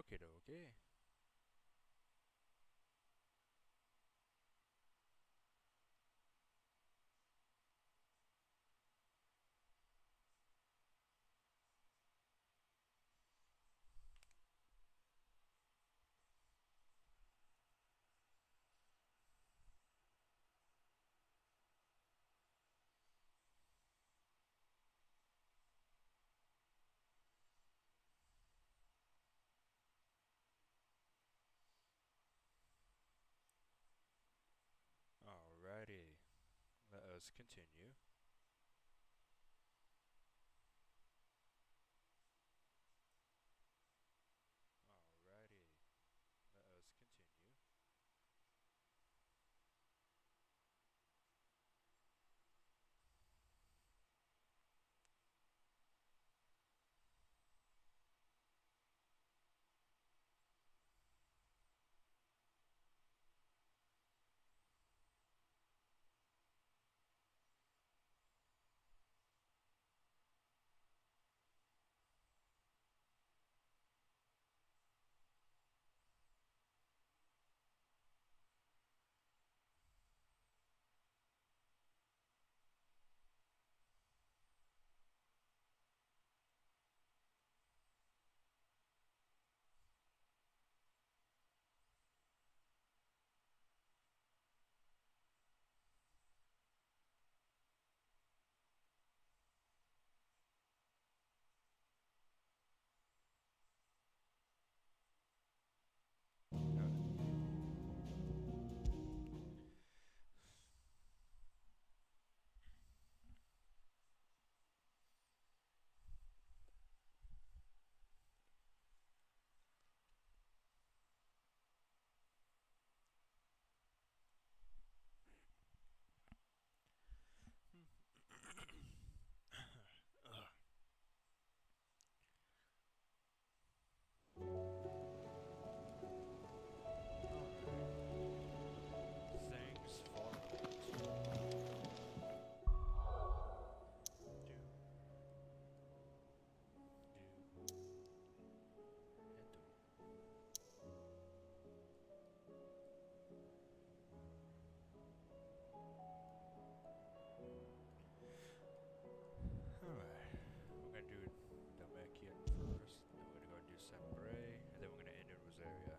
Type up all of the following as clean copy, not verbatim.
Okay, okay. Alrighty, let us continue. Alrighty, let us continue. Thanks for do do and do. Alright, we're gonna do Dalmakian first, then we're gonna go do Sampere, and then we're gonna end in Rosaria.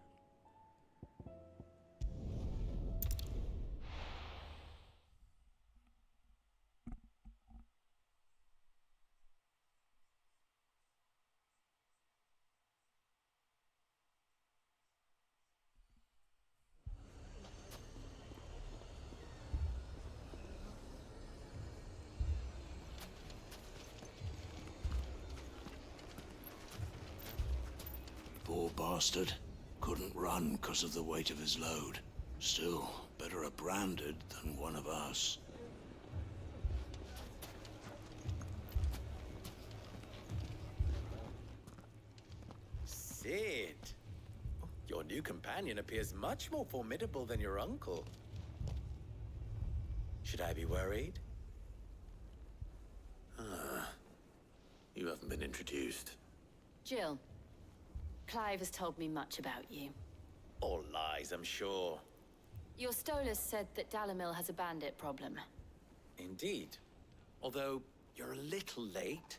Poor bastard. Couldn't run because of the weight of his load. Still, better a branded than one of us. Sid! Your new companion appears much more formidable than your uncle. Should I be worried? You haven't been introduced. Jill, Clive has told me much about you. All lies, I'm sure. Your Stolas said that Dalamil has a bandit problem. Indeed. Although, you're a little late.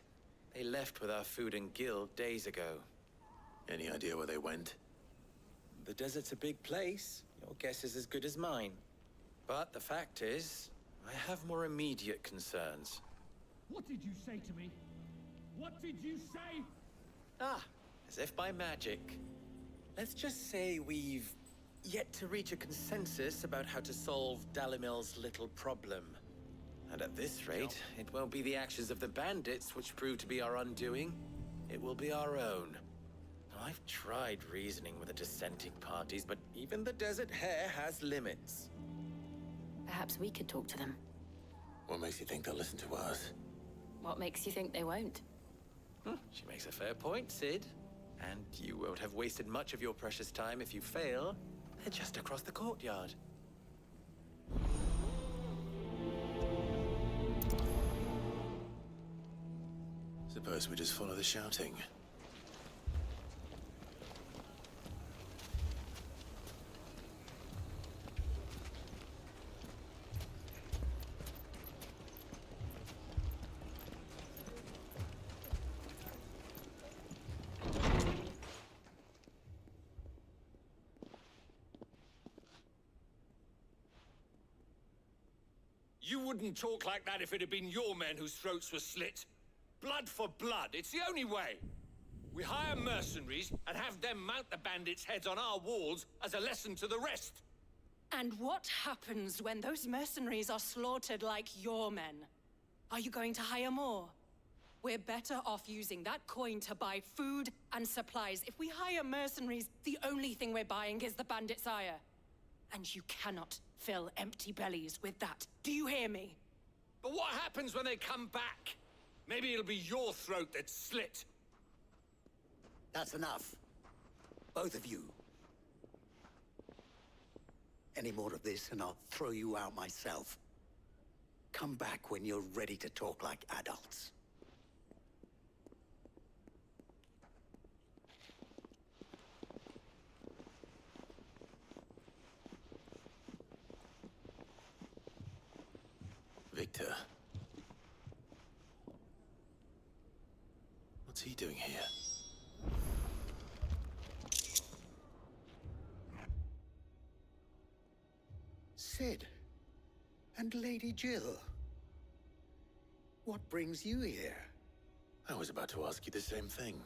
They left with our food and guild days ago. Any idea where they went? The desert's a big place. Your guess is as good as mine. But the fact is, I have more immediate concerns. What did you say to me? What did you say? Ah, as if by magic. Let's just say we've yet to reach a consensus about how to solve Dalimil's little problem. And at this rate, it won't be the actions of the bandits which prove to be our undoing. It will be our own. I've tried reasoning with the dissenting parties, but even the Desert Hare has limits. Perhaps we could talk to them. What makes you think they'll listen to us? What makes you think they won't? She makes a fair point, Sid. And you won't have wasted much of your precious time if you fail. They're just across the courtyard. Suppose we just follow the shouting. You wouldn't talk like that if it had been your men whose throats were slit. Blood for blood, it's the only way. We hire mercenaries and have them mount the bandits' heads on our walls as a lesson to the rest. And what happens when those mercenaries are slaughtered like your men? Are you going to hire more? We're better off using that coin to buy food and supplies. If we hire mercenaries, the only thing we're buying is the bandits' ire. And you cannot fill empty bellies with that. Do you hear me? But what happens when they come back? Maybe it'll be your throat that's slit. That's enough. Both of you. Any more of this and I'll throw you out myself. Come back when you're ready to talk like adults. Victor. What's he doing here? Sid. And Lady Jill. What brings you here? I was about to ask you the same thing.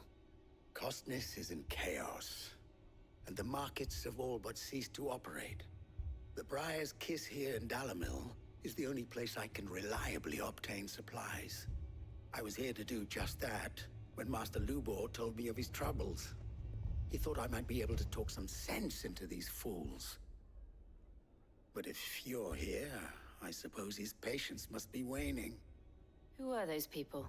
Costness is in chaos, and the markets have all but ceased to operate. The Briar's Kiss here in Dalimil is the only place I can reliably obtain supplies. I was here to do just that when Master Lubor told me of his troubles. He thought I might be able to talk some sense into these fools. But if you're here, I suppose his patience must be waning. Who are those people?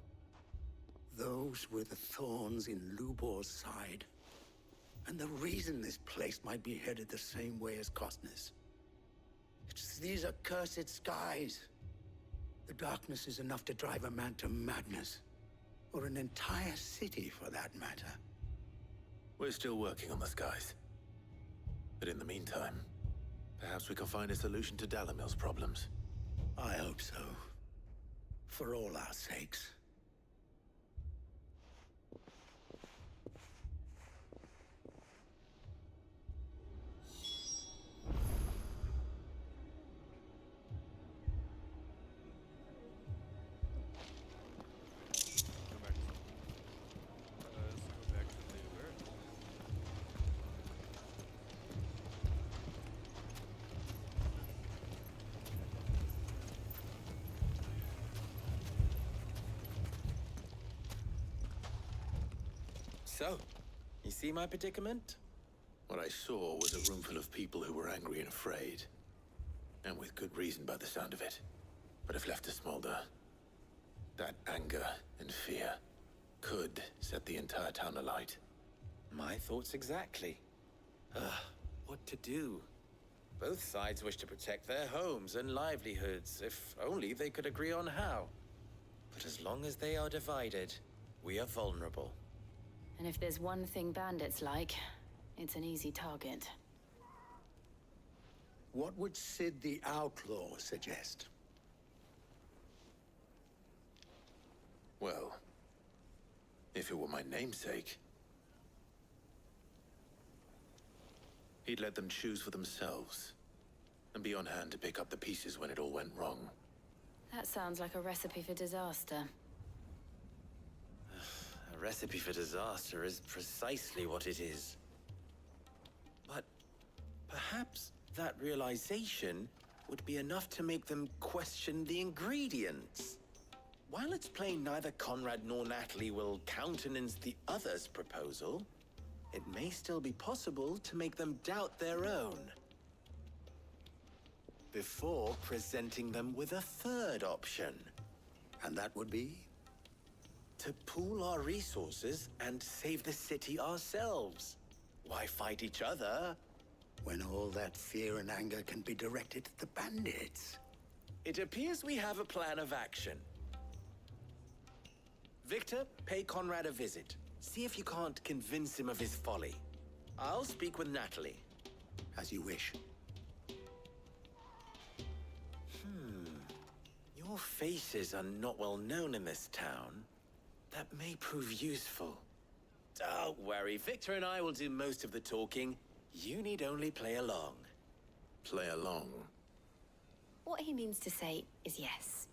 Those were the thorns in Lubor's side. And the reason this place might be headed the same way as Costness. It's these accursed skies. The darkness is enough to drive a man to madness. Or an entire city, for that matter. We're still working on the skies. But in the meantime, perhaps we can find a solution to Dalimil's problems. I hope so. For all our sakes. Go back. Let's go back to the Earth. So, you see my predicament? What I saw was a room full of people who were angry and afraid. And with good reason by the sound of it. But if left to smolder, that anger and fear could set the entire town alight. My thoughts exactly. What to do? Both sides wish to protect their homes and livelihoods, if only they could agree on how. But as long as they are divided, we are vulnerable. And if there's one thing bandits like, it's an easy target. What would Sid the Outlaw suggest? Well, if it were my namesake, he'd let them choose for themselves and be on hand to pick up the pieces when it all went wrong. That sounds like a recipe for disaster. A recipe for disaster is precisely what it is. But perhaps that realization would be enough to make them question the ingredients. While it's plain neither Conrad nor Natalie will countenance the other's proposal, it may still be possible to make them doubt their own. Before presenting them with a third option. And that would be? To pool our resources and save the city ourselves. Why fight each other? When all that fear and anger can be directed at the bandits. It appears we have a plan of action. Victor, pay Conrad a visit. See if you can't convince him of his folly. I'll speak with Natalie. As you wish. Your faces are not well known in this town. That may prove useful. Don't worry, Victor and I will do most of the talking. You need only play along. Play along. What he means to say is yes.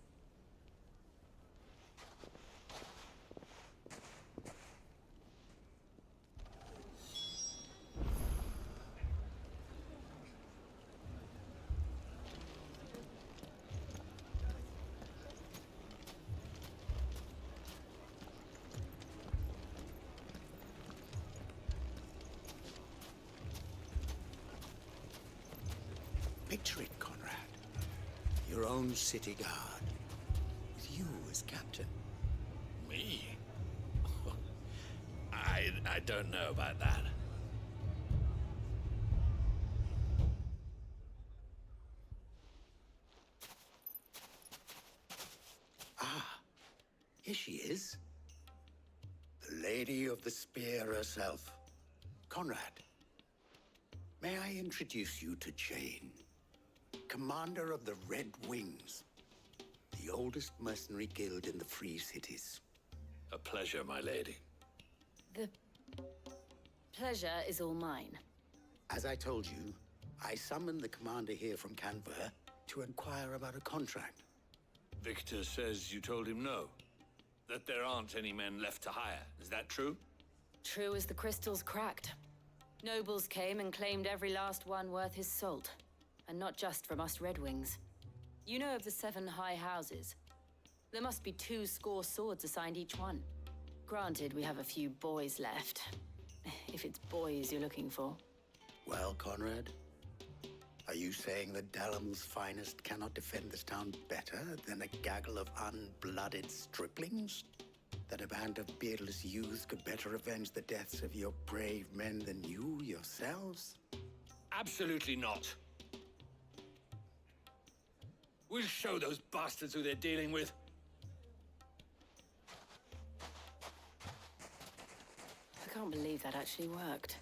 Picture it, Conrad. Your own city guard. With you as captain. Me? I don't know about that. Ah, here she is. The Lady of the Spear herself. Conrad, may I introduce you to Jane, commander of the Red Wings, the oldest mercenary guild in the Free Cities. A pleasure, my lady. The pleasure is all mine. As I told you, I summoned the commander here from Canberra to inquire about a contract. Victor says you told him no. That there aren't any men left to hire. Is that true? True as the crystals cracked. Nobles came and claimed every last one worth his salt. And not just from us Red Wings. You know of the 7 high houses. There must be 2 swords assigned each one. Granted, we have a few boys left. If it's boys you're looking for. Well, Conrad, are you saying that Dalamil's finest cannot defend this town better than a gaggle of unblooded striplings? That a band of beardless youths could better avenge the deaths of your brave men than you yourselves? Absolutely not. We'll show those bastards who they're dealing with. I can't believe that actually worked.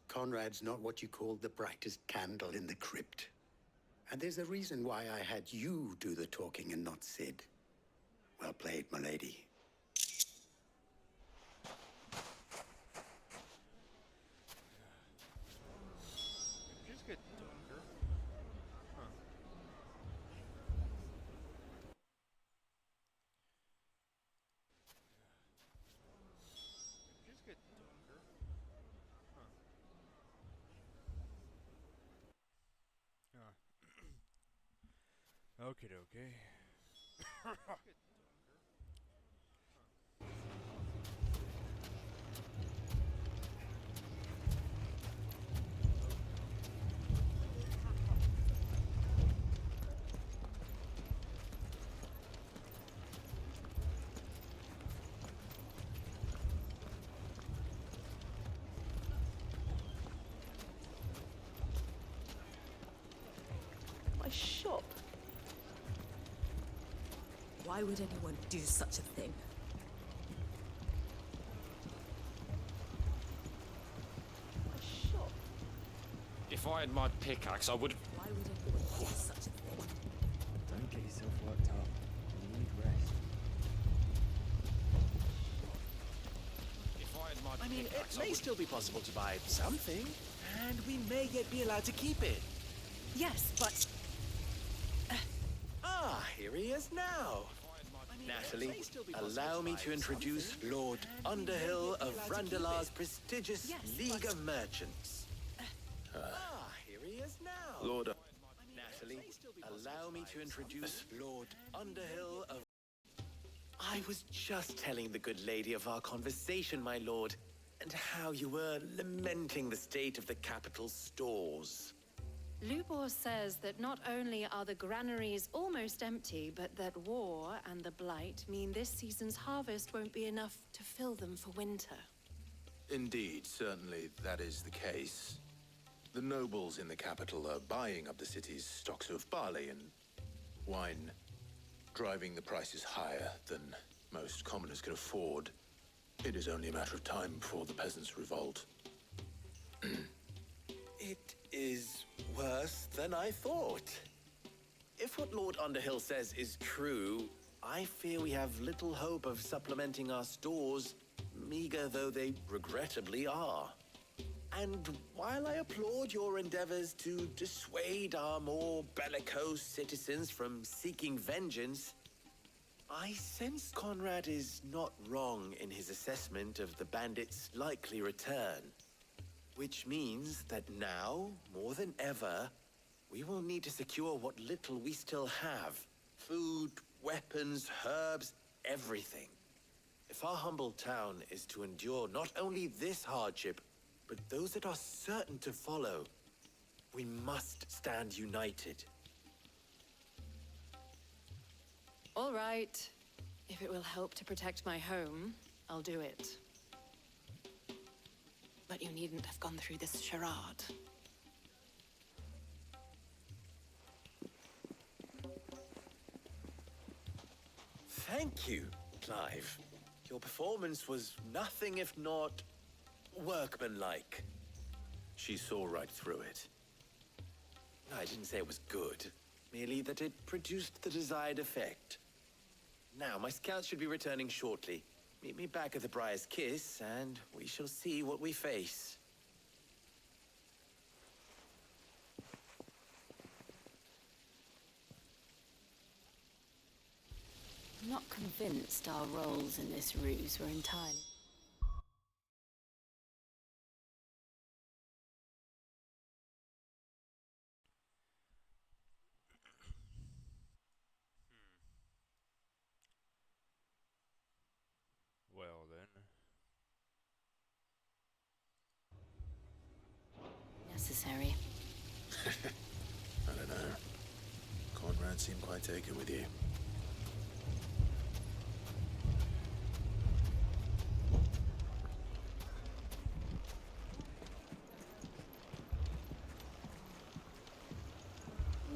Conrad's not what you call the brightest candle in the crypt. And there's a reason why I had you do the talking and not Sid. Well played, my lady. Just get darker. Huh. Just get darker. Huh. Okay, okay. My shop? Why would anyone do such a thing? My shop? If I had my pickaxe, I would... Why would anyone do such a thing? Don't get yourself worked up. You need rest. If I had my I mean, pickaxe, it may still be possible to buy something, and we may yet be allowed to keep it. Yes, but Ah, here he is now. Natalie, allow me to introduce Lord Underhill of Randalar's prestigious Yes, League but- of Merchants. Ah, here he is now. Lord, Natalie, allow me to introduce Lord Underhill of... I was just telling the good lady of our conversation, my lord, and how you were lamenting the state of the capital's stores. Lubor says that not only are the granaries almost empty, but that war and the Blight mean this season's harvest won't be enough to fill them for winter. Indeed, certainly that is the case. The nobles in the capital are buying up the city's stocks of barley and wine, driving the prices higher than most commoners can afford. It is only a matter of time before the peasants revolt. It is worse than I thought. If what Lord Underhill says is true, I fear we have little hope of supplementing our stores, meager though they regrettably are. And while I applaud your endeavors to dissuade our more bellicose citizens from seeking vengeance, I sense Conrad is not wrong in his assessment of the bandits' likely return. Which means that now, more than ever, we will need to secure what little we still have. Food, weapons, herbs, everything. If our humble town is to endure not only this hardship, but those that are certain to follow, we must stand united. All right. If it will help to protect my home, I'll do it. But you needn't have gone through this charade. Thank you, Clive. Your performance was nothing if not workmanlike. She saw right through it. I didn't say it was good, merely that it produced the desired effect. Now, my scouts should be returning shortly. Meet me back at the Briar's Kiss, and we shall see what we face. I'm not convinced our roles in this ruse were entirely... Well then. necessary. I don't know. Conrad seemed quite taken with you.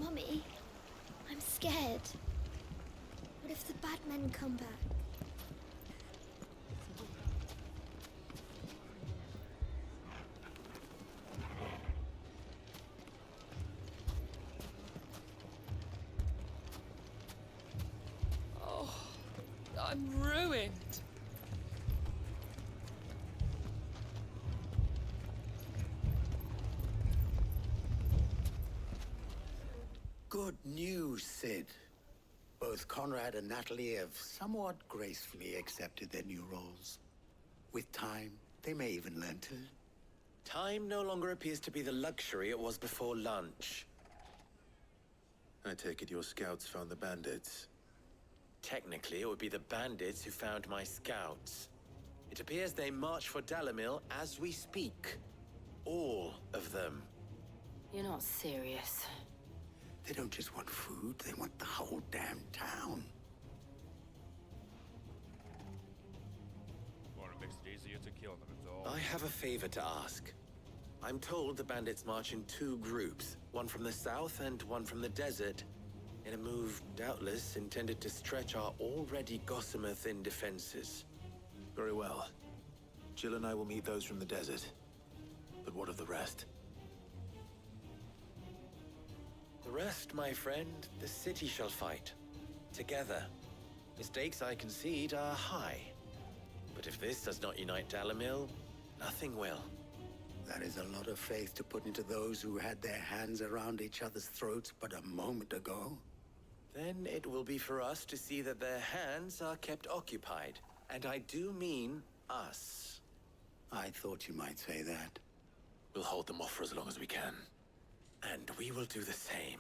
Mummy, I'm scared. What if the bad men come back? Oh, I'm ruined. Good news, Sid. Both Conrad and Natalie have somewhat gracefully accepted their new roles. With time, they may even learn to. Time no longer appears to be the luxury it was before lunch. I take it your scouts found the bandits. Technically, it would be the bandits who found my scouts. It appears they march for Dalamil as we speak. All of them. You're not serious. They don't just want food, they want the whole damn town. Well, it makes it easier to kill them, it's all. I have a favor to ask. I'm told the bandits march in two groups, one from the south and one from the desert, in a move doubtless intended to stretch our already gossamer-thin defenses. Very well. Jill and I will meet those from the desert. But what of the rest? The rest, my friend, the city shall fight. Together. Mistakes, I concede, are high. But if this does not unite Dalamil, nothing will. That is a lot of faith to put into those who had their hands around each other's throats but a moment ago. Then it will be for us to see that their hands are kept occupied. And I do mean us. I thought you might say that. We'll hold them off for as long as we can. And we will do the same.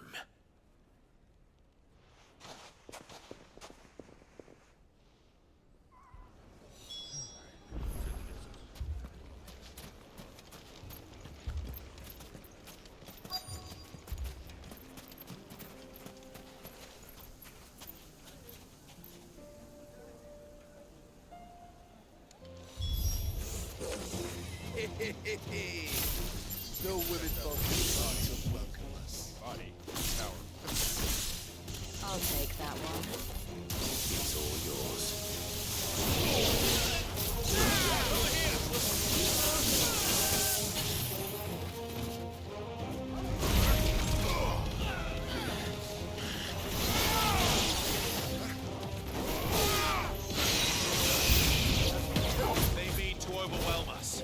No women folk to welcome us. Body. Tower. I'll take that one. It's all yours. They mean to overwhelm us.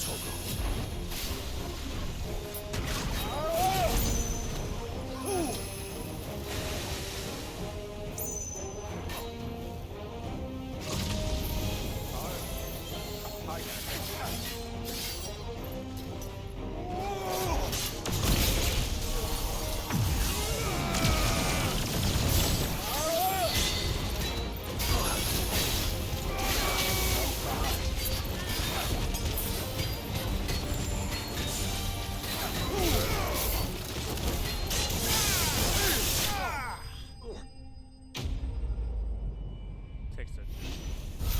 battle.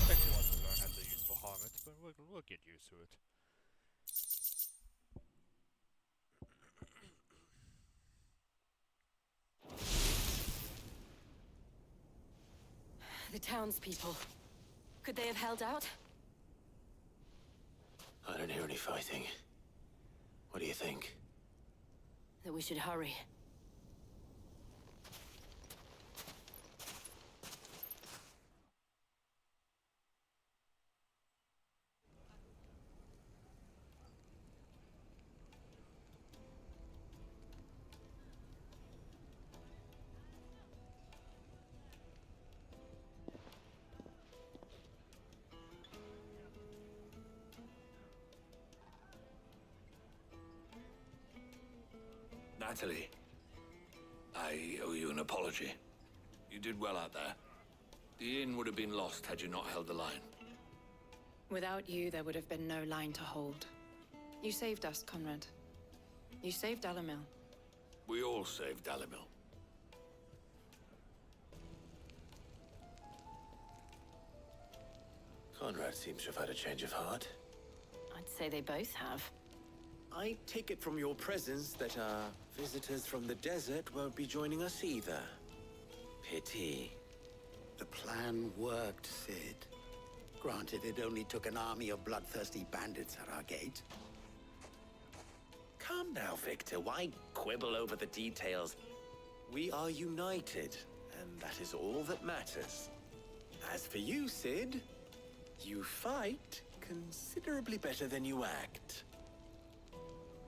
Takes a while to learn how to use Bahamut, but we'll get used to it. The townspeople. Could they have held out? I don't hear any fighting. What do you think? That we should hurry. Natalie, I owe you an apology. You did well out there. The inn would have been lost had you not held the line. Without you, there would have been no line to hold. You saved us, Conrad. You saved Dalamil. We all saved Dalamil. Conrad seems to have had a change of heart. I'd say they both have. I take it from your presence that our visitors from the desert won't be joining us either. Pity. The plan worked, Sid. Granted, it only took an army of bloodthirsty bandits at our gate. Calm now, Victor. Why quibble over the details? We are united, and that is all that matters. As for you, Sid, you fight considerably better than you act.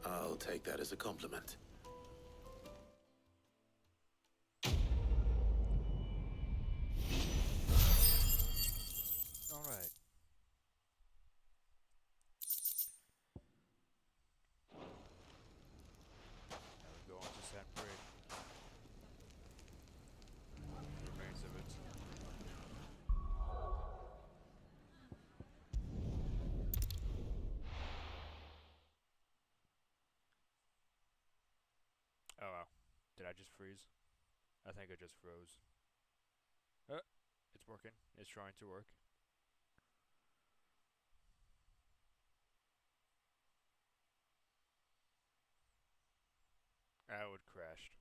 I'll take that as a compliment. Alright. Now we go on to San Brig. The remains of it. Oh wow. Did I just freeze? I think I just froze. It's working. It's trying to work. Oh, it crashed.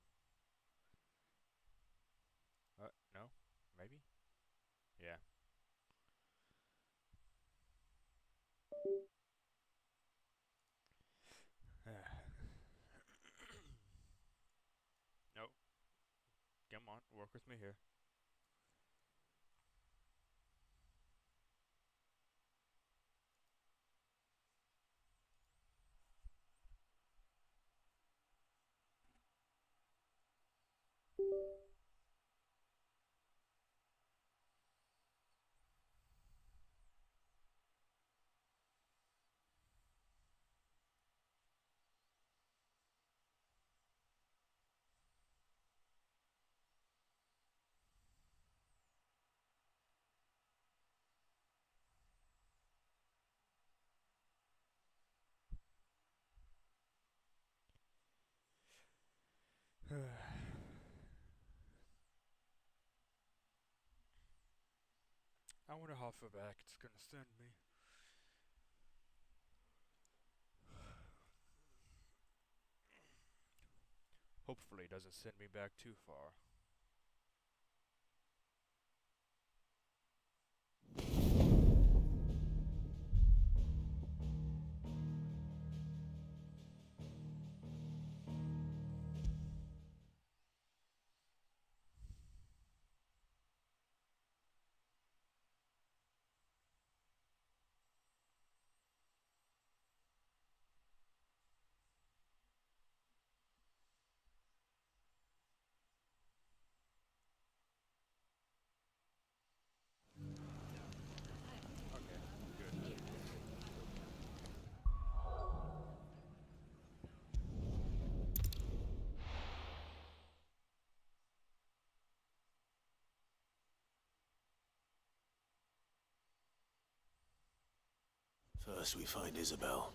No? Maybe? Yeah. Nope. Come on, work with me here. I wonder how far back it's gonna send me. Hopefully it doesn't send me back too far. First we find Isabel.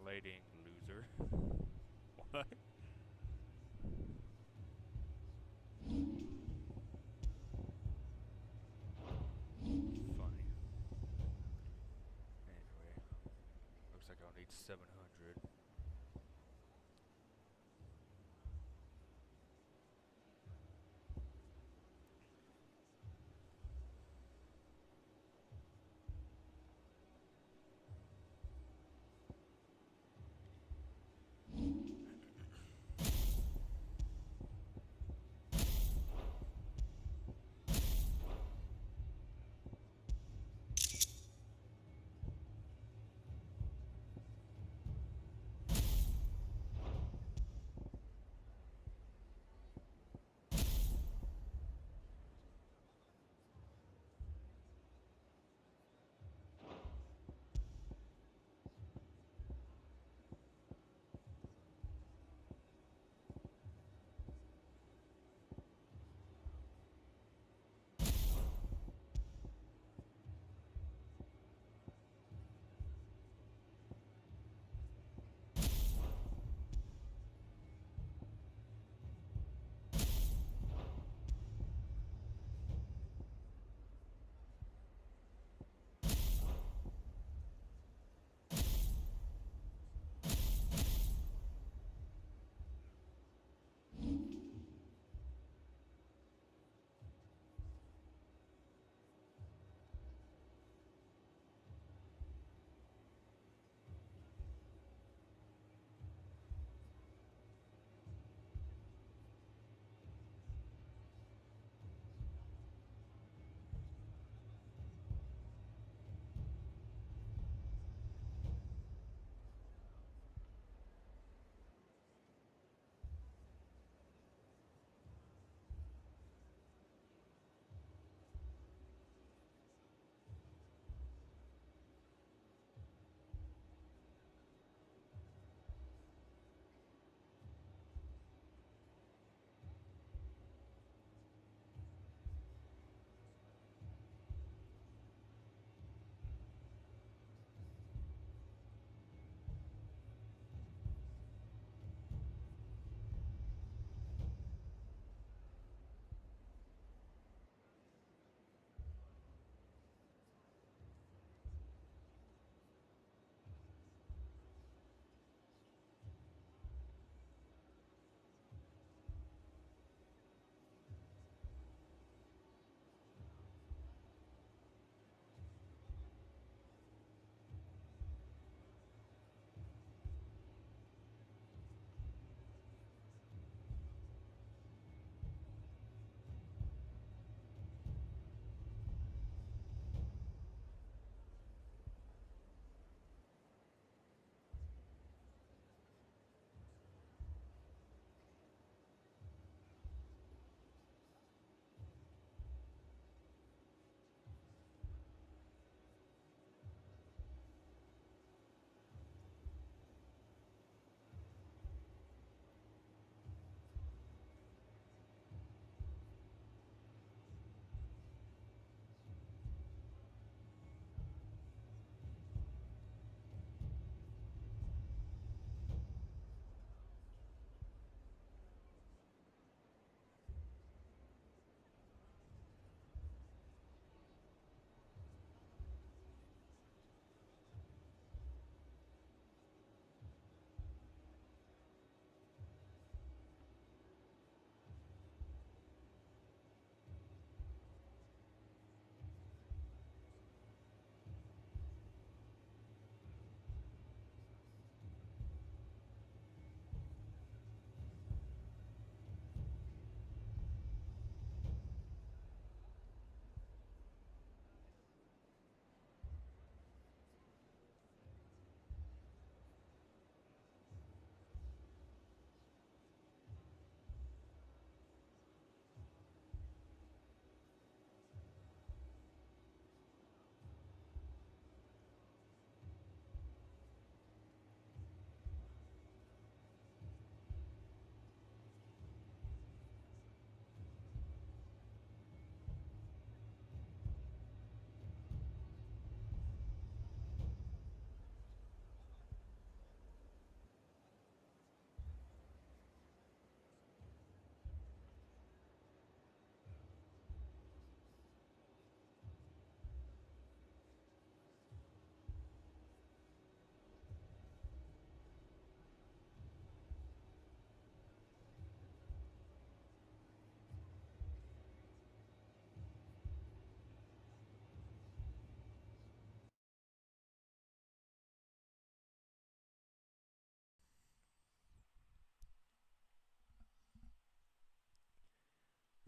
Lighting loser. What? Funny. Anyway, looks like I'll need 700.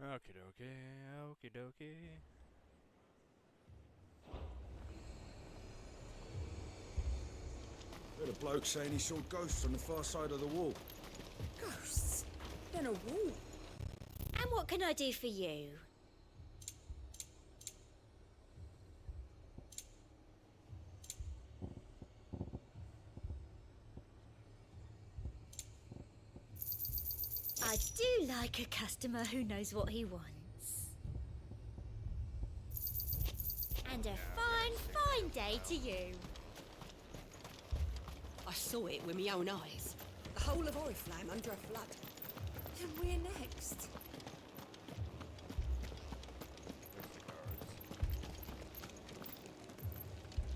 Okie dokie, okie dokie. Heard a bloke saying he saw ghosts on the far side of the wall. Ghosts? Then a wall. And what can I do for you? I do like a customer who knows what he wants. And a fine, fine day to you. I saw it with my own eyes. The whole of Oriflamme under a flood. And we're next.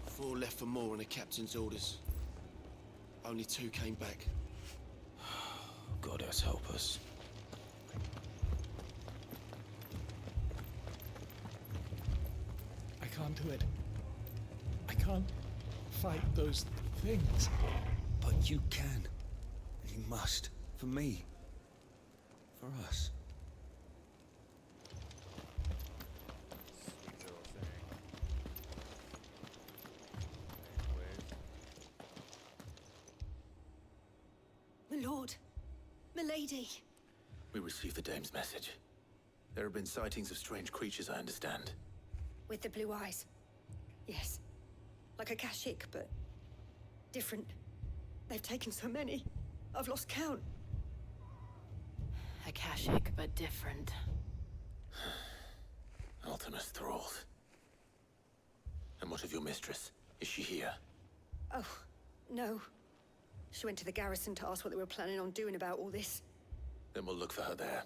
Four left for more on the captain's orders. Only 2 came back. God has help us. I can't do it. I can't fight those things. But you can. And you must. For me. For us. Sweet little thing. Anyways. My lord. Milady. We received the dame's message. There have been sightings of strange creatures, I understand. With the blue eyes. Yes. Like a Kashik, but different. They've taken so many. I've lost count. Akashic, but different. Ultimus thralls. And what of your mistress? Is she here? Oh, no. She went to the garrison to ask what they were planning on doing about all this. Then we'll look for her there.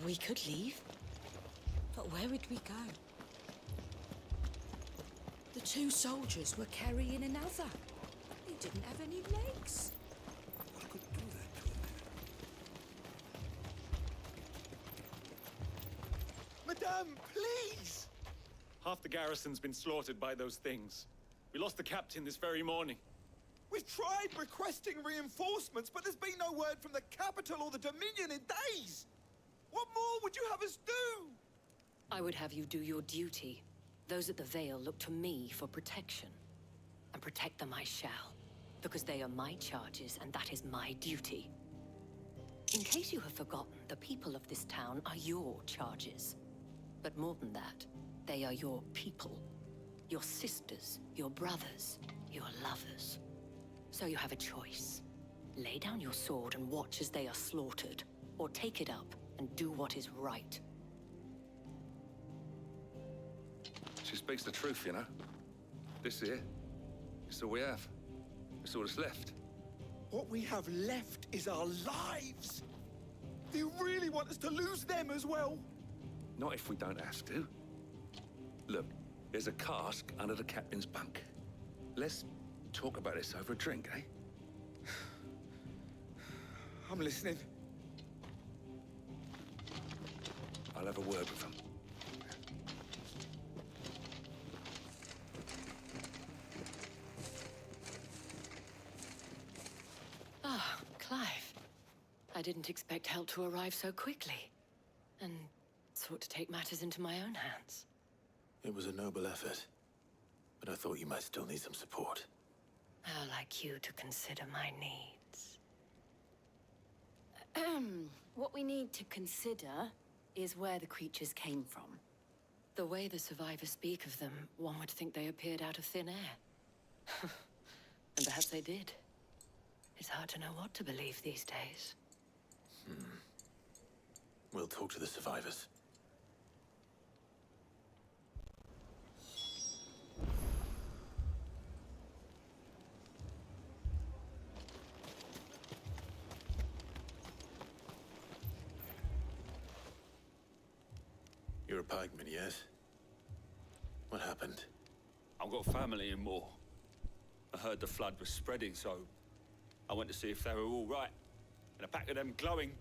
We could leave. But where would we go? The 2 soldiers were carrying another. He didn't have any legs. What could do that to him? Madame, please! Half the garrison's been slaughtered by those things. We lost the captain this very morning. We've tried requesting reinforcements, but there's been no word from the capital or the Dominion in days! What more would you have us do? I would have you do your duty. Those at the Vale look to me for protection. And protect them I shall. Because they are my charges, and that is my duty. In case you have forgotten, the people of this town are your charges. But more than that, they are your people. Your sisters, your brothers, your lovers. So you have a choice. Lay down your sword and watch as they are slaughtered, or take it up and do what is right. She speaks the truth, you know. This here, it's all we have. It's all that's left. What we have left is our lives! Do you really want us to lose them as well? Not if we don't have to. Look, there's a cask under the captain's bunk. Let's talk about this over a drink, eh? I'm listening. I'll have a word with him. Ah, Clive. I didn't expect help to arrive so quickly. And sought to take matters into my own hands. It was a noble effort, but I thought you might still need some support. I'd like you to consider my needs. What we need to consider is where the creatures came from. The way the survivors speak of them, one would think they appeared out of thin air. And perhaps they did. It's hard to know what to believe these days. We'll talk to the survivors. You're a pikeman, yes? What happened? I've got family in Moor. I heard the flood was spreading, so I went to see if they were all right. And a pack of them glowing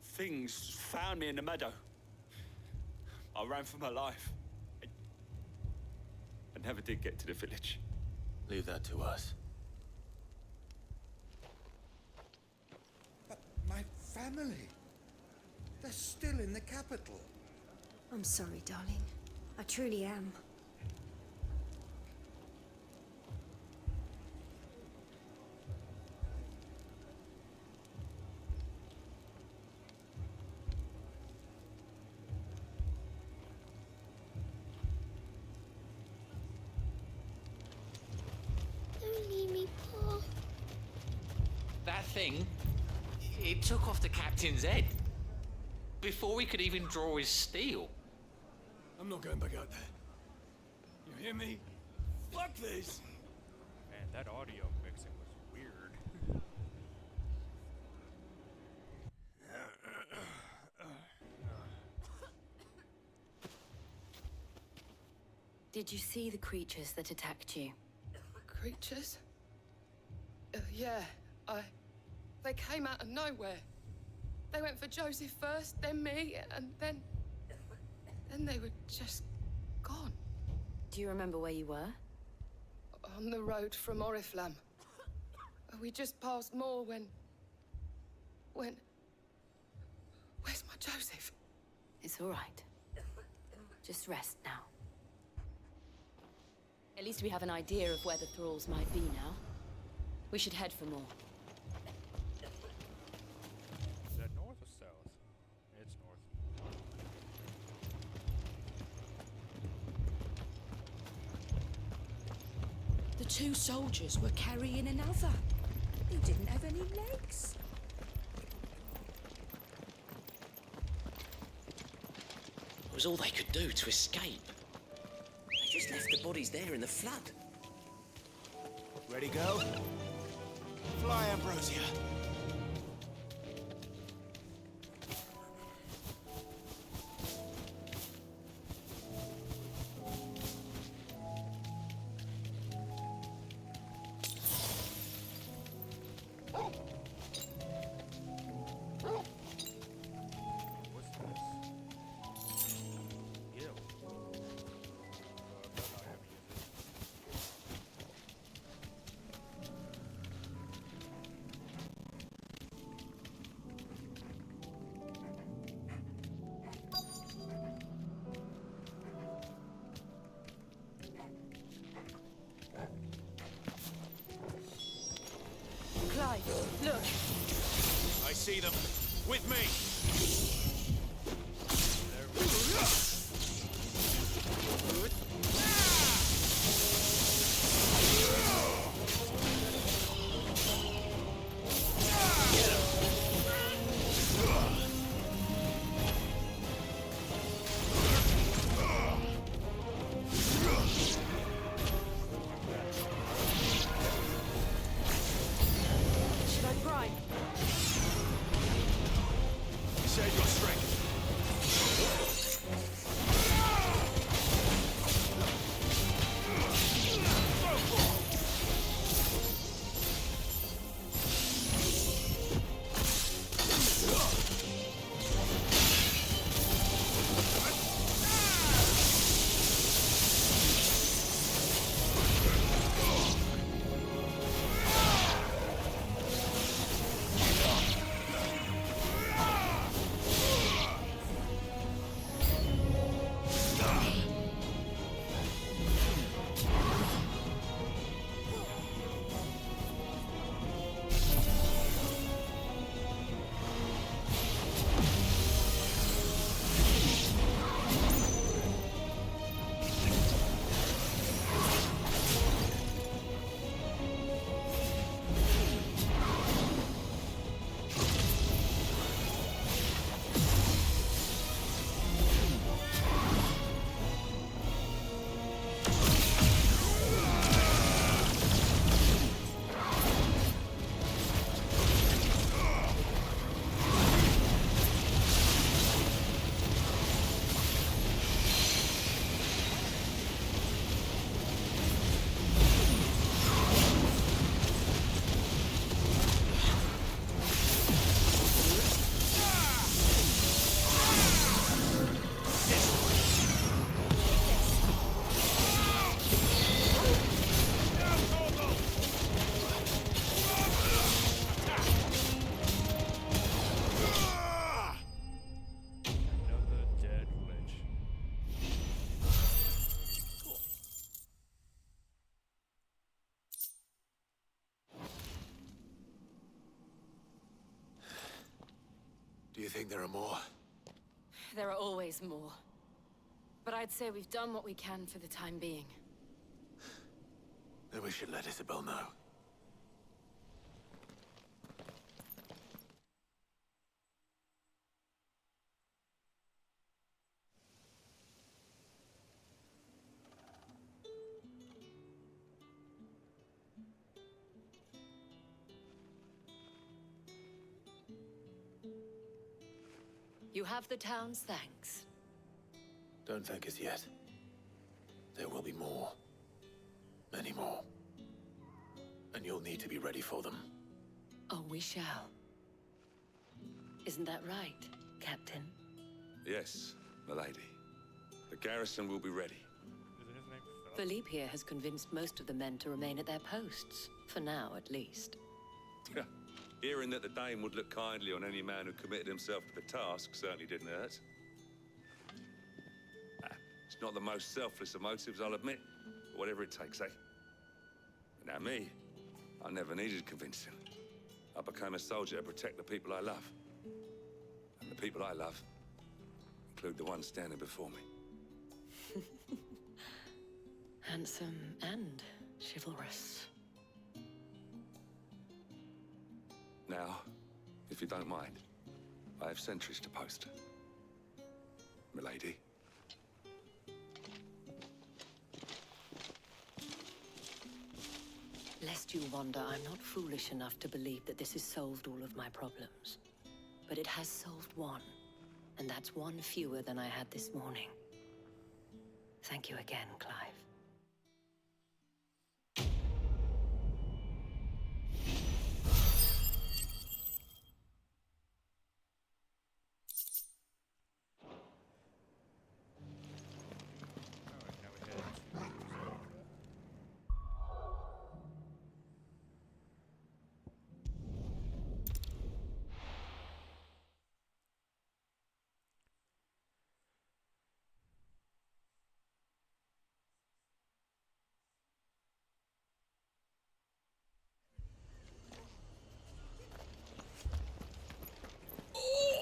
things found me in the meadow. I ran for my life. I never did get to the village. Leave that to us. But my family, they're still in the capital. I'm sorry, darling. I truly am. Don't leave me, Paul. That thing, it took off the captain's head. Before we could even draw his steel. I'm not going back out there. You hear me? Fuck this! Man, that audio mixing was weird. Did you see the creatures that attacked you? Creatures? Yeah, They came out of nowhere. They went for Joseph first, then me, and then they were just gone. Do you remember where you were? On the road from Oriflamme. We just passed Moor when... Where's my Joseph? It's all right. Just rest now. At least we have an idea of where the thralls might be now. We should head for Moor. Is that north or south? It's north. The two soldiers were carrying another. He didn't have any legs. It was all they could do to escape. They just left the bodies there in the flood. Ready, go? Fly, Ambrosia. What's this? Ew. That's not heavy, is it? Clive, look. I see them. With me. Should I prime? think there are more? There are always more. But I'd say we've done what we can for the time being. Then we should let Isabel know. You have the town's thanks. Don't thank us yet. There will be more. Many more. And you'll need to be ready for them. Oh, we shall. Isn't that right, Captain? Yes, milady. The garrison will be ready. Isn't his name Philip? Philippe here has convinced most of the men to remain at their posts. For now, at least. Hearing that the Dame would look kindly on any man who committed himself to the task certainly didn't hurt. It's not the most selfless of motives, I'll admit. But whatever it takes, eh? But now me, I never needed convincing. I became a soldier to protect the people I love. And the people I love include the ones standing before me. Handsome and chivalrous. Now, if you don't mind, I have sentries to post. Milady. Lest you wonder, I'm not foolish enough to believe that this has solved all of my problems. But it has solved one, and that's one fewer than I had this morning. Thank you again, Clive. Alright, now we head to Rosetta.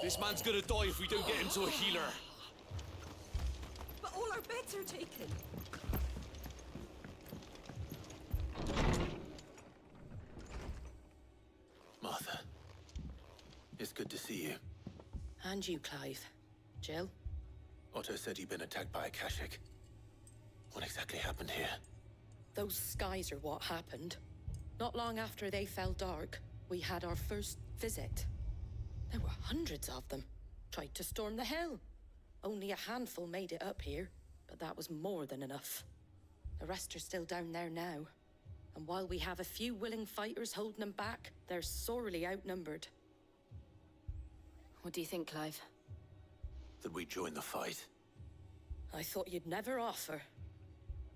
This man's gonna die if we don't get him to a healer. But all our beds are taken. Martha. It's good to see you. And you, Clive. Jill? Otto said you'd been attacked by a Kashik. What exactly happened here? Those skies are what happened. Not long after they fell dark, we had our first visit. There were hundreds of them. Tried to storm the hill. Only a handful made it up here, but that was more than enough. The rest are still down there now. And while we have a few willing fighters holding them back, they're sorely outnumbered. What do you think, Clive? That we join the fight? I thought you'd never offer.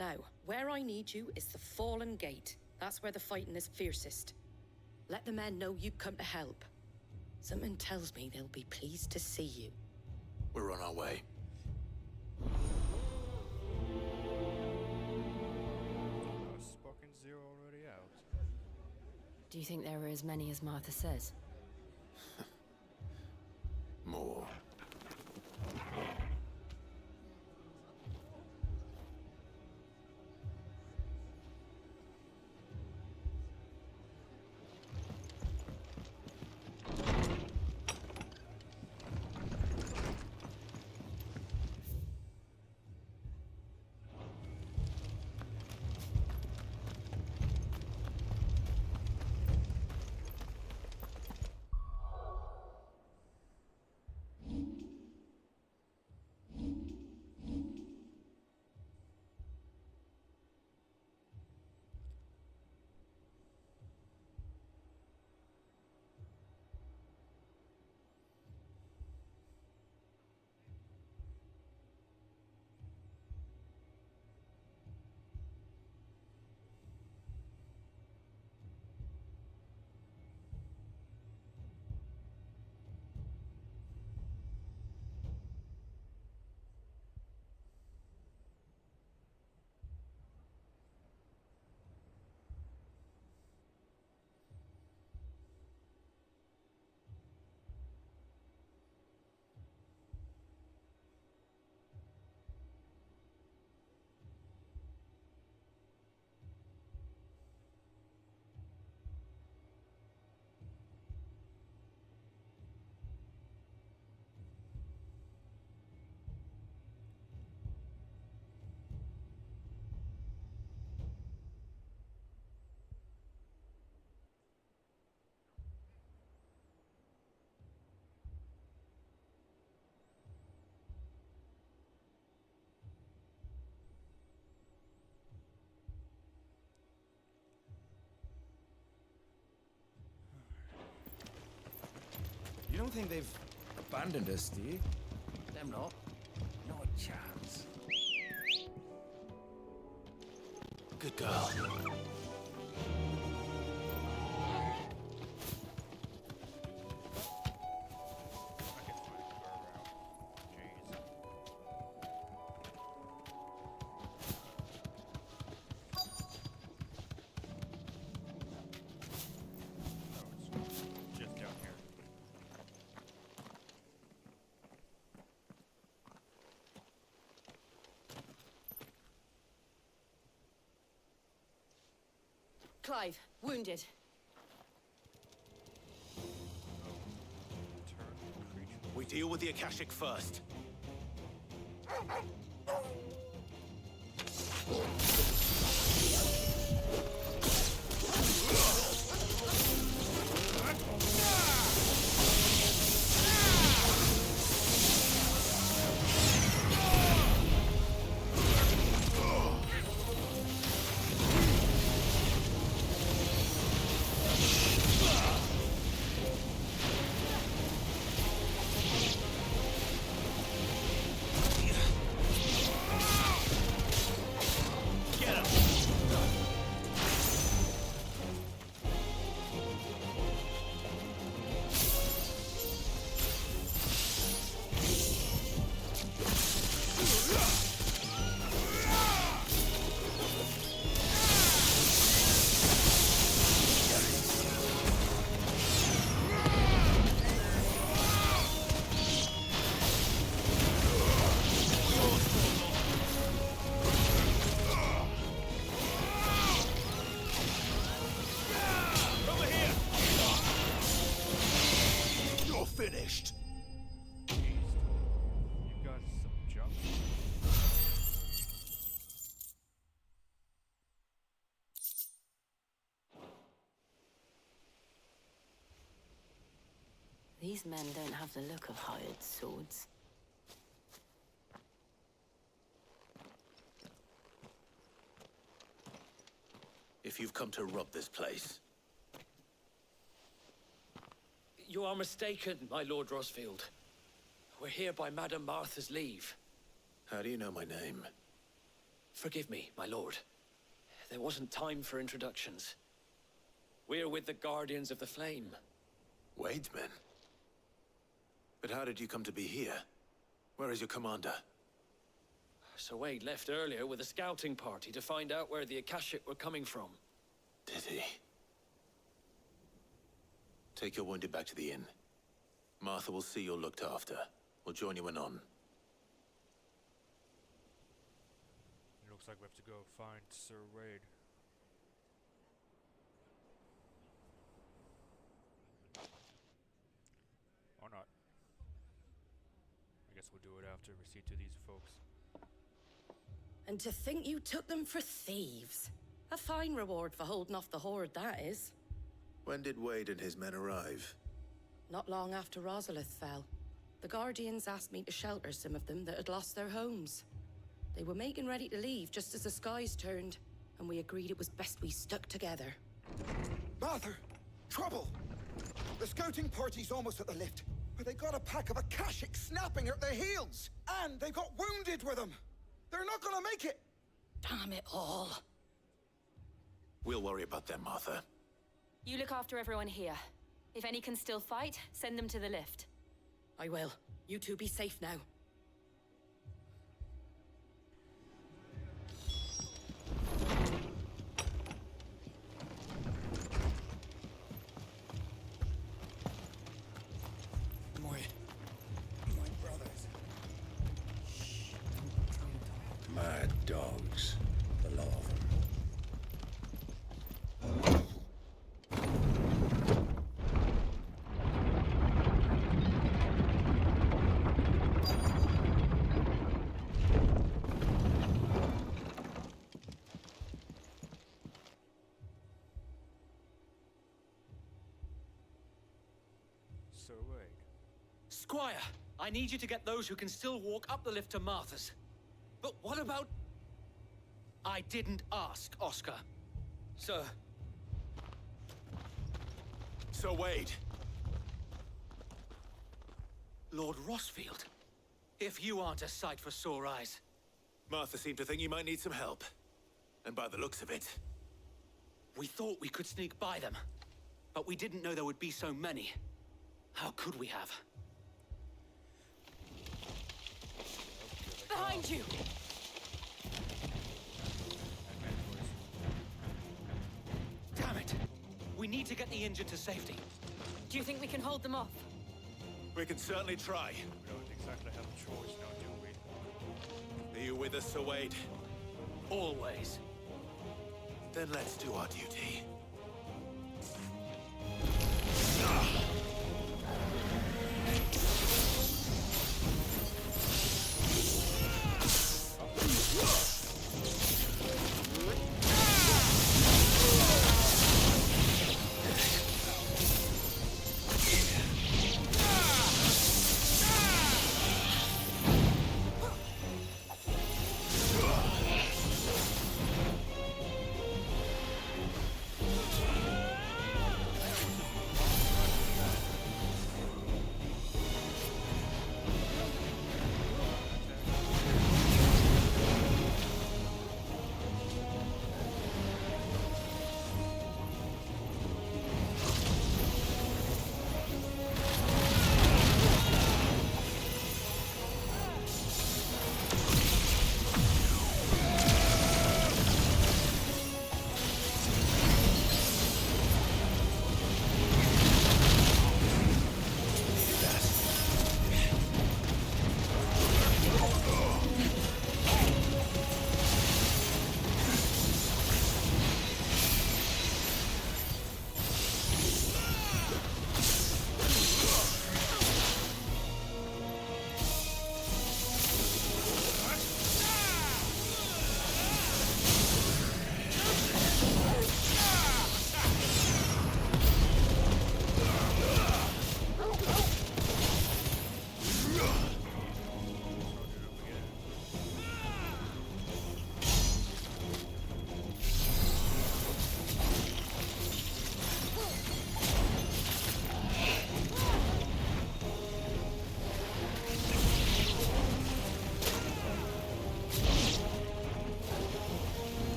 Now, where I need you is the Fallen Gate. That's where the fighting is fiercest. Let the men know you come to help. Something tells me they'll be pleased to see you. We're on our way. Spock and Zero already out. Do you think there are as many as Martha says? More. think they've abandoned us, do you? Them not. Not a chance. Good girl. Just down here. Clive, wounded. We deal with the Akashic first. Finished. You got some junk. These men don't have the look of hired swords. If you've come to rob this place, You are mistaken, my Lord Rosfield. We're here by Madame Martha's leave. how do you know my name? Forgive me, my lord. There wasn't time for introductions. We're with the Guardians of the Flame. Wade's men? But how did you come to be here? Where is your commander? Sir Wade left earlier with a scouting party to find out where the Akashic were coming from. Did he? Take your wounded back to the inn. Martha will see you're looked after. We'll join you anon. It looks like we have to go find Sir Wade. Or not. I guess we'll do it after we see to these folks. And to think you took them for thieves. A fine reward for holding off the horde, that is. When did Wade and his men arrive? Not long after Rosalith fell. The Guardians asked me to shelter some of them that had lost their homes. They were making ready to leave just as the skies turned, and we agreed it was best we stuck together. Martha! Trouble! The scouting party's almost at the lift, but they got a pack of Akashic snapping at their heels! And they got wounded with them! They're not gonna make it! Damn it all. We'll worry about them, Martha. You look after everyone here. If any can still fight, send them to the lift. I will. You two be safe now. My brothers. Mad dogs. The law of them. Sir Wade. Squire, I need you to get those who can still walk up the lift to Martha's. But what about... I didn't ask, Oscar. Sir. Sir Wade. Lord Rossfield? If you aren't a sight for sore eyes. Martha seemed to think you might need some help. And by the looks of it... We thought we could sneak by them, but we didn't know there would be so many. How could we have? Behind you! Damn it! We need to get the injured to safety. Do you think we can hold them off? We can certainly try. We don't exactly have a choice now, do we? Are you with us, Sir Wade? Always. Then let's do our duty.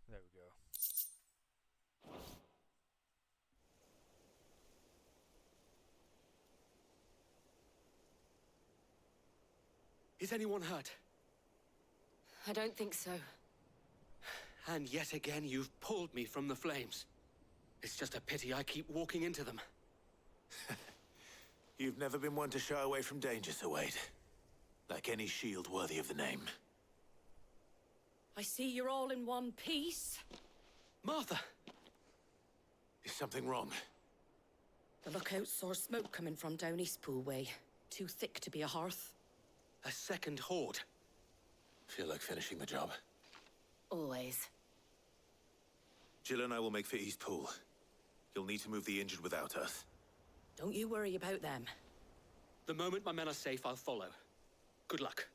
There we go. Is anyone hurt? I don't think so. And yet again, you've pulled me from the flames. It's just a pity I keep walking into them. You've never been one to shy away from danger, Sir Wade. Like any shield worthy of the name. I see you're all in one piece. Martha! Is something wrong? The lookout saw smoke coming from down Eastpool way. Too thick to be a hearth. A second horde. Feel like finishing the job. Always. Jill and I will make for Eastpool. You'll need to move the injured without us. Don't you worry about them. The moment my men are safe, I'll follow. Good luck.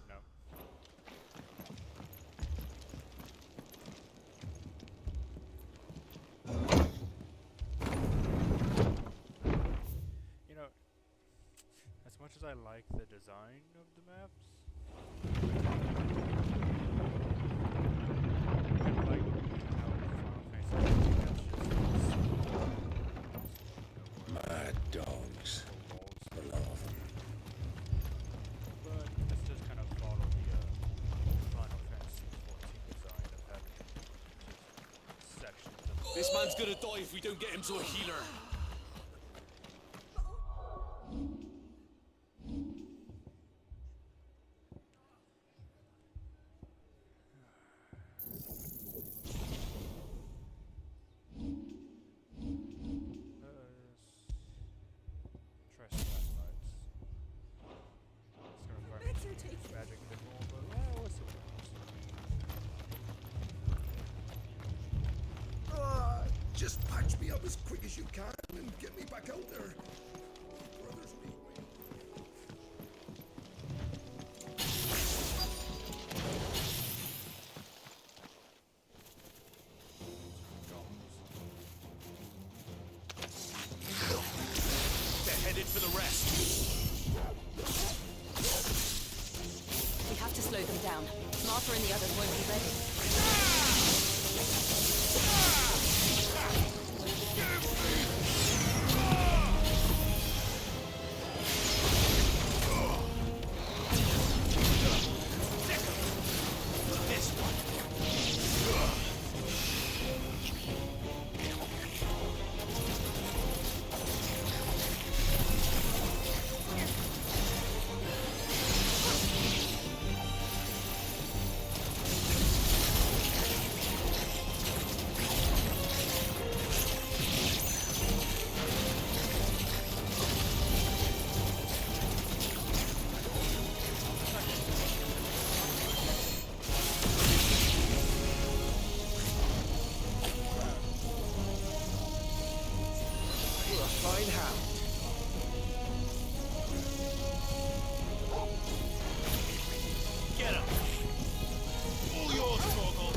No. You know, as much as I like the design of the maps, I like how Final Fantasy Mad dogs. Below them. but this does kind of follow the Final Fantasy 14 design of having just sections of This man's gonna die if we don't get him to a healer. magic a bit more, but well, we'll see what happens. Just patch me up as quick as you can and get me back out there. Brothers need me. They're headed for the rest. We have to slow them down. Martha and the others won't be ready. This one. You're a fine hound. Get him. All yours, Torgal.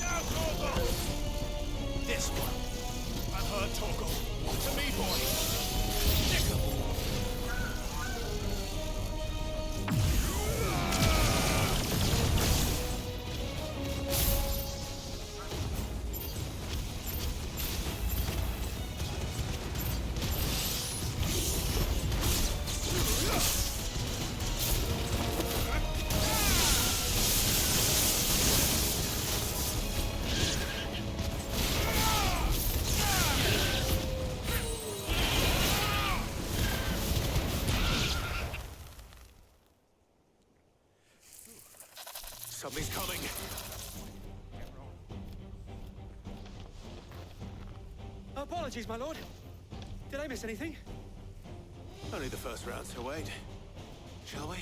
Now, Torgal. This one. I've heard Torgal. To me, boy. Nick him. Something's coming. Apologies, my lord. Did I miss anything? Only the first round, so wait. Shall we?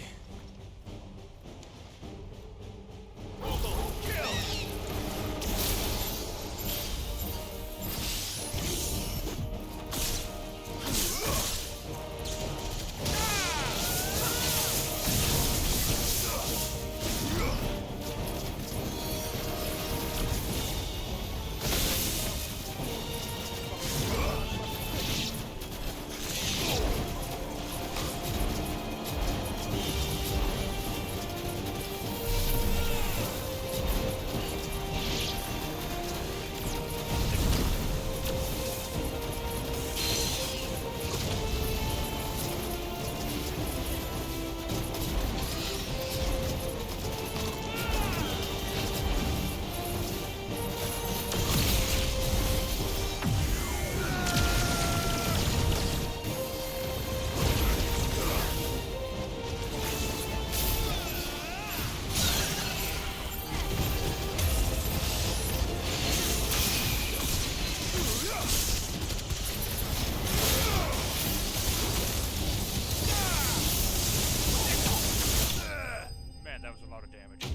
Man, that was a lot of damage.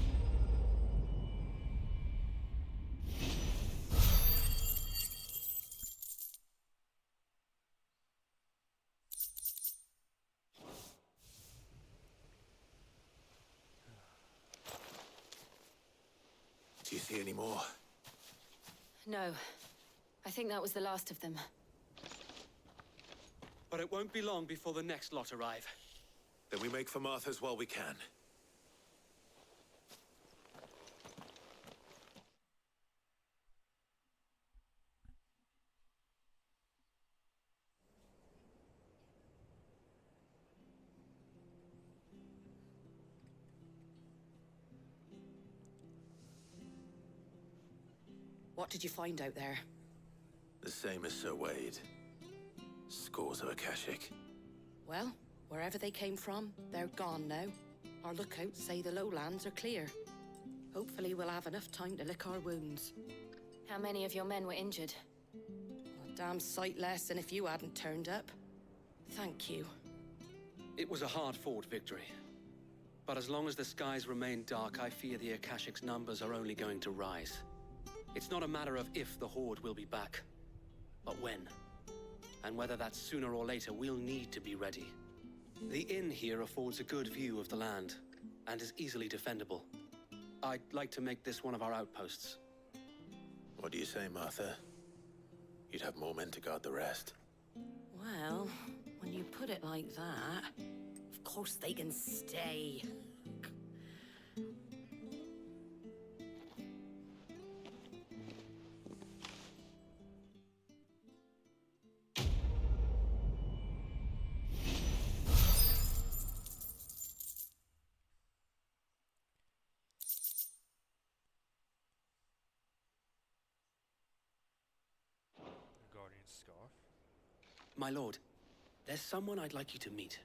Do you see any more? No. I think that was the last of them. But it won't be long before the next lot arrive. Then we make for Martha's while we can. What did you find out there? The same as Sir Wade. Scores of Akashic. Well, wherever they came from, they're gone now. Our lookouts say the lowlands are clear. Hopefully we'll have enough time to lick our wounds. How many of your men were injured? A damn sight less than if you hadn't turned up. Thank you. It was a hard-fought victory. But as long as the skies remain dark, I fear the Akashic's numbers are only going to rise. It's not a matter of if the Horde will be back, but when. And whether that's sooner or later, we'll need to be ready. The inn here affords a good view of the land, and is easily defendable. I'd like to make this one of our outposts. What do you say, Martha? You'd have more men to guard the rest. Well, when you put it like that, of course they can stay. Guardian's scarf. My lord, there's someone I'd like you to meet.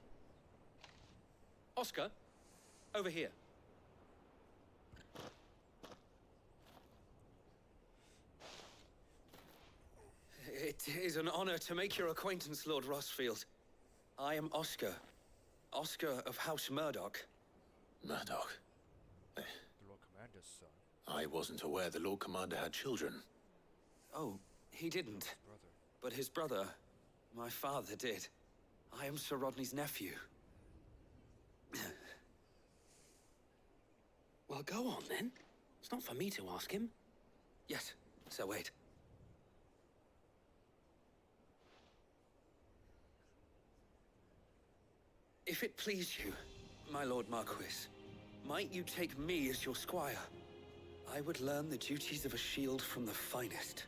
Oscar, over here. It is an honor to make your acquaintance, Lord Rossfield. I am Oscar. Oscar of House Murdoch. Murdoch? The Lord Commander's son. I wasn't aware the Lord Commander had children. Oh, he didn't. His brother. But his brother, my father, did. I am Sir Rodney's nephew. Well, go on, then. It's not for me to ask him. Yes, Sir Wade. If it please you, my Lord Marquis, might you take me as your squire? I would learn the duties of a shield from the finest.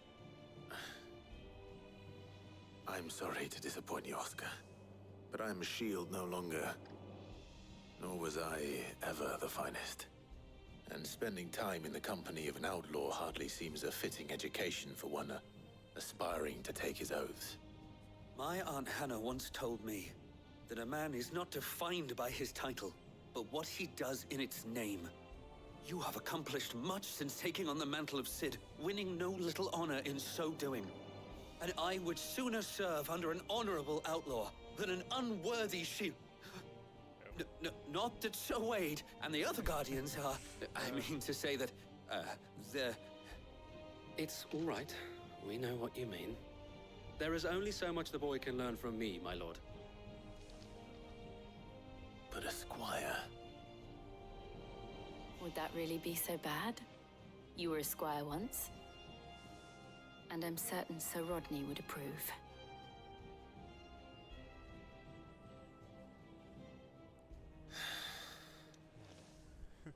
I'm sorry to disappoint you, Oscar, but I'm a shield no longer. Nor was I ever the finest. And spending time in the company of an outlaw hardly seems a fitting education for one aspiring to take his oaths. My Aunt Hannah once told me that a man is not defined by his title, but what he does in its name. You have accomplished much since taking on the mantle of Cid, winning no little honor in so doing. And I would sooner serve under an honorable outlaw than an unworthy shield. Not that Sir Wade and the other Guardians are... I mean to say that, they're... It's all right. We know what you mean. There is only so much the boy can learn from me, my lord. But a squire... Would that really be so bad? You were a squire once. And I'm certain Sir Rodney would approve.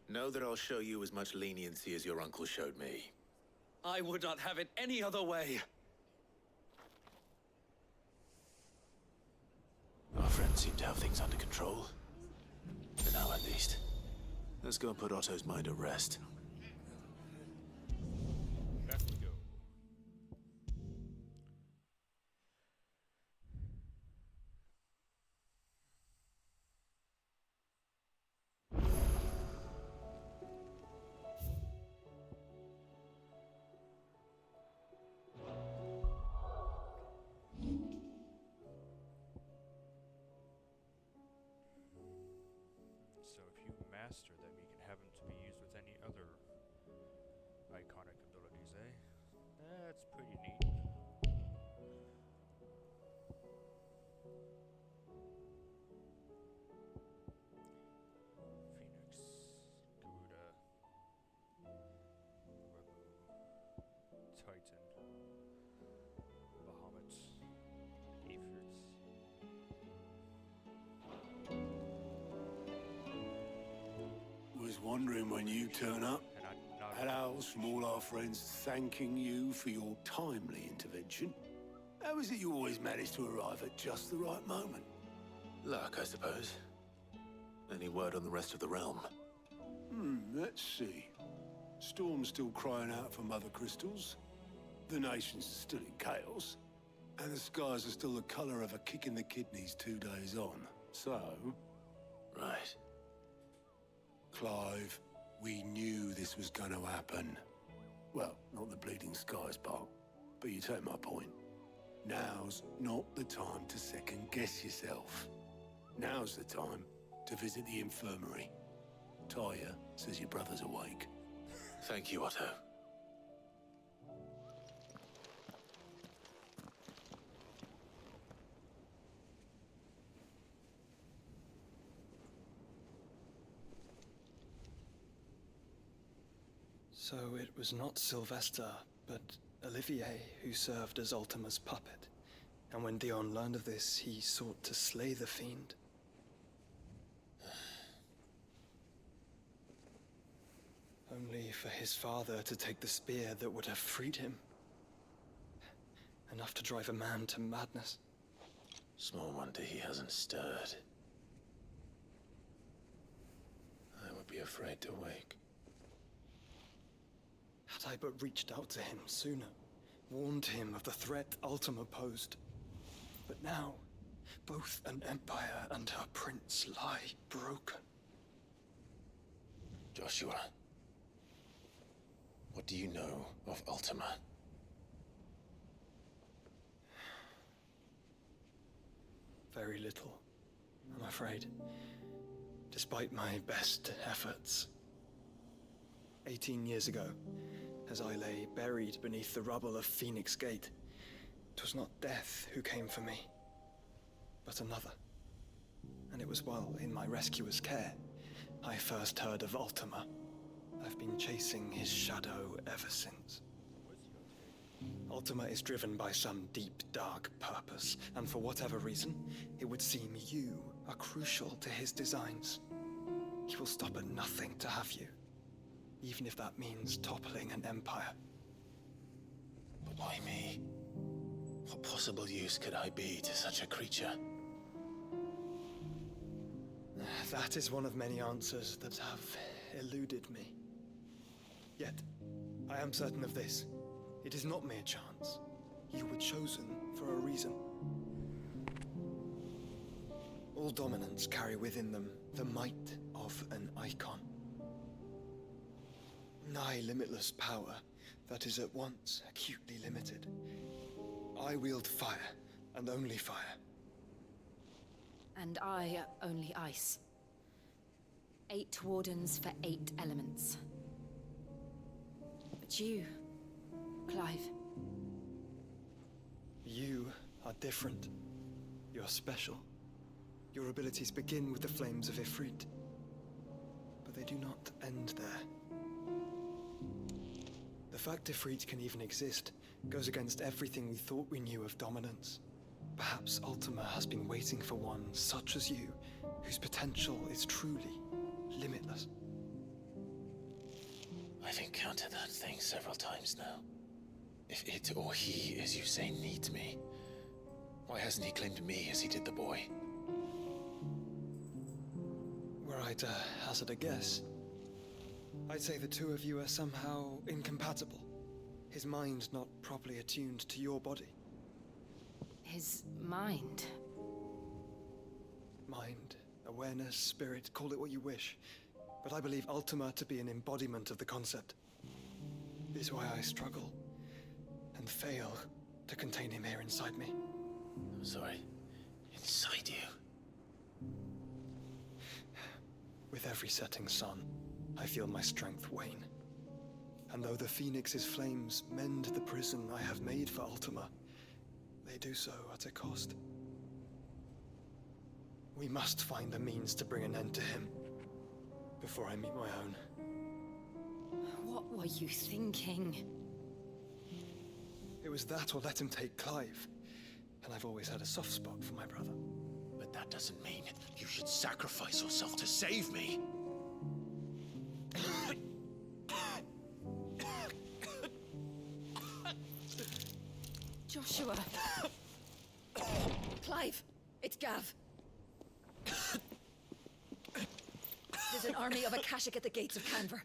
Know that I'll show you as much leniency as your uncle showed me. I would not have it any other way. Our friends seem to have things under control. For now, at least. Let's go and put Otto's mind at rest. Back we go. So if you master them, you can have them to be used with any other iconic abilities, eh? That's pretty neat. Phoenix, Garuda, Rabu, Titan, Bahamut, Ifrit. Was wondering when you turn up. Hello, from all our friends thanking you for your timely intervention. How is it you always manage to arrive at just the right moment? Luck, I suppose. Any word on the rest of the realm? Let's see. Storm's still crying out for Mother Crystals. The nation's still in chaos. And the skies are still the color of a kick in the kidneys 2 days on. So... Right. Clive, we knew this was going to happen. Well, not the bleeding skies part, but you take my point. Now's not the time to second-guess yourself. Now's the time to visit the infirmary. Tyre says your brother's awake. Thank you, Otto. So it was not Sylvester, but Olivier who served as Ultima's puppet. And when Dion learned of this, he sought to slay the fiend. Only for his father to take the spear that would have freed him. Enough to drive a man to madness. Small wonder he hasn't stirred. I would be afraid to wake. Had I but reached out to him sooner, warned him of the threat Ultima posed. But now, both an empire and her prince lie broken. Joshua, what do you know of Ultima? Very little, I'm afraid. Despite my best efforts. 18 years ago, as I lay buried beneath the rubble of Phoenix Gate, 'twas not death who came for me, but another. And it was while in my rescuer's care, I first heard of Ultima. I've been chasing his shadow ever since. Ultima is driven by some deep, dark purpose, and for whatever reason, it would seem you are crucial to his designs. He will stop at nothing to have you, even if that means toppling an empire. But why me? What possible use could I be to such a creature? That is one of many answers that have eluded me. Yet, I am certain of this. It is not mere chance. You were chosen for a reason. All dominants carry within them the might of an icon. Nigh limitless power that is at once acutely limited. I wield fire, and only fire. And I only ice. 8 wardens for 8 elements. But you, Clive. You are different. You're special. Your abilities begin with the flames of Ifrit. But they do not end there. The fact Ifrit can even exist goes against everything we thought we knew of dominance. Perhaps Ultima has been waiting for one such as you, whose potential is truly limitless. I've encountered that thing several times now. If it or he, as you say, needs me, why hasn't he claimed me as he did the boy? Were I to hazard a guess, I'd say the two of you are somehow incompatible. His mind not properly attuned to your body. His mind? Mind, awareness, spirit, call it what you wish. But I believe Ultima to be an embodiment of the concept. This is why I struggle and fail to contain him here inside me. I'm sorry. Inside you? With every setting sun, I feel my strength wane. And though the Phoenix's flames mend the prison I have made for Ultima, they do so at a cost. We must find a means to bring an end to him before I meet my own. What were you thinking? It was that or let him take Clive. And I've always had a soft spot for my brother. But that doesn't mean you should sacrifice yourself to save me. Joshua. Clive, it's Gav. There's an army of Akashic at the gates of Canver.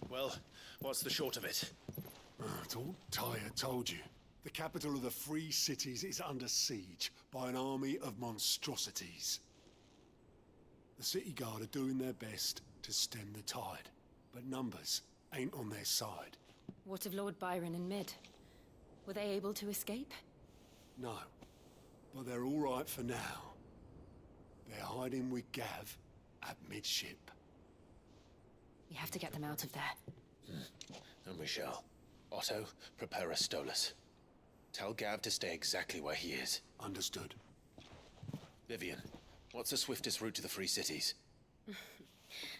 Well, what's the short of it? It's all Tyre told you. The capital of the Free Cities is under siege by an army of monstrosities. The city guard are doing their best to stem the tide, but numbers ain't on their side. What of Lord Byron and Mid? Were they able to escape? No, but they're all right for now. They're hiding with Gav at midship. We have to get them out of there. And we shall. Otto, prepare a Stolas. Tell Gav to stay exactly where he is. Understood. Vivian, what's the swiftest route to the Free Cities?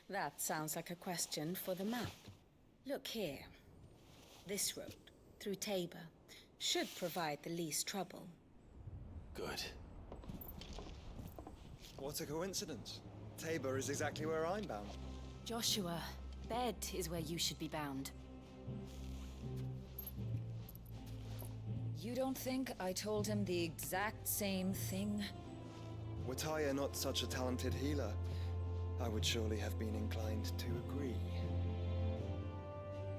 That sounds like a question for the map. Look here. This road, through Tabor, should provide the least trouble. Good. What a coincidence. Tabor is exactly where I'm bound. Joshua, Bed is where you should be bound. You don't think I told him the exact same thing? Were Taya not such a talented healer, I would surely have been inclined to agree.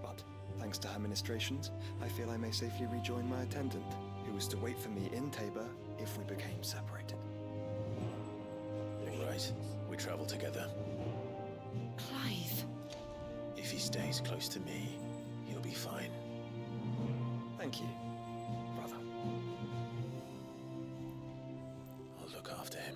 But, thanks to her ministrations, I feel I may safely rejoin my attendant, who was to wait for me in Tabor if we became separated. All right, we travel together. Clive. If he stays close to me, he'll be fine. Thank you, brother. I'll look after him.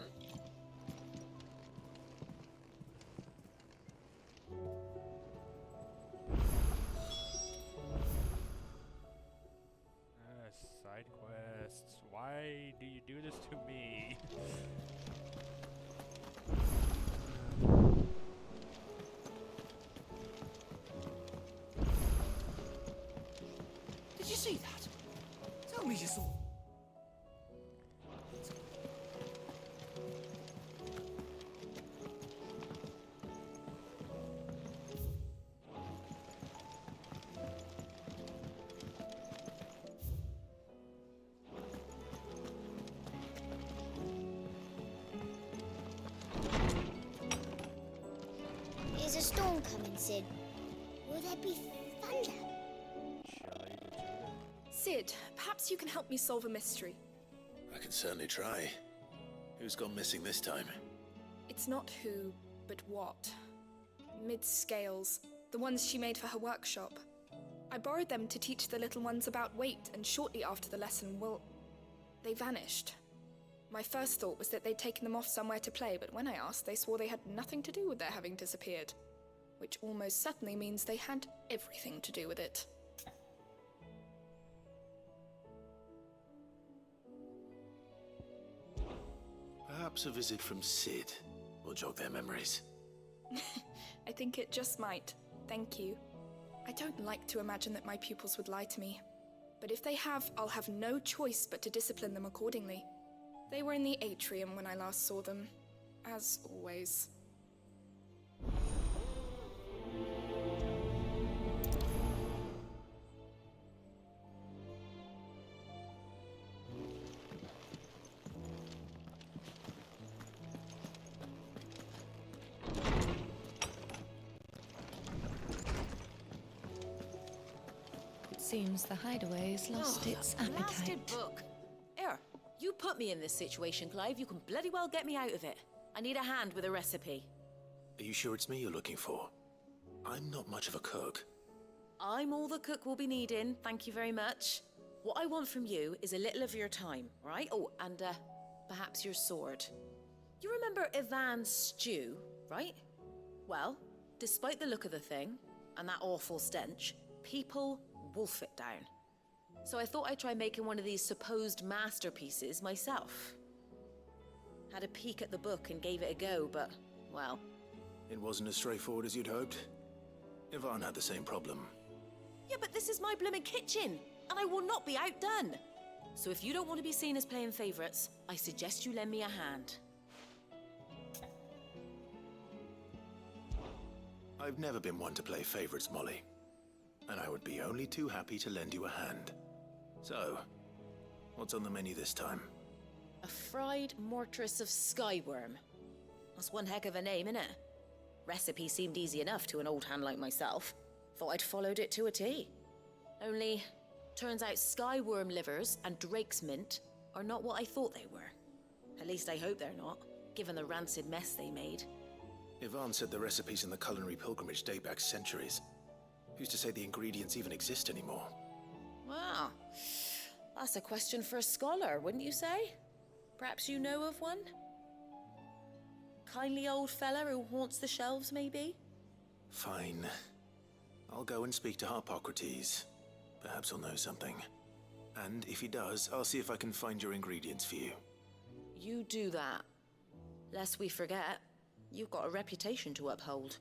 Side quests. Why do you do this to me? Did you see that? Tell me you saw. Is a storm coming, Sid? Will there be thunder? Sid, perhaps you can help me solve a mystery. I can certainly try. Who's gone missing this time? It's not who, but what. Mid's scales, the ones she made for her workshop. I borrowed them to teach the little ones about weight, and shortly after the lesson, well, they vanished. My first thought was that they'd taken them off somewhere to play, but when I asked, they swore they had nothing to do with their having disappeared. Which almost certainly means they had everything to do with it. Perhaps a visit from Sid will jog their memories. I think it just might. Thank you. I don't like to imagine that my pupils would lie to me. But if they have, I'll have no choice but to discipline them accordingly. They were in the atrium when I last saw them, as always. It seems the hideaway has lost its that appetite. blasted book. Here, you put me in this situation, Clive. You can bloody well get me out of it. I need a hand with a recipe. Are you sure it's me you're looking for? I'm not much of a cook. I'm all the cook will be needing, thank you very much. What I want from you is a little of your time, right? Oh, and perhaps your sword. You remember Ivan's stew, right? Well, despite the look of the thing, and that awful stench, people wolf it down. So I thought I'd try making one of these supposed masterpieces myself. Had a peek at the book and gave it a go, but, well... It wasn't as straightforward as you'd hoped. Ivan had the same problem. Yeah, but this is my blooming kitchen, and I will not be outdone. So if you don't want to be seen as playing favorites, I suggest you lend me a hand. I've never been one to play favorites, Molly. And I would be only too happy to lend you a hand. So, what's on the menu this time? A fried mortress of skyworm. That's one heck of a name, innit? Recipe seemed easy enough to an old hand like myself. Thought I'd followed it to a T. Only, turns out skyworm livers and drake's mint are not what I thought they were. At least I hope they're not, given the rancid mess they made. Yvonne said the recipes in the culinary pilgrimage date back centuries. Who's to say the ingredients even exist anymore? Well, that's a question for a scholar, wouldn't you say? Perhaps you know of one? Kindly old fella who haunts the shelves, maybe? Fine. I'll go and speak to Harpocrates. Perhaps he'll know something. And if he does, I'll see if I can find your ingredients for you. You do that. Lest we forget, you've got a reputation to uphold.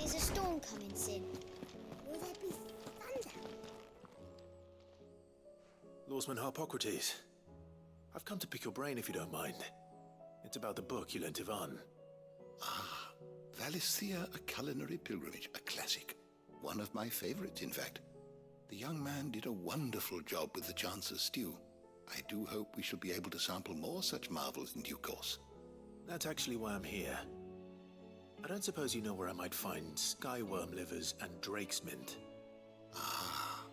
Is a storm coming, Sid? Will there be thunder? Lawsman Harpocrates. I've come to pick your brain if you don't mind. It's about the book you lent Yvonne. Ah, Valisthea, A Culinary Pilgrimage, a classic. One of my favorites, in fact. The young man did a wonderful job with the Chance's stew. I do hope we shall be able to sample more such marvels in due course. That's actually why I'm here. I don't suppose you know where I might find skyworm livers and drake's mint. Ah,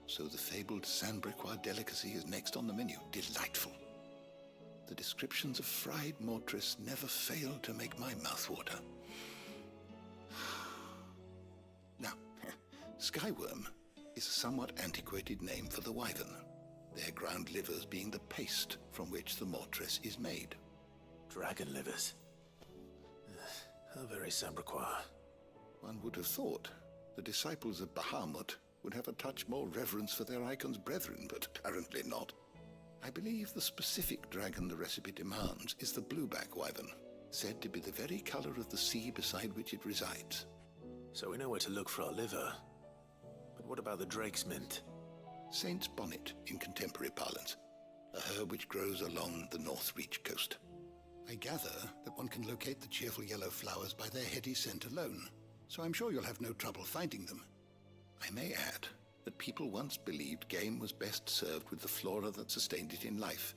so the fabled Sandbrequois delicacy is next on the menu. Delightful. The descriptions of fried mortress never fail to make my mouth water. Now, skyworm is a somewhat antiquated name for the wyvern, their ground livers being the paste from which the mortress is made. Dragon livers. How very Sandbrequois. One would have thought the disciples of Bahamut would have a touch more reverence for their icon's brethren, but apparently not. I believe the specific dragon the recipe demands is the blueback wyvern, said to be the very color of the sea beside which it resides. So we know where to look for our liver. But what about the drake's mint? Saint's bonnet in contemporary parlance, a herb which grows along the North Reach coast. I gather that one can locate the cheerful yellow flowers by their heady scent alone, so I'm sure you'll have no trouble finding them. I may add that people once believed game was best served with the flora that sustained it in life,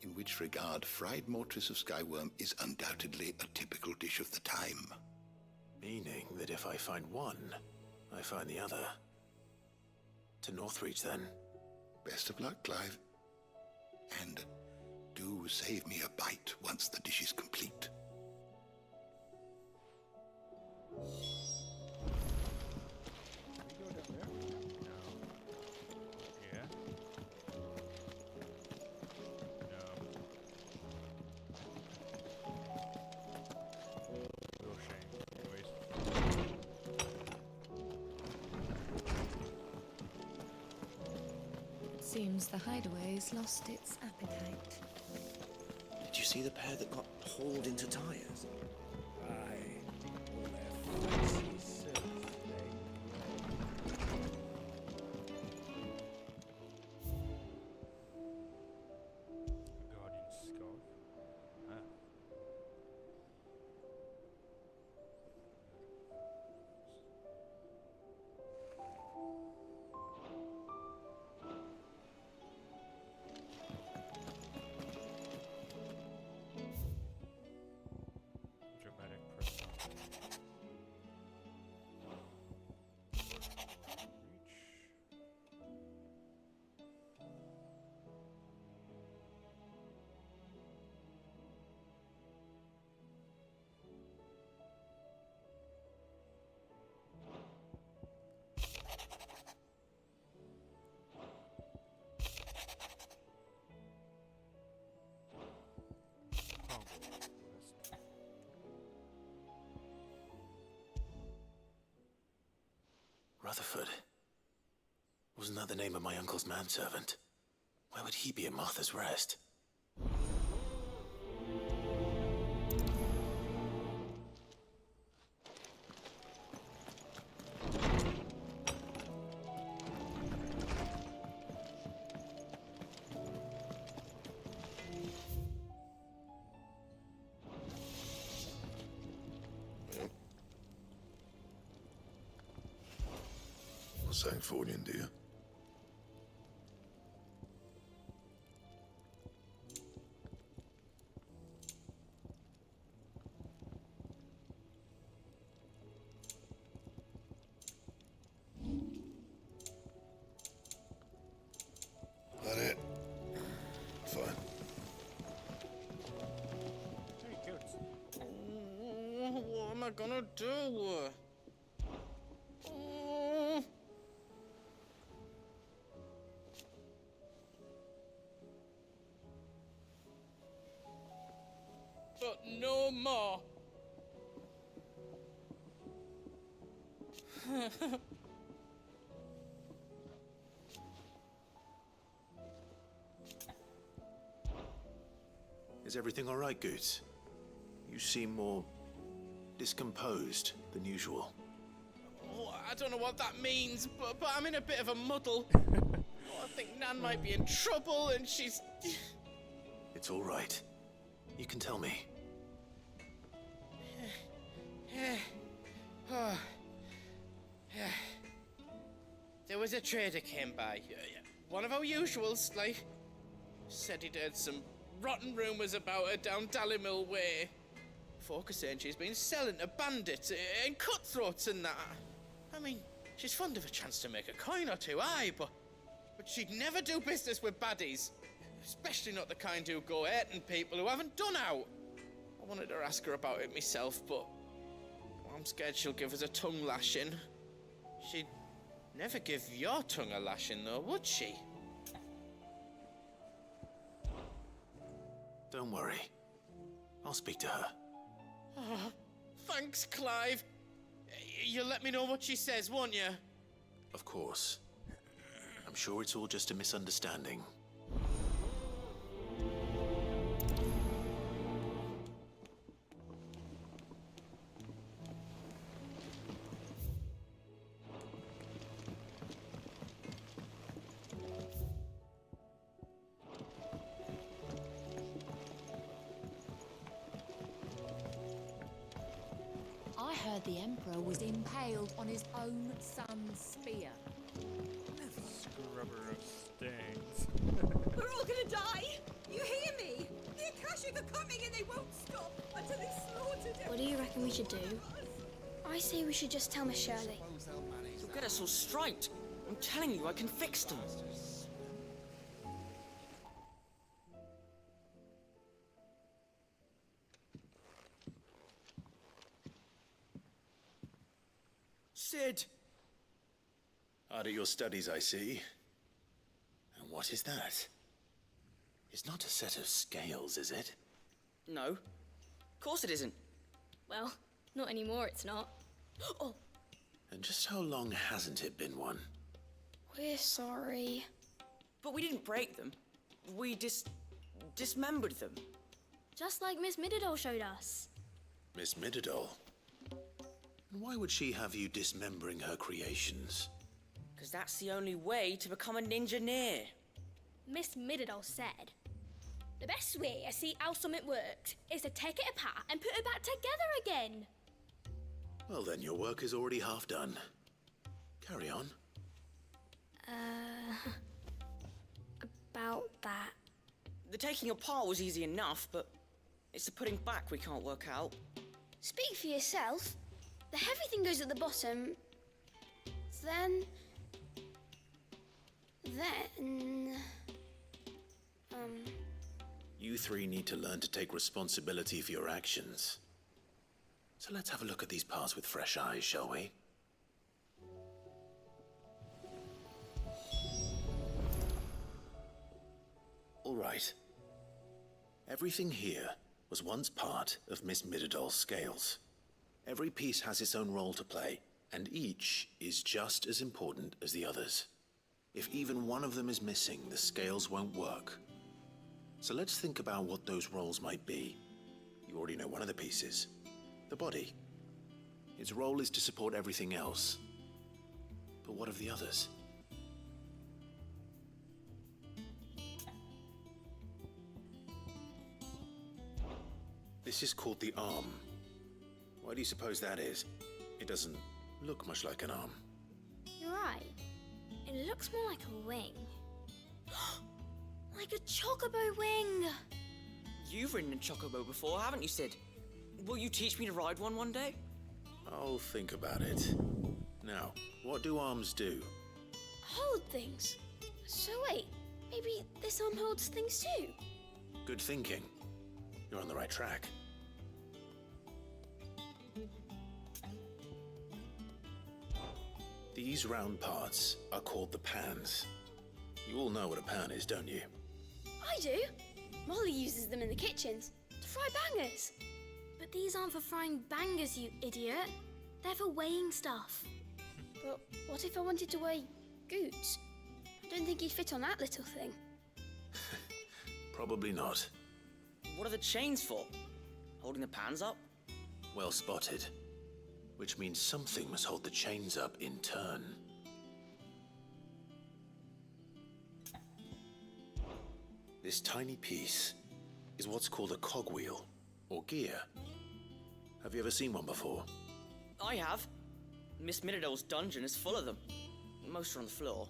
in which regard fried mortress of skyworm is undoubtedly a typical dish of the time. Meaning that if I find one, I find the other. To Northreach, then. Best of luck, Clive. And do save me a bite once the dish is complete. Yeah? No. Real shame. Anyways. It seems the hideaway's lost its appetite. Did you see the pair that got hauled into tires? Aye. All their fancy silk, Guardian scarf. Ah. Dramatic press. Rutherford. Wasn't that the name of my uncle's manservant? Why would he be at Martha's Rest? Sanfordine, dear. gonna do? Oh. But no more. Is everything all right, Goose? You seem more discomposed than usual. Oh, I don't know what that means, but I'm in a bit of a muddle. I think Nan might be in trouble, and she's... It's all right. You can tell me. There was a trader came by. One of our usuals, like. Said he'd heard some rotten rumours about her down Dallimil Way. Folk are saying she's been selling to bandits and cutthroats and that. I mean, she's fond of a chance to make a coin or two, aye, but she'd never do business with baddies. Especially not the kind who go hurting people who haven't done out. I wanted to ask her about it myself, but I'm scared she'll give us a tongue lashing. She'd never give your tongue a lashing, though, would she? Don't worry. I'll speak to her. Oh, thanks, Clive. You'll let me know what she says, won't you? Of course. I'm sure it's all just a misunderstanding. I heard the Emperor was impaled on his own son's spear. Scrubber of stains. We're all gonna die! You hear me? The Akashic are coming and they won't stop until they slaughtered What do you reckon we should do? I say we should just tell Miss Shirley. You'll get us all striped. I'm telling you, I can fix them. Sid! Hard at your studies, I see. And what is that? It's not a set of scales, is it? No. Of course it isn't. Well, not anymore, it's not. Oh, And just how long hasn't it been one? we're sorry. But we didn't break them. We dismembered them. Just like Miss Mididol showed us. Miss Mididol? And why would she have you dismembering her creations? Because that's the only way to become a ninja-near. Miss Mididol said, the best way to see how something works is to take it apart and put it back together again. Well, then your work is already half done. Carry on. About that. The taking apart was easy enough, but it's the putting back we can't work out. Speak for yourself. The heavy thing goes at the bottom. Then... You three need to learn to take responsibility for your actions. So let's have a look at these parts with fresh eyes, shall we? All right. Everything here was once part of Miss Mididol's scales. Every piece has its own role to play, and each is just as important as the others. If even one of them is missing, the scales won't work. So let's think about what those roles might be. You already know one of the pieces. The body. Its role is to support everything else. But what of the others? This is called the arm. Why do you suppose that is? It doesn't look much like an arm. You're right. It looks more like a wing. Like a chocobo wing! You've ridden a chocobo before, haven't you, Sid? Will you teach me to ride one day? I'll think about it. Now, what do arms do? Hold things. So wait, maybe this arm holds things too? Good thinking. You're on the right track. These round parts are called the pans. You all know what a pan is, don't you? I do. Molly uses them in the kitchens to fry bangers. But these aren't for frying bangers, you idiot. They're for weighing stuff. But what if I wanted to weigh goods? I don't think you'd fit on that little thing. Probably not. What are the chains for? Holding the pans up? Well spotted. Which means something must hold the chains up in turn. This tiny piece is what's called a cogwheel, or gear. Have you ever seen one before? I have. Miss Minidole's dungeon is full of them. Most are on the floor.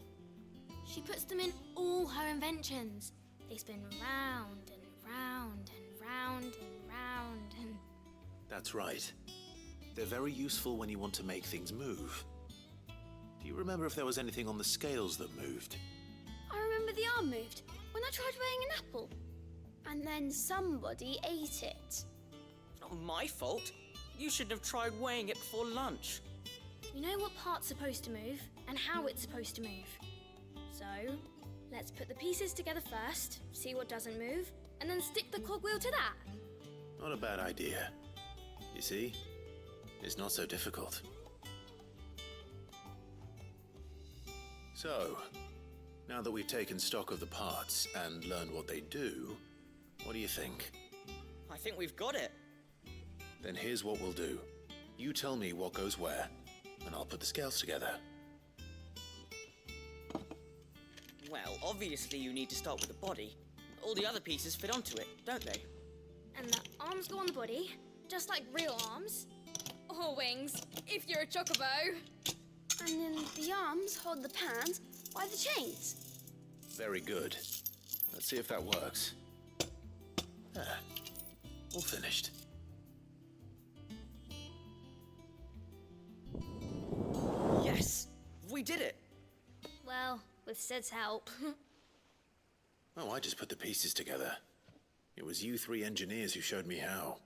She puts them in all her inventions. They spin round and round and round and round and... That's right. They're very useful when you want to make things move. Do you remember if there was anything on the scales that moved? I remember the arm moved when I tried weighing an apple. And then somebody ate it. Not my fault. You should have tried weighing it before lunch. You know what part's supposed to move and how it's supposed to move. So, let's put the pieces together first, see what doesn't move, and then stick the cogwheel to that. Not a bad idea. You see? It's not so difficult. So, now that we've taken stock of the parts and learned what they do, what do you think? I think we've got it. Then here's what we'll do. You tell me what goes where, and I'll put the scales together. Well, obviously you need to start with the body. All the other pieces fit onto it, don't they? And the arms go on the body, just like real arms. Or wings, if you're a chocobo. And then the arms hold the pans by the chains. Very good. Let's see if that works. There. All finished. Yes! We did it! Well, with Sid's help. Oh, I just put the pieces together. It was you three engineers who showed me how.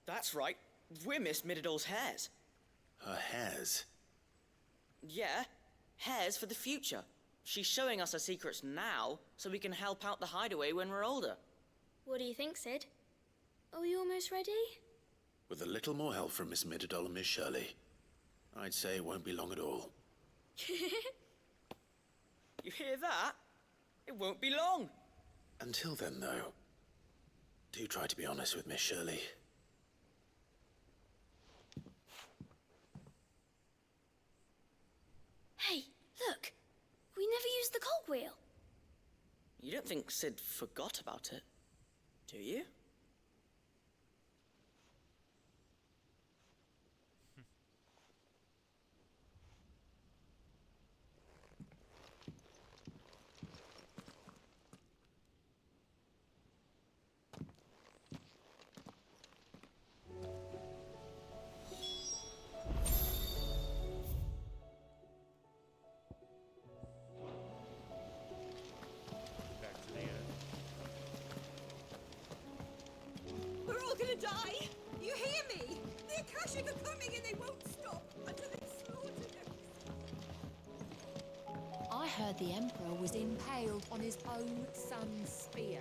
That's right. We're Miss Minidole's hairs. Her hairs? Yeah, hairs for the future. She's showing us her secrets now, so we can help out the hideaway when we're older. What do you think, Sid? Are we almost ready? With a little more help from Miss Mididole and Miss Shirley, I'd say it won't be long at all. You hear that? It won't be long. Until then, though, do try to be honest with Miss Shirley. Hey, look! We never used the cogwheel. You don't think Sid forgot about it, do you? We're all gonna die! You hear me? The Akashic are coming and they won't stop until they've slaughtered everything. I heard the Emperor was impaled on his own son's spear.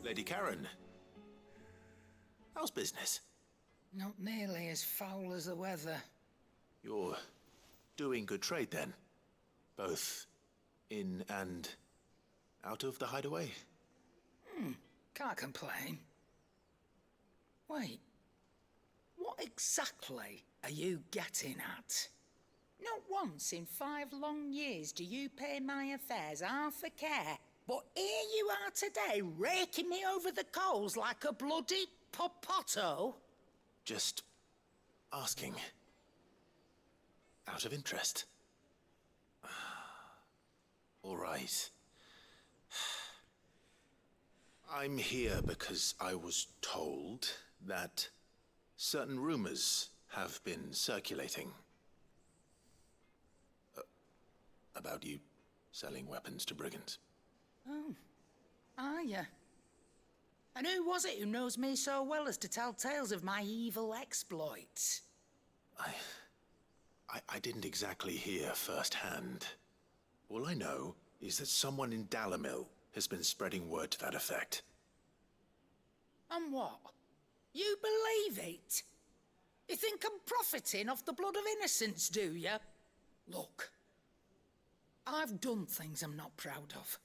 Lady Karen, how's business? Not nearly as foul as the weather. You're doing good trade then? Both in and out of the hideaway? Can't complain. Wait, what exactly are you getting at? Not once in 5 long years do you pay my affairs half a care, but here you are today, raking me over the coals like a bloody popoto? Just asking. Out of interest. All right. I'm here because I was told that certain rumors have been circulating. about you selling weapons to brigands. Oh, are you? And who was it who knows me so well as to tell tales of my evil exploits? I didn't exactly hear firsthand. All I know is that someone in Dalimil has been spreading word to that effect. And what? You believe it? You think I'm profiting off the blood of innocents, do you? Look, I've done things I'm not proud of.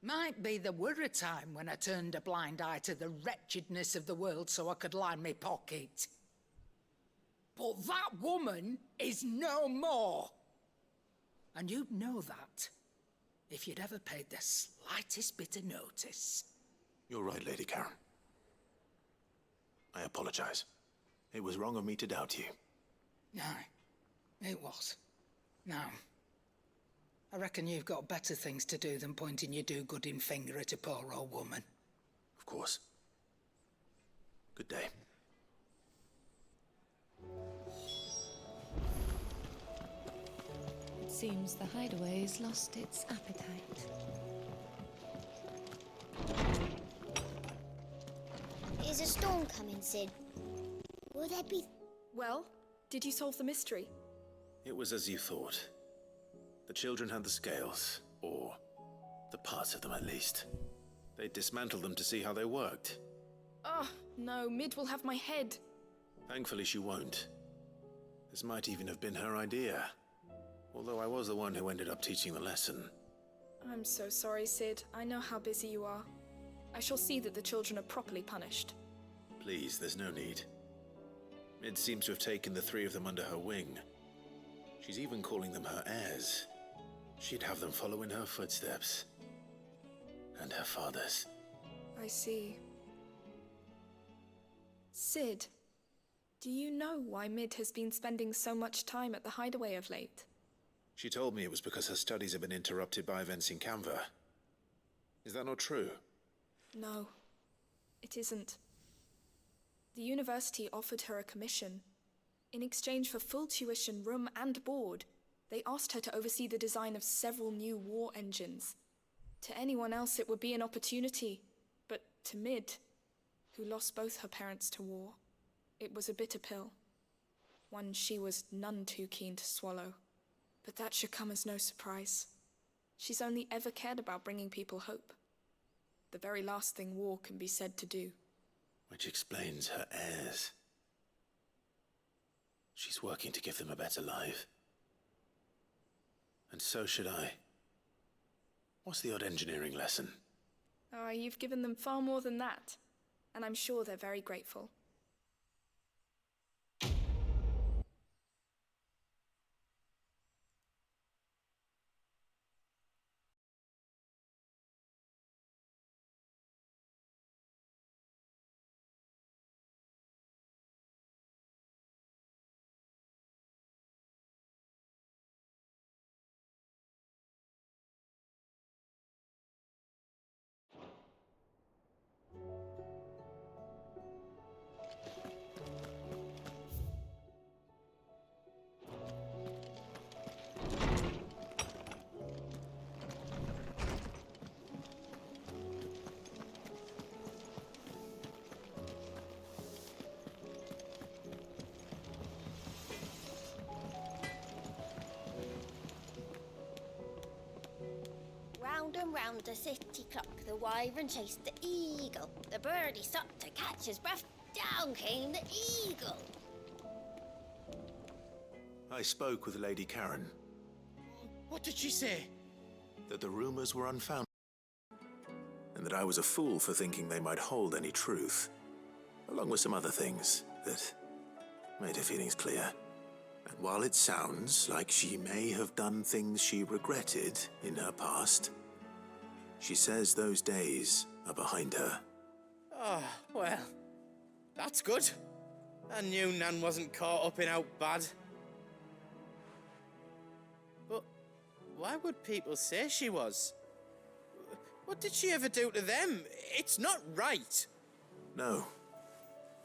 Might be there were a time when I turned a blind eye to the wretchedness of the world so I could line my pocket. But that woman is no more. And you'd know that if you'd ever paid the slightest bit of notice. You're right, Lady Karen. I apologize. It was wrong of me to doubt you. No, it was. Now, I reckon you've got better things to do than pointing your do-gooding finger at a poor old woman. Of course. Good day. It seems the hideaway's lost its appetite. Is a storm coming, Sid? Will there be... Well, did you solve the mystery? It was as you thought. The children had the scales, or the parts of them at least. They dismantled them to see how they worked. Oh, no, Mid will have my head. Thankfully she won't. This might even have been her idea. Although I was the one who ended up teaching the lesson. I'm so sorry, Sid. I know how busy you are. I shall see that the children are properly punished. Please, there's no need. Mid seems to have taken the three of them under her wing. She's even calling them her heirs. She'd have them follow in her footsteps. And her father's. I see. Sid, do you know why Mid has been spending so much time at the hideaway of late? She told me it was because her studies have been interrupted by events in Canva. Is that not true? No, it isn't. The university offered her a commission. In exchange for full tuition, room and board, they asked her to oversee the design of several new war engines. To anyone else it would be an opportunity, but to Mid, who lost both her parents to war, it was a bitter pill. One she was none too keen to swallow. But that should come as no surprise. She's only ever cared about bringing people hope. The very last thing war can be said to do. Which explains her heirs. She's working to give them a better life. And so should I. What's the odd engineering lesson? Ah, you've given them far more than that. And I'm sure they're very grateful. Round and round the city clock, the wyvern chased the eagle. The birdie stopped to catch his breath. Down came the eagle. I spoke with Lady Karen. What did she say? That the rumors were unfounded. And that I was a fool for thinking they might hold any truth. Along with some other things that made her feelings clear. And while it sounds like she may have done things she regretted in her past, she says those days are behind her. Oh, well, that's good. I knew Nan wasn't caught up in out bad. But why would people say she was? What did she ever do to them? It's not right. No,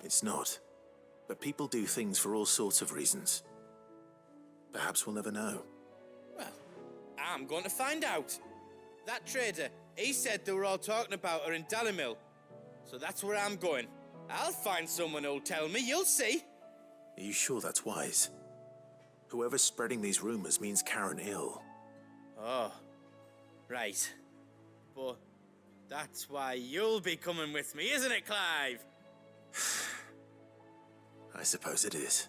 it's not. But people do things for all sorts of reasons. Perhaps we'll never know. Well, I'm going to find out. That trader, he said they were all talking about her in Dalimil. So that's where I'm going. I'll find someone who'll tell me, you'll see. Are you sure that's wise? Whoever's spreading these rumors means Karen ill. Oh, right. But that's why you'll be coming with me, isn't it, Clive? I suppose it is.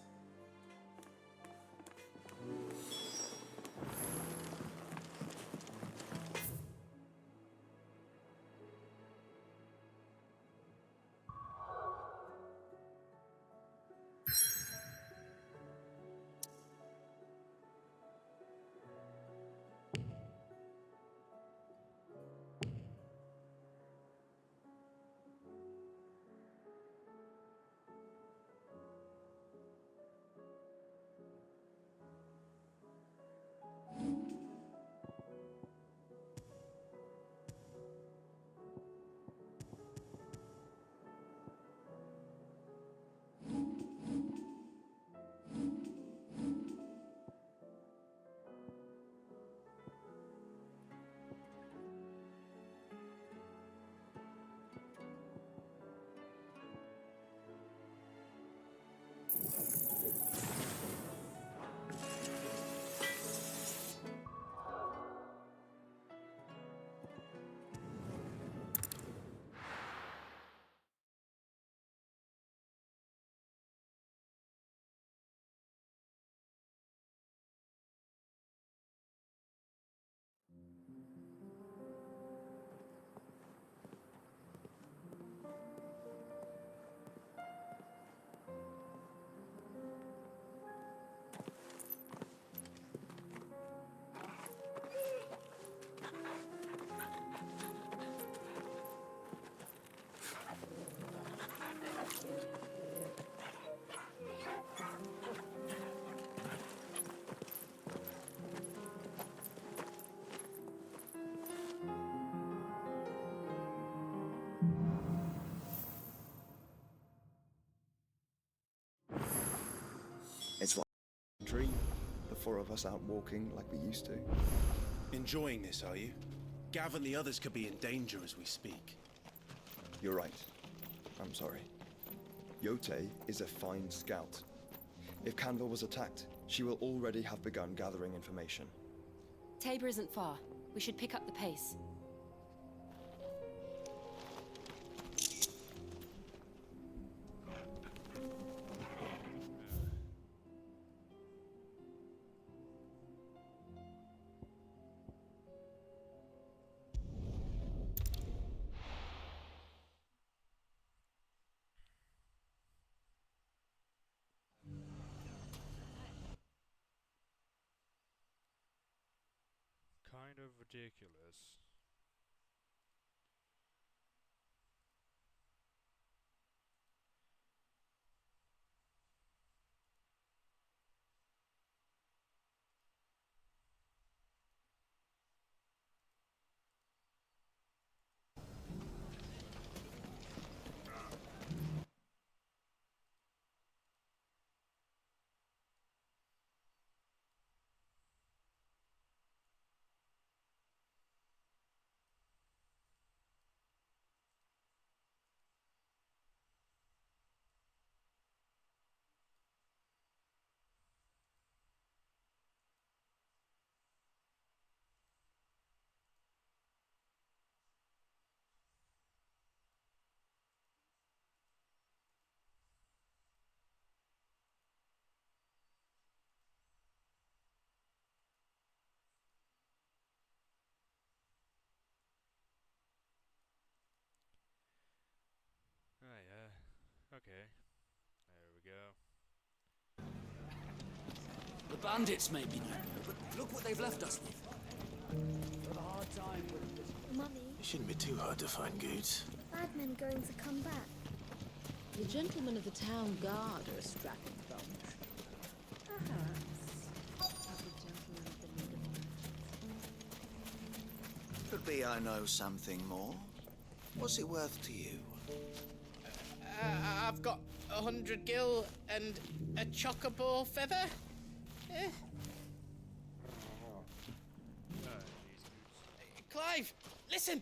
It's like a dream. The four of us out walking like we used to. Enjoying this, are you? Gav and the others could be in danger as we speak. You're right. I'm sorry. Yote is a fine scout. If Canville was attacked, she will already have begun gathering information. Tabor isn't far. We should pick up the pace. Kind of ridiculous. Oh yeah. Okay. There we go. The bandits may be new, but look what they've left us with. Mummy, It shouldn't be too hard to find goods. bad men going to come back. The gentlemen of the town guard are a strapping bunch. Perhaps. Could be I know something more. What's it worth to you? I've got 100 gil and a chocobo feather. Eh. Clive, listen!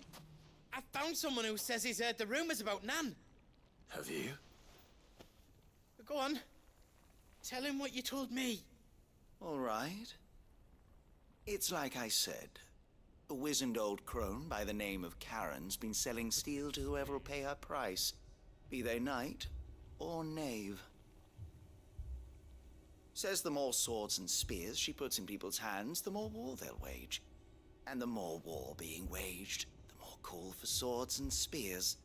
I found someone who says he's heard the rumours about Nan. Have you? Go on. Tell him what you told me. All right. It's like I said. A wizened old crone by the name of Karen's been selling steel to whoever will pay her price, be they knight or knave. Says the more swords and spears she puts in people's hands, the more war they'll wage. And the more war being waged, the more call for swords and spears.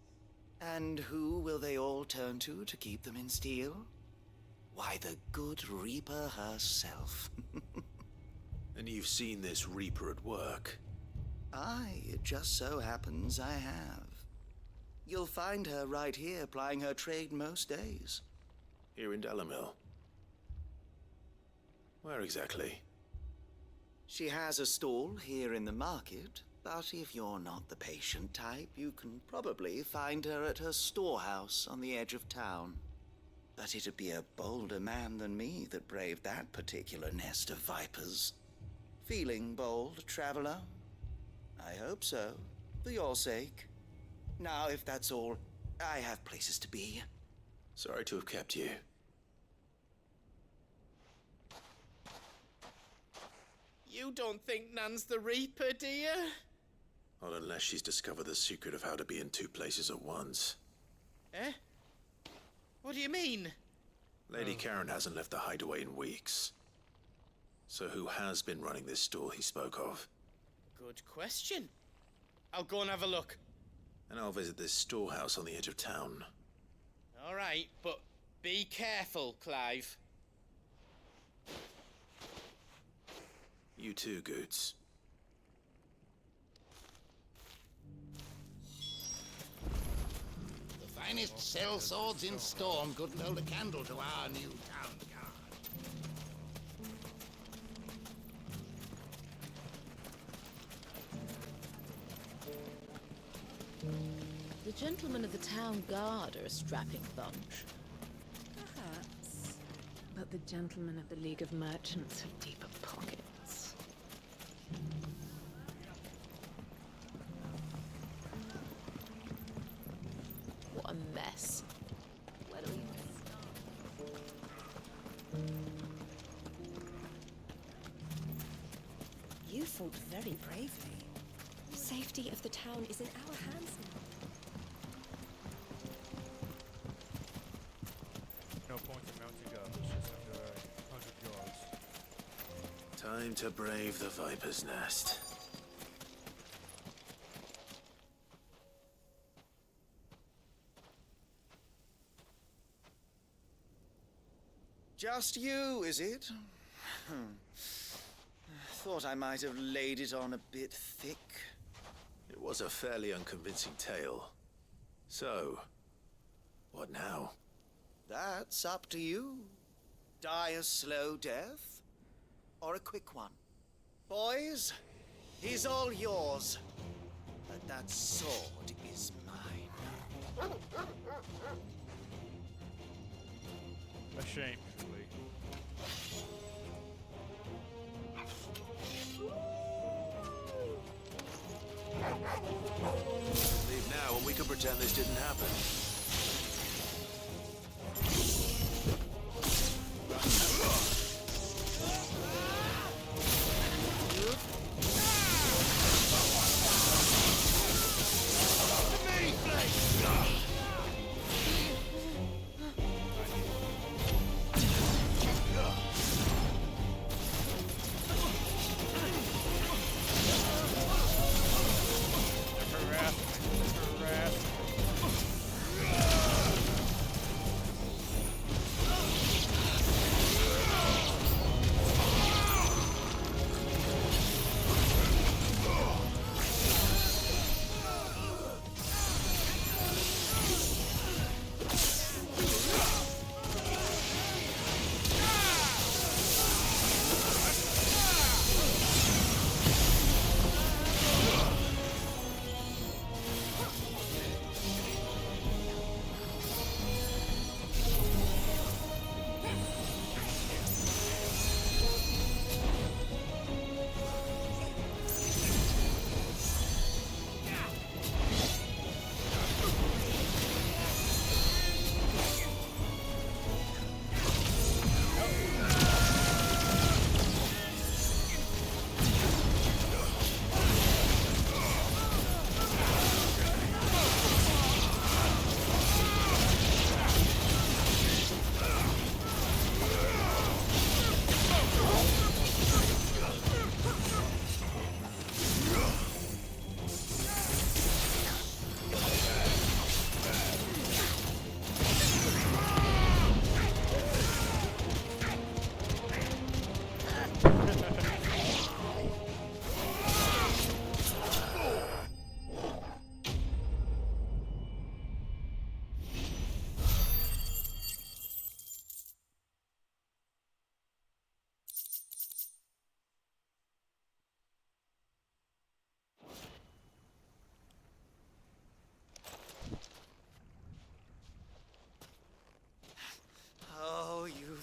And who will they all turn to keep them in steel? Why, the good Reaper herself. And you've seen this Reaper at work? Aye, it just so happens I have. You'll find her right here plying her trade most days. Here in Dalimil? Where exactly? She has a stall here in the market, but if you're not the patient type, you can probably find her at her storehouse on the edge of town. But it'd be a bolder man than me that braved that particular nest of vipers. Feeling bold, traveler? I hope so, for your sake. Now, if that's all, I have places to be. Sorry to have kept you. You don't think Nan's the Reaper, do you? Not unless she's discovered the secret of how to be in two places at once. Eh? What do you mean? Lady Karen hasn't left the hideaway in weeks. So who has been running this stall he spoke of? Good question. I'll go and have a look. And I'll visit this storehouse on the edge of town. All right, but be careful, Clive. You too, Goots. The finest sell swords in Storm couldn't hold a candle to our new town guard. The gentlemen of the town guard are a strapping bunch. Perhaps. But the gentlemen of the League of Merchants have deeper pockets. What a mess. Where do we You fought very bravely. The safety of the town is in our hands now. No point in mounting up, it's just under 100 yards. Time to brave the Viper's Nest. Just you, is it? Thought I might have laid it on a bit thick. It was a fairly unconvincing tale. So, what now? That's up to you. Die a slow death, or a quick one. Boys, he's all yours. But that sword is mine. A shame, truly. Leave now and we can pretend this didn't happen.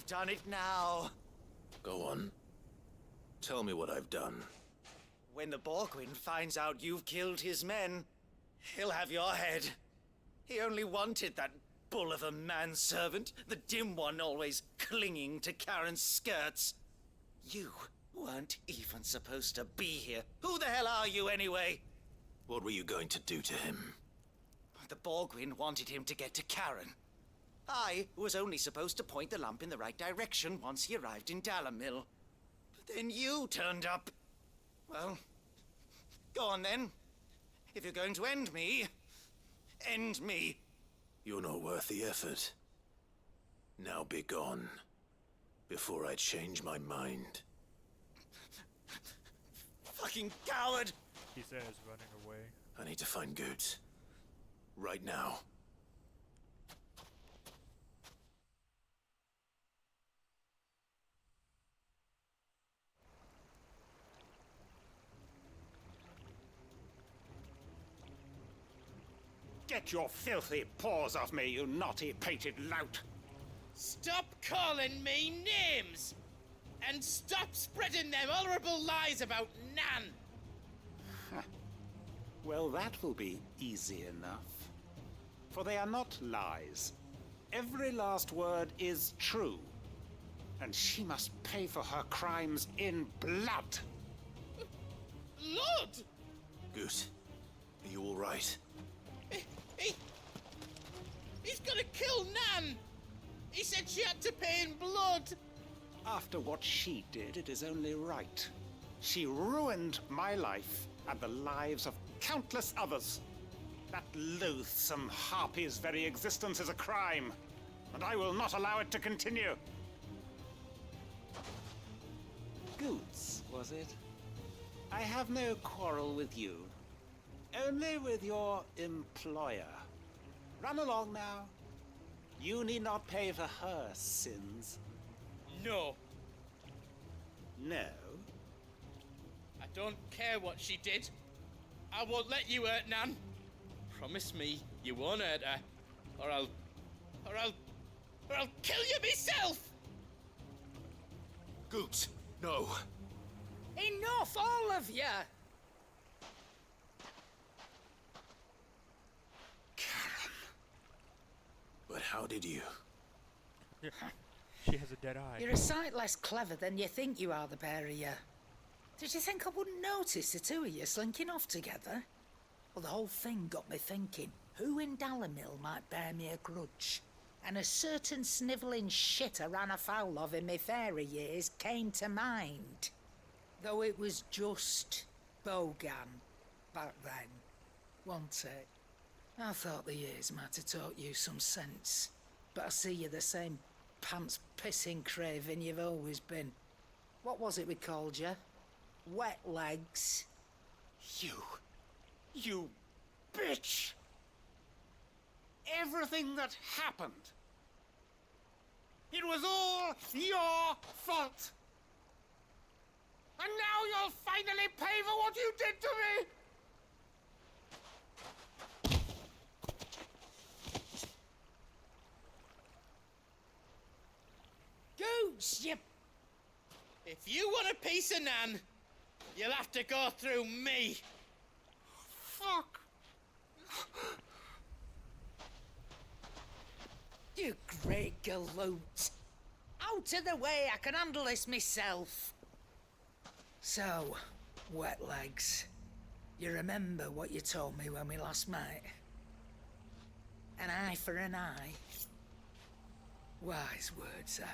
done it now. Go on. Tell me what I've done. When the Borgwyn finds out you've killed his men, he'll have your head. He only wanted that bull of a manservant, the dim one always clinging to Karen's skirts. You weren't even supposed to be here. Who the hell are you anyway? What were you going to do to him? The Borgwyn wanted him to get to Karen. I was only supposed to point the lamp in the right direction once he arrived in Dalamil. But then you turned up. Well, go on then. If you're going to end me, end me. You're not worth the effort. Now be gone, before I change my mind. Fucking coward! He says, running away. I need to find Goods. Right now. Get your filthy paws off me, you naughty-pated lout! Stop calling me names! And stop spreading them horrible lies about Nan! Well, that will be easy enough. For they are not lies. Every last word is true. And she must pay for her crimes in blood. Lord! Goose, are you all right? He's gonna kill Nan! He said she had to pay in blood! After what she did, it is only right. She ruined my life and the lives of countless others. That loathsome harpy's very existence is a crime, and I will not allow it to continue. Goods, was it? I have no quarrel with you. Only with your employer. Run along now. You need not pay for her sins. No. No? I don't care what she did. I won't let you hurt Nan. Promise me you won't hurt her, or I'll kill you myself! Goots, no. Enough, all of you! But how did you? She has a dead eye. You're a sight less clever than you think you are, the pair of you. Did you think I wouldn't notice the two of you slinking off together? Well, the whole thing got me thinking, who in Dalamil might bear me a grudge? And a certain snivelling shit I ran afoul of in my fairy years came to mind. Though it was just Bogan back then, wasn't it? I thought the years might have taught you some sense, but I see you're the same pants-pissing craven you've always been. What was it we called you? Wet legs? You bitch! Everything that happened, it was all your fault! And now you'll finally pay for what you did to me! Goose, you... If you want a piece of Nan, you'll have to go through me. Fuck! You great galoot. Out of the way, I can handle this myself. So, wet legs, you remember what you told me when we last met? An eye for an eye. Wise words, Sam.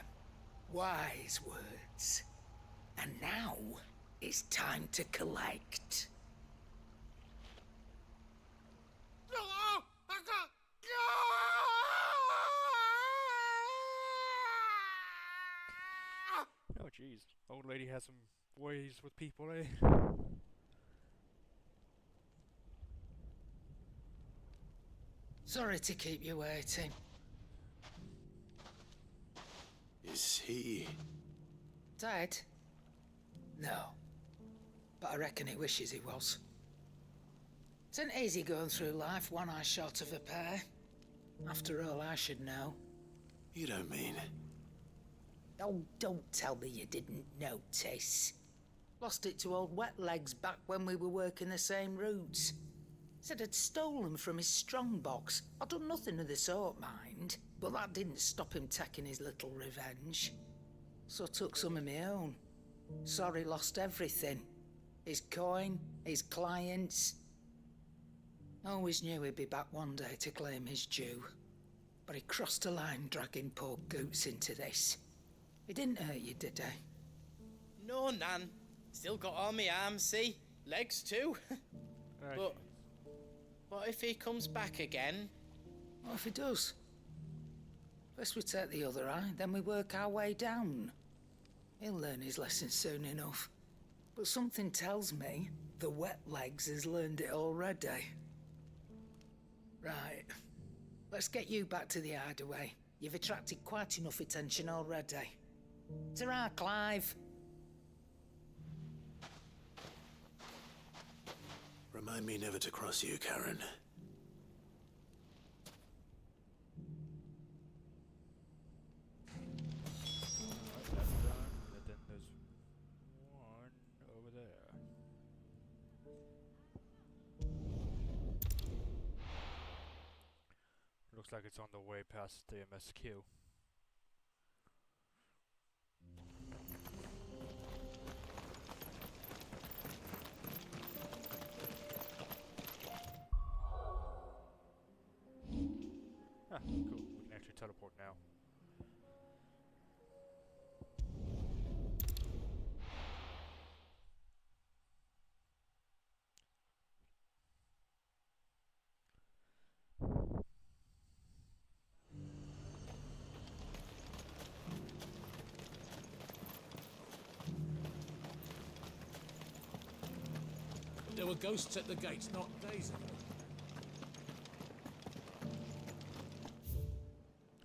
Wise words. And now, it's time to collect. Oh, jeez. Old lady has some ways with people, eh? Sorry to keep you waiting. Is he... Dead? No. But I reckon he wishes he was. It isn't easy going through life one eye short of a pair. After all, I should know. You don't mean... Oh, don't tell me you didn't notice. Lost it to old Wet Legs back when we were working the same routes. Said I'd stolen from his strongbox. I'd done nothing of the sort, mind, but that didn't stop him taking his little revenge. So I took some of my own. Sorry, lost everything. His coin, his clients. Always knew he'd be back one day to claim his due. But he crossed a line dragging poor Goots into this. He didn't hurt you, did he? No, Nan. Still got all my arms, see? Legs too. But what if he comes back again? What if he does? First we take the other eye, then we work our way down. He'll learn his lesson soon enough. But something tells me the Wet Legs has learned it already. Right. Let's get you back to the hideaway. You've attracted quite enough attention already. Ta-ra, Clive. Remind me never to cross you, Karen. But then there's one over there. Looks like it's on the way past the MSQ. Ah, cool. We can actually teleport now. There were ghosts at the gates not days ago.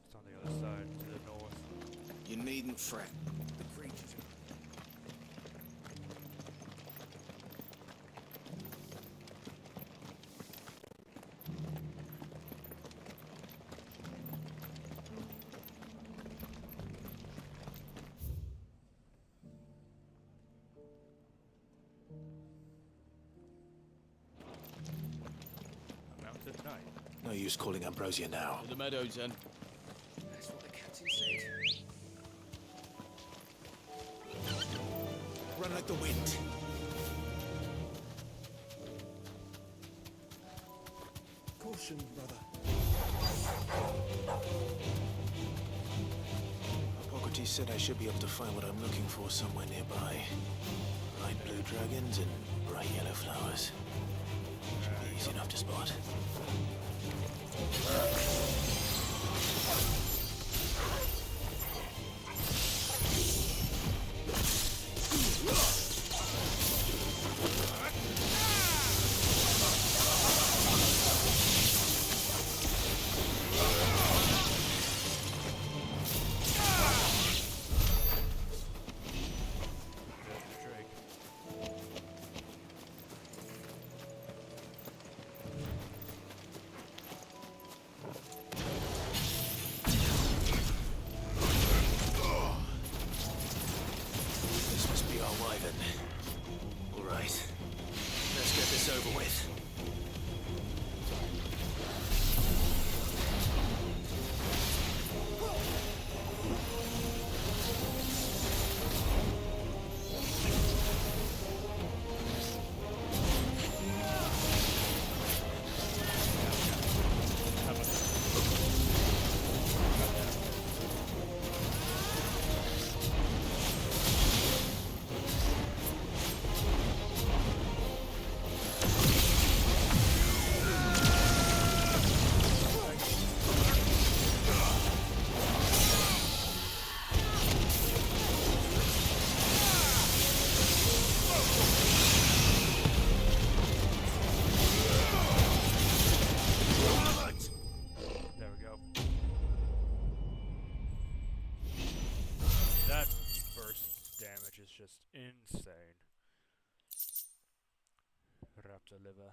It's on the other side, to the north. You needn't fret. The creatures. A mountain knight. No use calling Ambrosia now. To the meadows, then. That's what the captain said. Run like the wind. Caution, brother. Hippocrates said I should be able to find what I'm looking for somewhere nearby. Bright blue dragons and bright yellow flowers. Should be easy enough to spot. This must be our wyvern. All right. Let's get this over with. There we go. That burst damage is just insane. Raptor liver.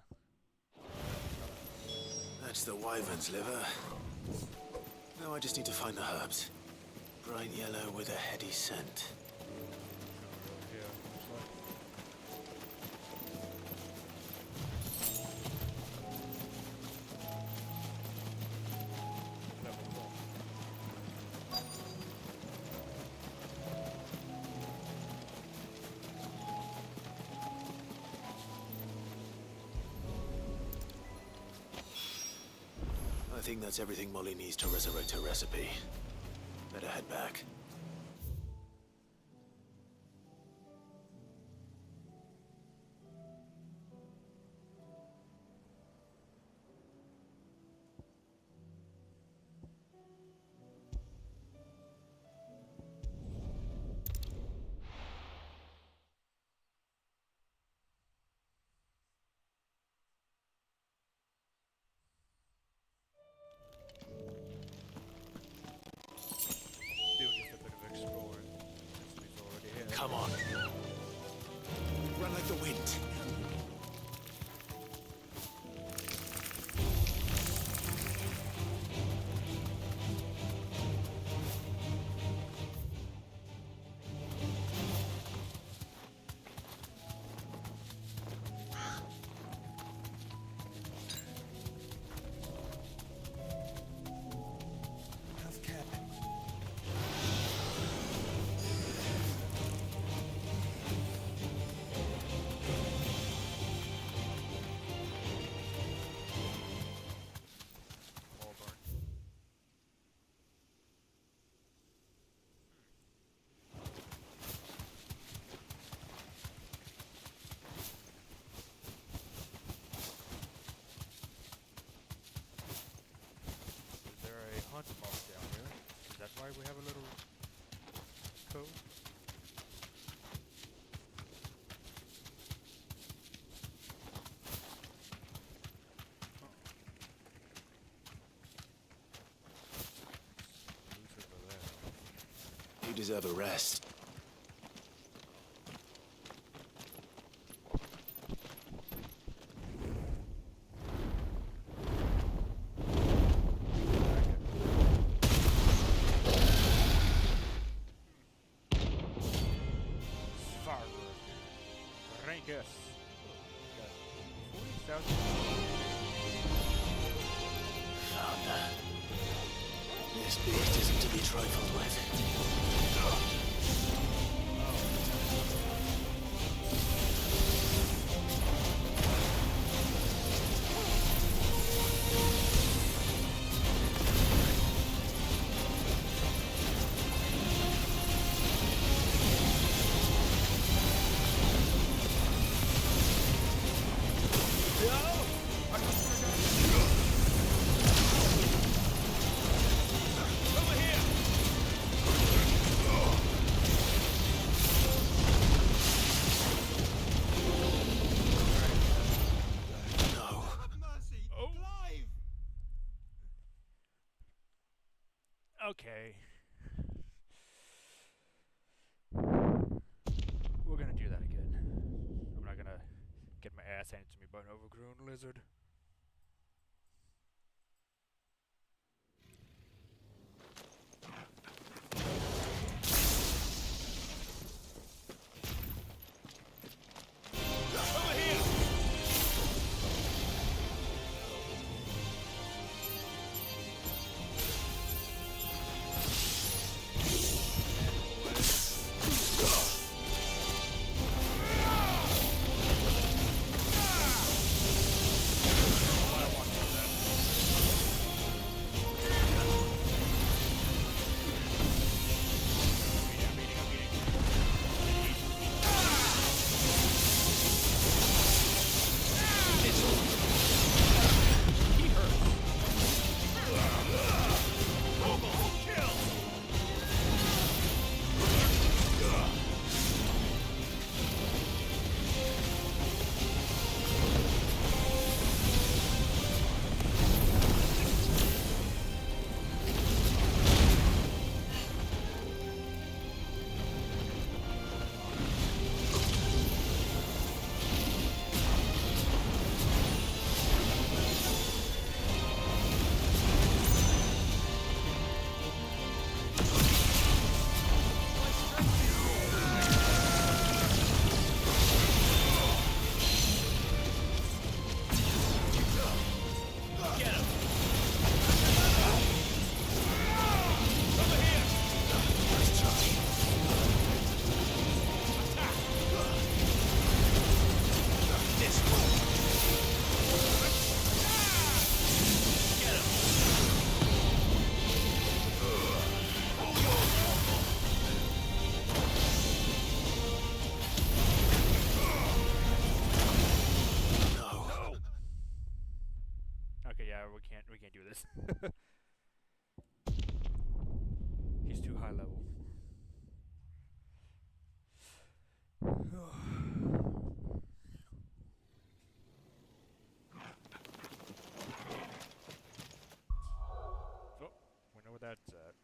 That's the wyvern's liver. Now I just need to find the herbs. Bright yellow with a heady scent. I think that's everything Molly needs to resurrect her recipe. Better head back. Come on. Run like the wind. Hunt box down here. Is that why we have a little cove? You deserve a rest. Yes. Got 40,000. Found her. This beast isn't to be trifled with. Okay. We're gonna do that again. I'm not gonna get my ass handed to me by an overgrown lizard. we can't do this. He's too high level. Oh, we know where that's at.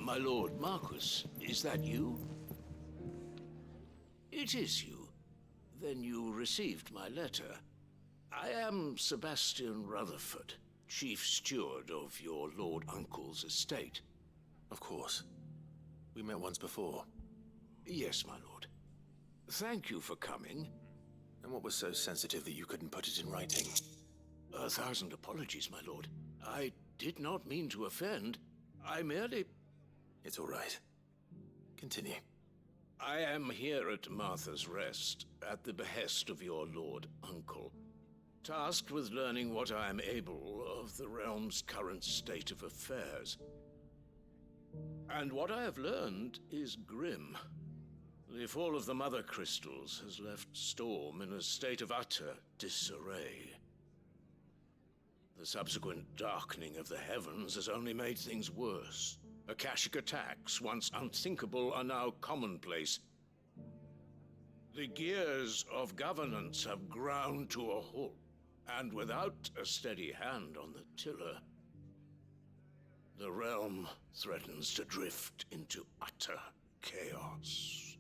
My lord Marquis, is that you? It is you. Then you received my letter. I am Sebastian Rutherford, chief steward of your lord uncle's estate. Of course. We met once before. Yes, my lord. Thank you for coming. And what was so sensitive that you couldn't put it in writing? 1,000 apologies, my lord. I did not mean to offend. I merely... It's all right. Continue. I am here at Martha's Rest, at the behest of your lord uncle, tasked with learning what I am able of the realm's current state of affairs. And what I have learned is grim. The fall of the Mother Crystals has left Storm in a state of utter disarray. The subsequent darkening of the heavens has only made things worse. Akashic attacks, once unthinkable, are now commonplace. The gears of governance have ground to a halt, and without a steady hand on the tiller, the realm threatens to drift into utter chaos.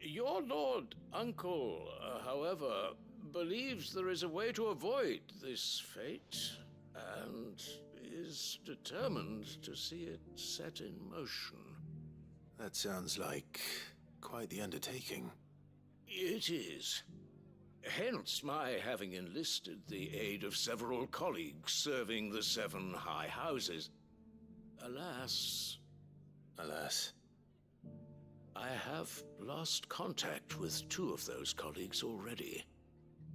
Your lord uncle, however, believes there is a way to avoid this fate, and is determined to see it set in motion. That sounds like quite the undertaking. It is. Hence my having enlisted the aid of several colleagues serving the 7 high houses. Alas... Alas? I have lost contact with 2 of those colleagues already.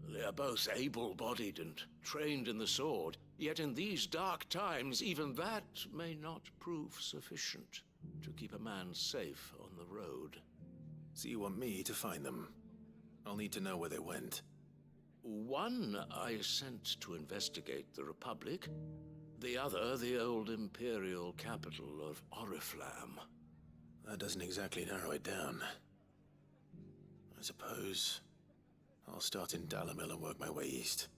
They are both able-bodied and trained in the sword, yet in these dark times, even that may not prove sufficient to keep a man safe on the road. So you want me to find them? I'll need to know where they went. One I sent to investigate the Republic, the other the old Imperial capital of Oriflamme. That doesn't exactly narrow it down. I suppose I'll start in Dalimil and work my way east.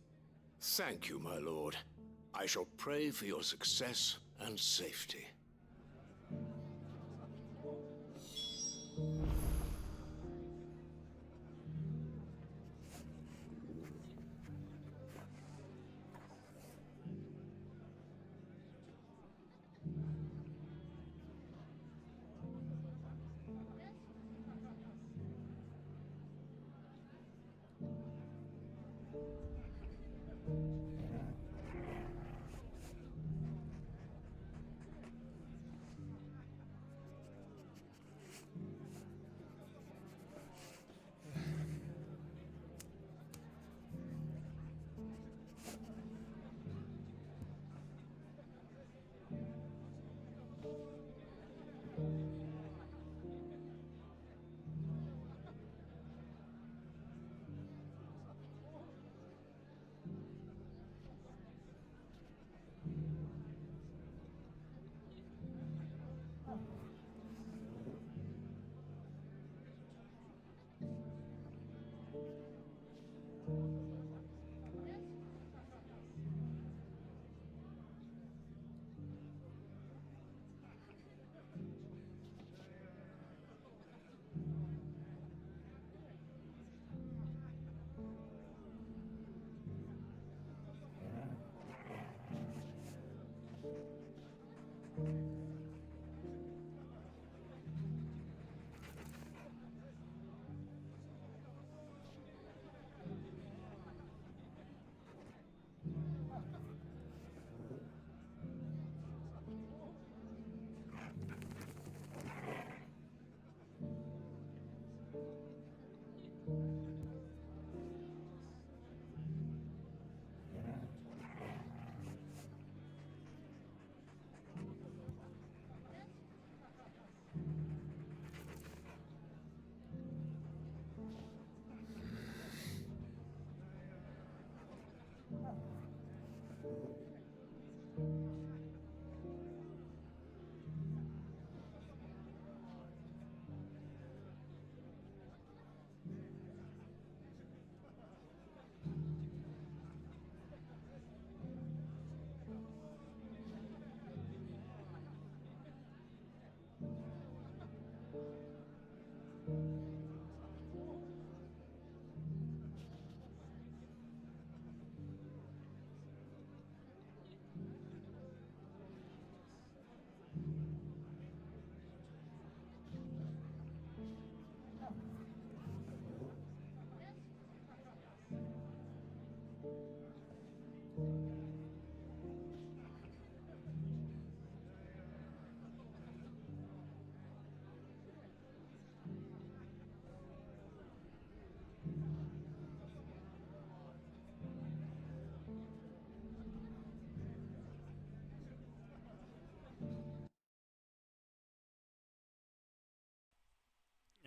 Thank you, my lord. I shall pray for your success and safety.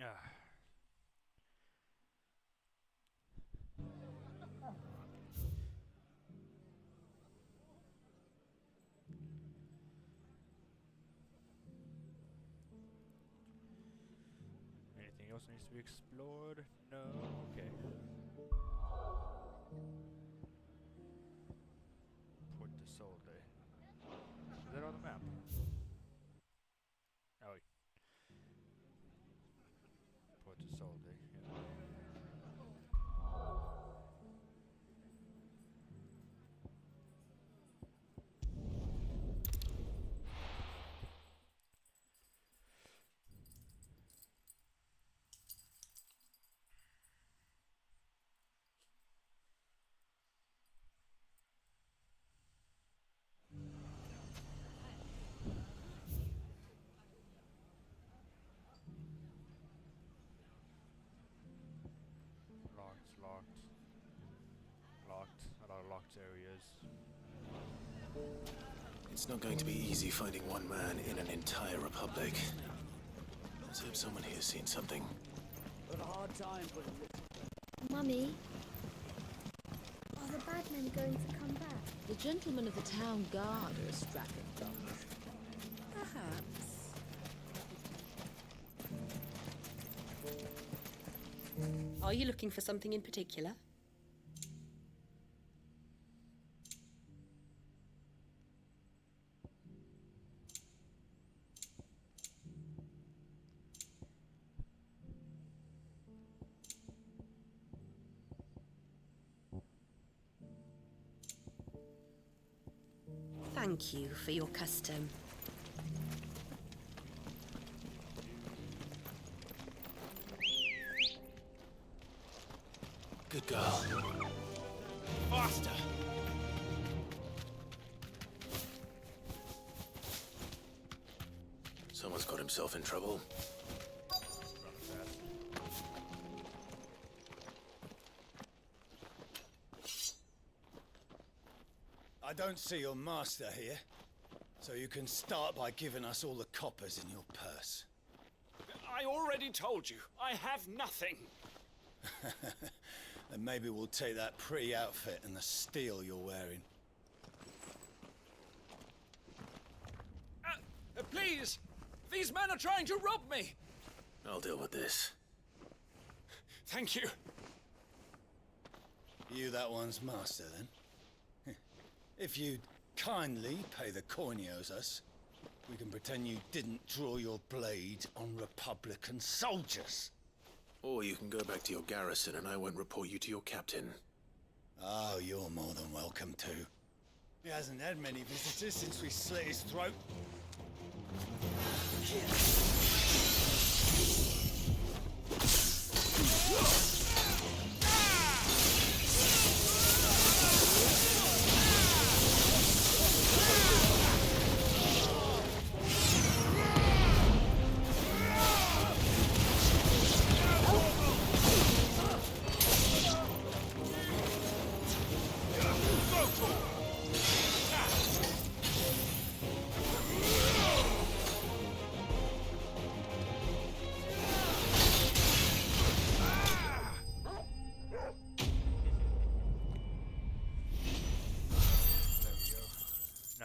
Yeah. Anything else needs to be explored? No? Okay. Port de Solde. Is that on the map? Oh. Port de Solde, yeah. Locked. A lot of locked areas. It's not going to be easy finding one man in an entire republic. Let's hope someone here's seen something. Got a hard time putting Mummy, are the bad men going to come back? The gentlemen of the town guard are strapping bunch. Perhaps. Are you looking for something in particular? Thank you for your custom. Good girl. Faster! Someone's got himself in trouble. I don't see your master here, so you can start by giving us all the coppers in your purse. I already told you, I have nothing. Then maybe we'll take that pretty outfit and the steel you're wearing. Please! These men are trying to rob me! I'll deal with this. Thank you. You that one's master, then? If you'd kindly pay the coin he owes us, we can pretend you didn't draw your blade on Republican soldiers. Or you can go back to your garrison and I won't report you to your captain. Oh, you're more than welcome to. He hasn't had many visitors since we slit his throat.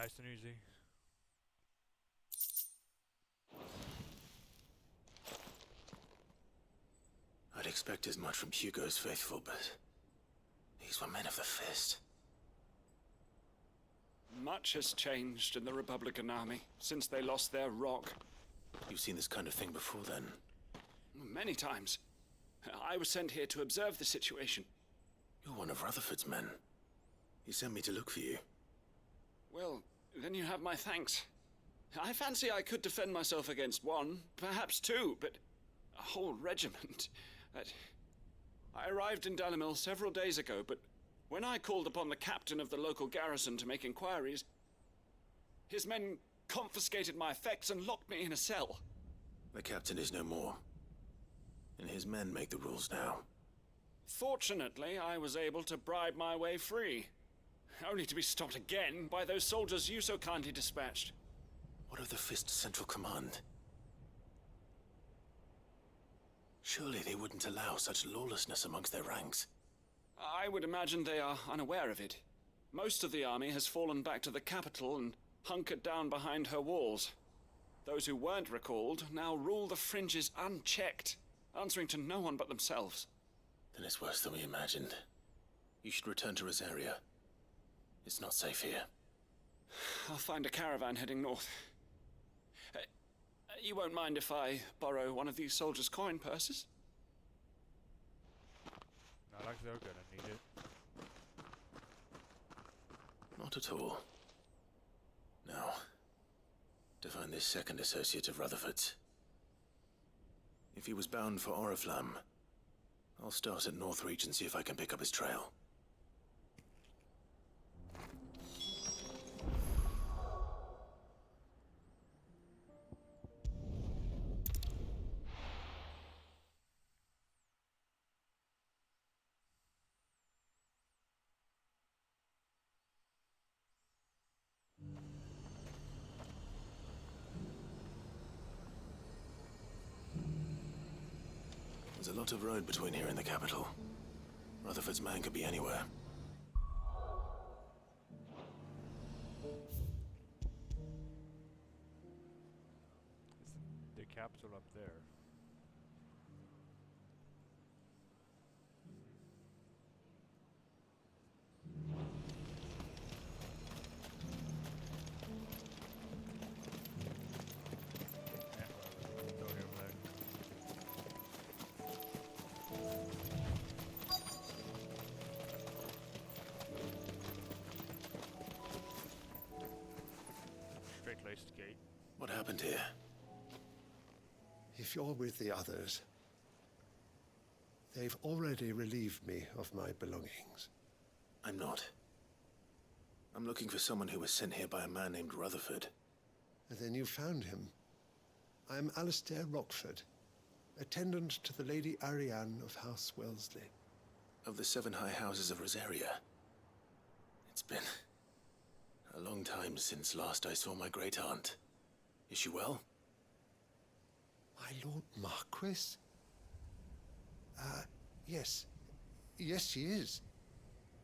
Nice and easy. I'd expect as much from Hugo's faithful, but these were men of the fist. Much has changed in the Republican army since they lost their rock. You've seen this kind of thing before, then? Many times. I was sent here to observe the situation. You're one of Rutherford's men. He sent me to look for you. Well, then you have my thanks. I fancy I could defend myself against one, perhaps two, but a whole regiment. I arrived in Dalimil several days ago, but when I called upon the captain of the local garrison to make inquiries, his men confiscated my effects and locked me in a cell. The captain is no more, and his men make the rules now. Fortunately, I was able to bribe my way free, only to be stopped again by those soldiers you so kindly dispatched. What of the Fist's Central Command? Surely they wouldn't allow such lawlessness amongst their ranks. I would imagine they are unaware of it. Most of the army has fallen back to the capital and hunkered down behind her walls. Those who weren't recalled now rule the fringes unchecked, answering to no one but themselves. Then it's worse than we imagined. You should return to Rosaria. It's not safe here. I'll find a caravan heading north. You won't mind if I borrow one of these soldiers' coin purses? Not like they're gonna need it. Not at all. Now, to find this second associate of Rutherford's. If he was bound for Oriflamme, I'll start at Northreach and see if I can pick up his trail. There's a lot of road between here and the capital. Rutherford's man could be anywhere. The capital up there. Straight-laced gate. What happened here? If you're with the others, they've already relieved me of my belongings. I'm not. I'm looking for someone who was sent here by a man named Rutherford. And then you found him. I'm Alistair Rockford, attendant to the Lady Ariane of House Wellesley. Of the 7 high houses of Rosaria. It's been a long time since last I saw my great-aunt. Is she well? My Lord Marquis? Yes. Yes, she is.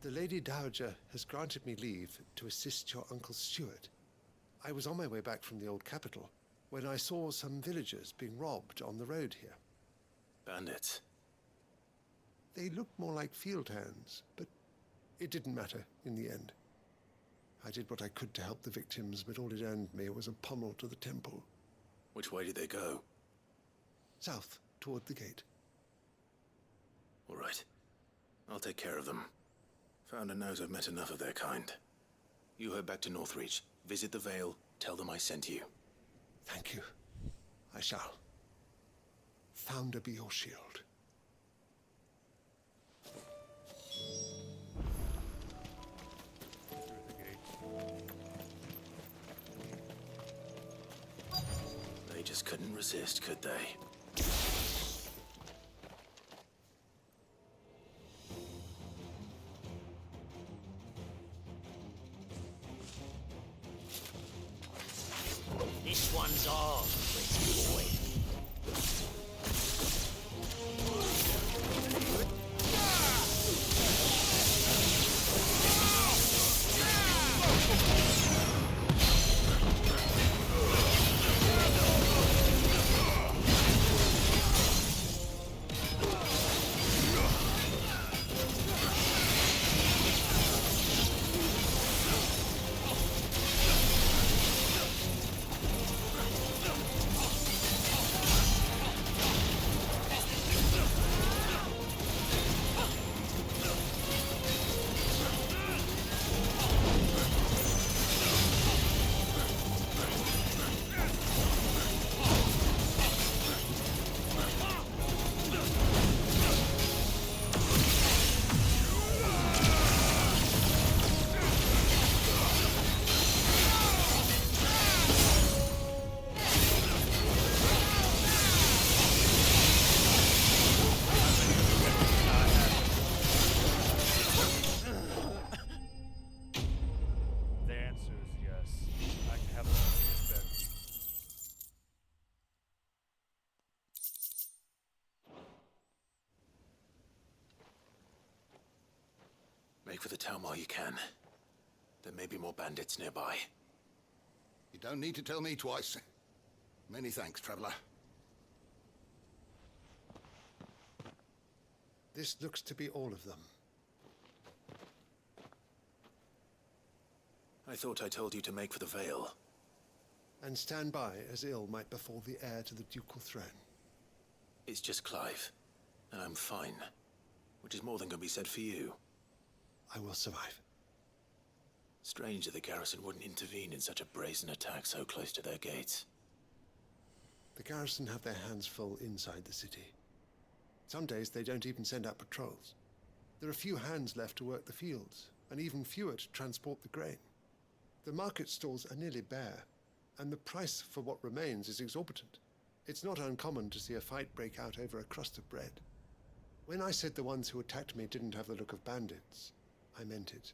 The Lady Dowager has granted me leave to assist your Uncle Stuart. I was on my way back from the old capital when I saw some villagers being robbed on the road here. Bandits? They looked more like field hands, but it didn't matter in the end. I did what I could to help the victims, but all it earned me was a pummel to the temple. Which way did they go? South, toward the gate. All right. I'll take care of them. Founder knows I've met enough of their kind. You head back to Northreach, visit the Vale, tell them I sent you. Thank you. I shall. Founder be your shield. They just couldn't resist, could they? This one's ours, pretty boy. Break for the town while you can. There may be more bandits nearby. You don't need to tell me twice. Many thanks, traveler. This looks to be all of them. I thought I told you to make for the Vale. And stand by as ill might befall the heir to the ducal throne. It's just Clive, and I'm fine. Which is more than can be said for you. I will survive. Strange that the garrison wouldn't intervene in such a brazen attack so close to their gates. The garrison have their hands full inside the city. Some days they don't even send out patrols. There are few hands left to work the fields, and even fewer to transport the grain. The market stalls are nearly bare, and the price for what remains is exorbitant. It's not uncommon to see a fight break out over a crust of bread. When I said the ones who attacked me didn't have the look of bandits, I meant it.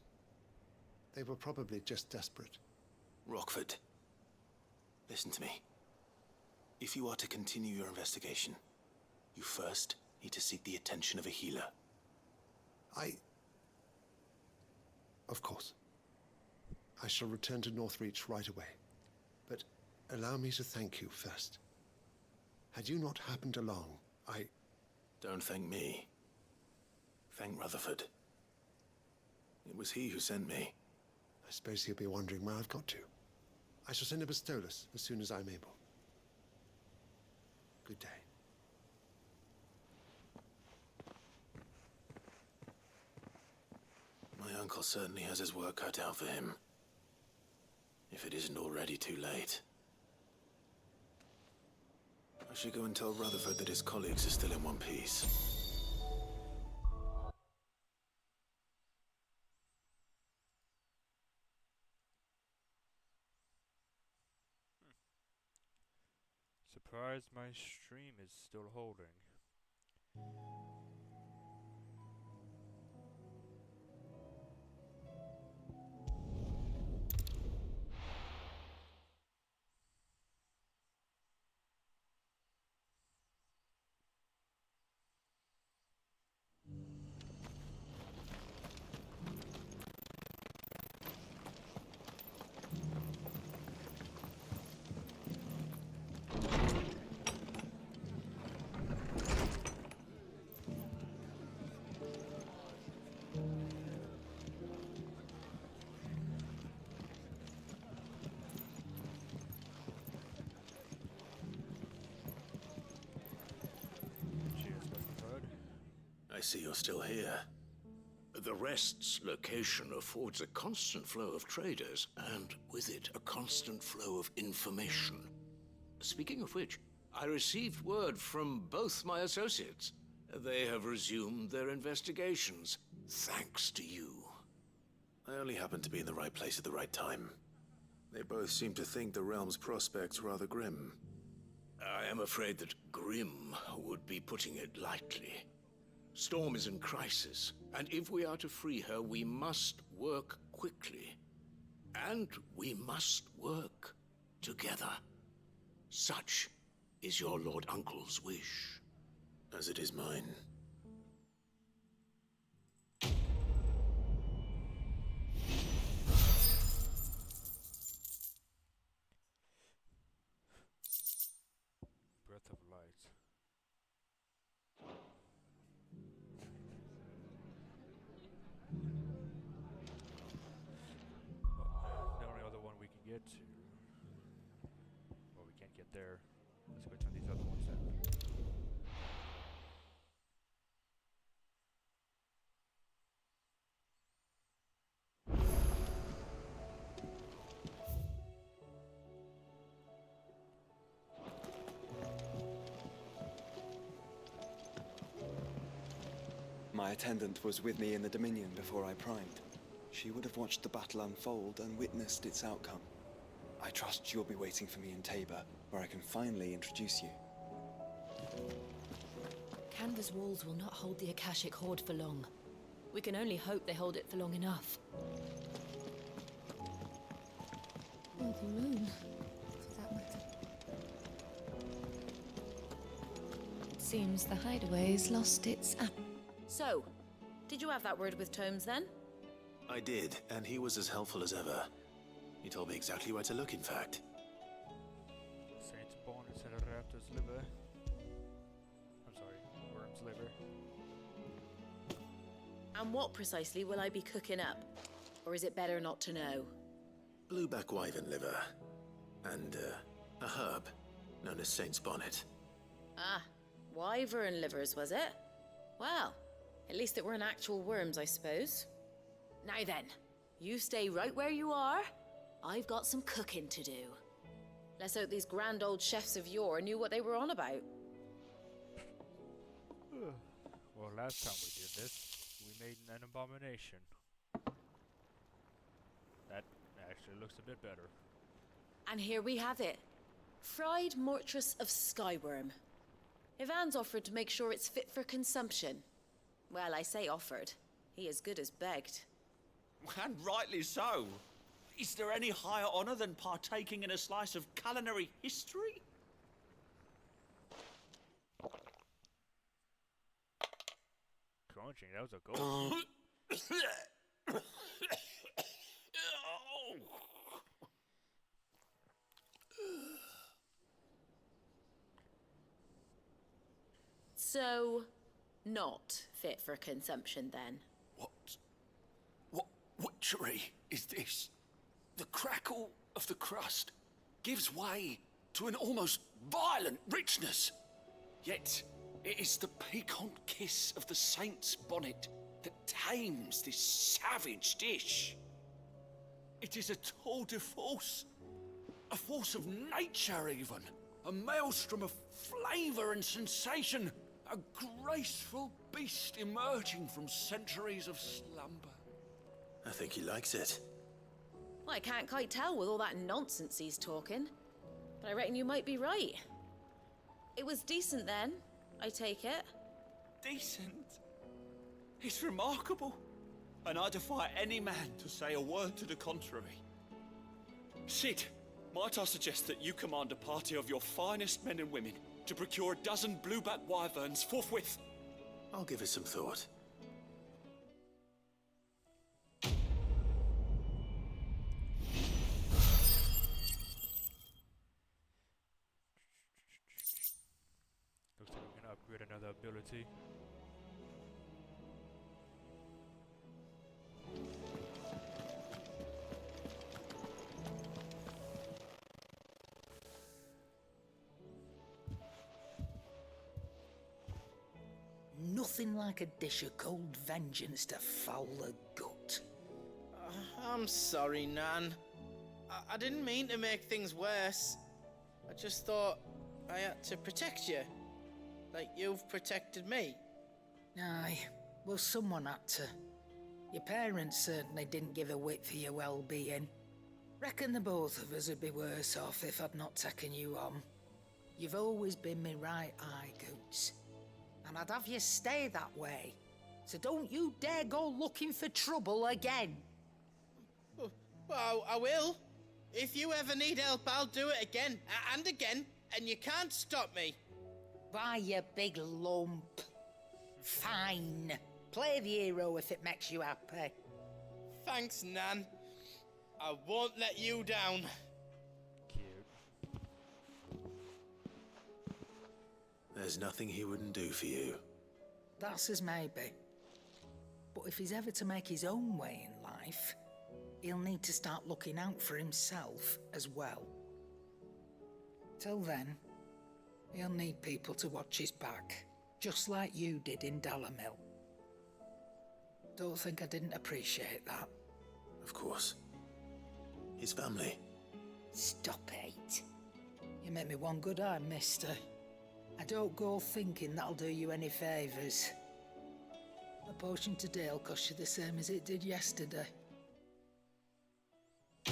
They were probably just desperate. Rockford, listen to me. If you are to continue your investigation, you first need to seek the attention of a healer. Of course. I shall return to Northreach right away. But allow me to thank you first. Had you not happened along, Don't thank me. Thank Rutherford. It was he who sent me. I suppose he'll be wondering where I've got to. I shall send a Bastolus as soon as I'm able. Good day. My uncle certainly has his work cut out for him. If it isn't already too late. I should go and tell Rutherford that his colleagues are still in one piece. Surprised my stream is still holding. I see you're still here. The Rest's location affords a constant flow of traders, and with it, a constant flow of information. Speaking of which, I received word from both my associates. They have resumed their investigations, thanks to you. I only happened to be in the right place at the right time. They both seem to think the realm's prospects rather grim. I am afraid that grim would be putting it lightly. Storm is in crisis, and if we are to free her, we must work quickly. And we must work together. Such is your Lord Uncle's wish. As it is mine. Breath of light. The only other one we can get to. Well, we can't get there. Let's go to these other ones then. My attendant was with me in the Dominion before I primed. She would have watched the battle unfold and witnessed its outcome. I trust you'll be waiting for me in Tabor, where I can finally introduce you. Canva's walls will not hold the Akashic Horde for long. We can only hope they hold it for long enough. Or the moon, for that matter. It seems the hideaway's lost its app. So, did you have that word with Tomes then? I did, and he was as helpful as ever. He told me exactly where to look, in fact. Saint's bonus and a raptor's liver. I'm sorry, worm's liver. And what precisely will I be cooking up? Or is it better not to know? Blueback wyvern liver. And, a herb known as Saint's bonnet. Ah, wyvern livers, was it? Well, at least it weren't actual worms, I suppose. Now then, you stay right where you are. I've got some cooking to do. Let's hope these grand old chefs of yore knew what they were on about. Well, last time we did this, we made an abomination. That actually looks a bit better. And here we have it. Fried mortress of skyworm. Ivan's offered to make sure it's fit for consumption. Well, I say offered. He as good as begged. And rightly so. Is there any higher honor than partaking in a slice of culinary history? Crunching, that was a goal. So, not fit for consumption then? What witchery is this? The crackle of the crust gives way to an almost violent richness. Yet, it is the piquant kiss of the saint's bonnet that tames this savage dish. It is a tour de force. A force of nature, even. A maelstrom of flavor and sensation. A graceful beast emerging from centuries of slumber. I think he likes it. Well, I can't quite tell with all that nonsense he's talking. But I reckon you might be right. It was decent then, I take it. Decent? It's remarkable. And I defy any man to say a word to the contrary. Sid, might I suggest that you command a party of your finest men and women to procure a dozen blueback wyverns forthwith? I'll give it some thought. Looks like we can upgrade another ability. Nothing like a dish of cold vengeance to foul the gut. I'm sorry, Nan. I didn't mean to make things worse. I just thought I had to protect you. Like you've protected me. Aye, well, someone had to. Your parents certainly didn't give a whit for your well-being. Reckon the both of us would be worse off if I'd not taken you on. You've always been me right eye, Goots. And I'd have you stay that way. So don't you dare go looking for trouble again. Well, I will. If you ever need help, I'll do it again and again, and you can't stop me. Why, you big lump. Fine. Play the hero if it makes you happy. Thanks, Nan. I won't let you down. There's nothing he wouldn't do for you. That's as maybe. But if he's ever to make his own way in life, he'll need to start looking out for himself as well. Till then, he'll need people to watch his back, just like you did in Dalamil. Don't think I didn't appreciate that. Of course. His family. Stop it. You make me one good eye, mister. I don't go thinking that'll do you any favours. A potion today'll cost you the same as it did yesterday. Eye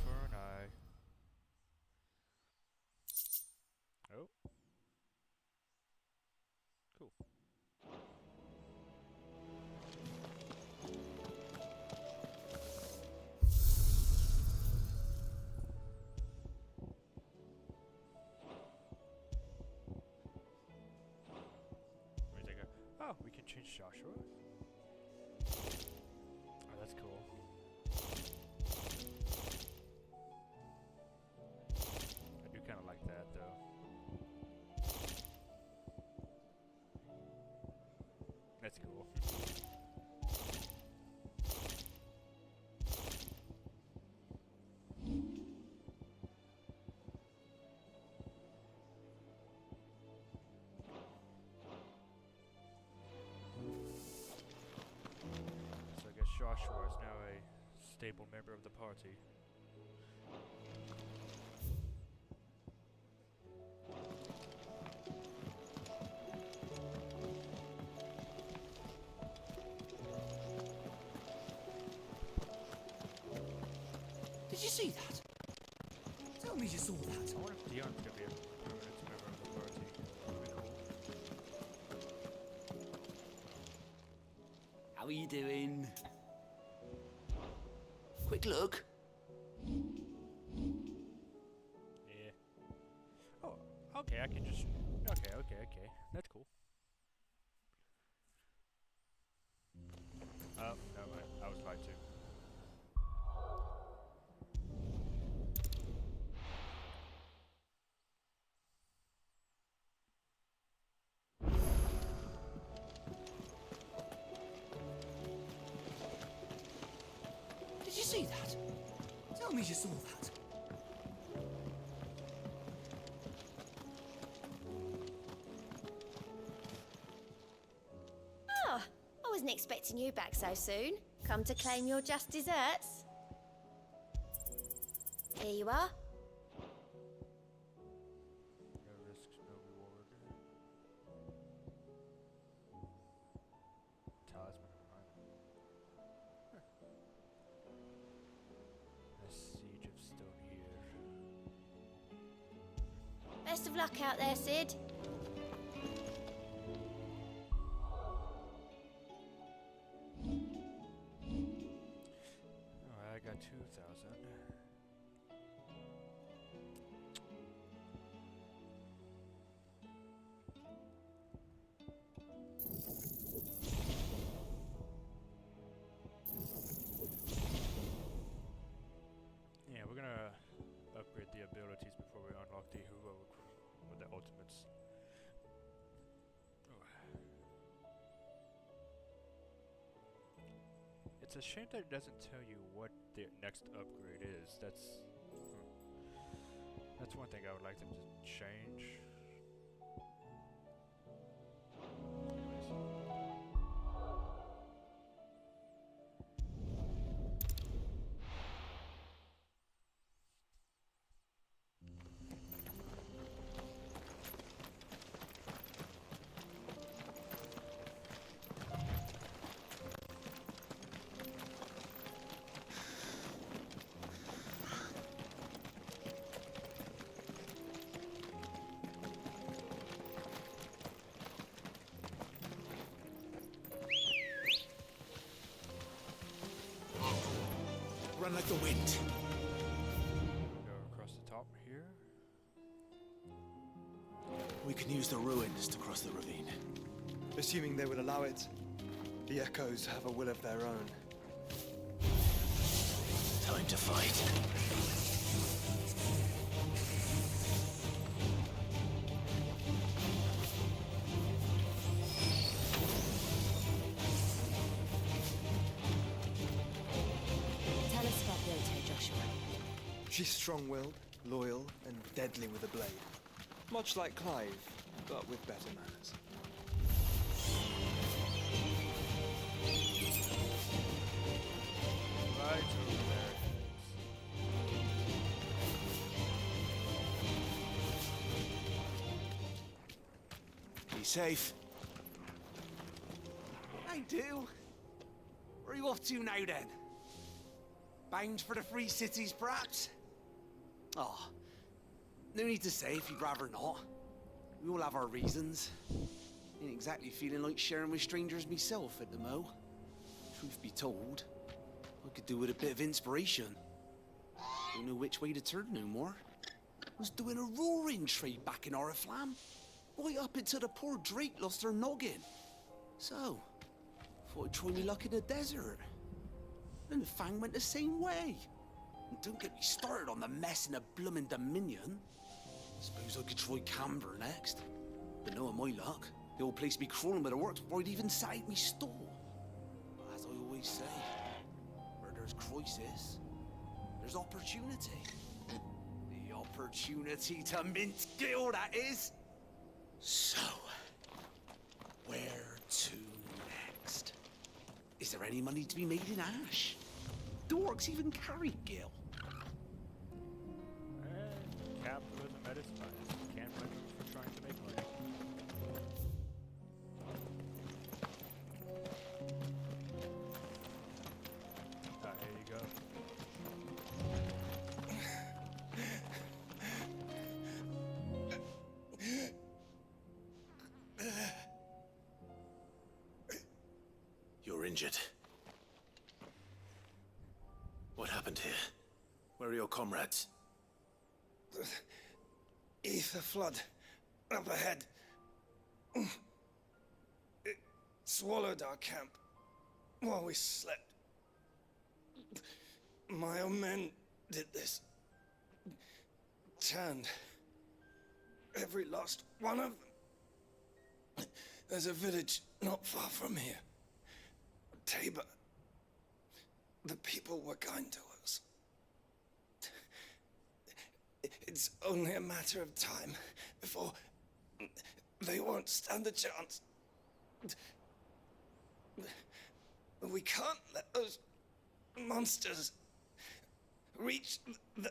for an eye. Oh. Cool. Oh, we can change Joshua? Oh, that's cool. I do kind of like that, though. That's cool. So I guess Joshua is now a stable member of the party. Did you see that? Tell me you saw that. I wonder if Dion's gonna be a permanent member of the party. How are you doing? Quick look. Yeah. Oh, okay, I can just... Okay. That's cool. Oh, no, I was lied to. Did you see that? Tell me you saw that. Oh, I wasn't expecting you back so soon. Come to claim your just desserts? Here you are. No risks, no reward. Talisman of Rhyme. The Siege of Stone here. Best of luck out there, Sid. Oh, I got 2,000. Yeah, we're gonna upgrade the abilities before we unlock the heroic or the ultimates. Oh. It's a shame that it doesn't tell you what the next upgrade is. That's one thing I would like them to change. Run like the wind. Go across the top here. We can use the ruins to cross the ravine. Assuming they would allow it, the Echoes have a will of their own. Time to fight. Tell us about Yote, Joshua. She's strong-willed, loyal, and deadly with a blade. Much like Clive, but with better manners. Right over there. Be safe. I do. Where are you off to now, then? Bound for the Free Cities, perhaps? Oh, no need to say if you'd rather not. We all have our reasons. Ain't exactly feeling like sharing with strangers myself at the mo. Truth be told, I could do with a bit of inspiration. Don't know which way to turn no more. Was doing a roaring trade back in Oriflamme. Right up until the poor Drake lost her noggin. So, thought I'd try me luck in the desert. Then Fang went the same way. And don't get me started on the mess in the bloomin' Dominion. Suppose I could try Canberra next. But knowing my luck, the old place be crawling with the works before I'd even sat out me stall. But as I always say, where there's crisis, there's opportunity. The opportunity to mint Gil, that is. So, where to next? Is there any money to be made in ash? Do orcs even carry Gil? Capitalism at its finest. Can't blame them for trying to make money. Here you go. You're injured. What happened here? Where are your comrades? Ether flood up ahead. It swallowed our camp while we slept. My own men did this. Turned every last one of them. There's a village not far from here. Tabor. The people were kind to us. It's only a matter of time before they won't stand a chance. We can't let those monsters reach the...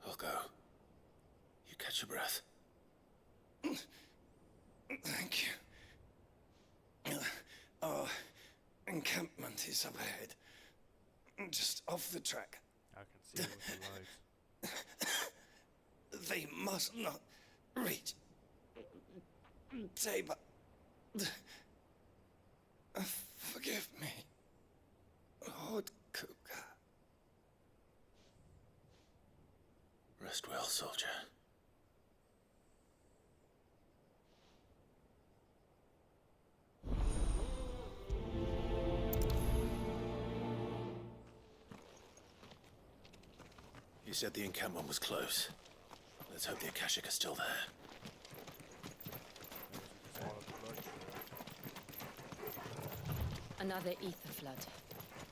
I'll go. You catch your breath. Thank you. Our encampment is up ahead. Just off the track. I can see it with the lights. They must not reach Tabor. Forgive me, Lord Kuka. Rest well, soldier. You said the encampment was close. Let's hope the Akashic are still there. Another ether flood.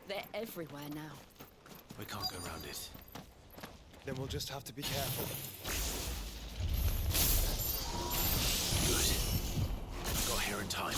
They're everywhere now. We can't go around it. Then we'll just have to be careful. Good. Got here in time.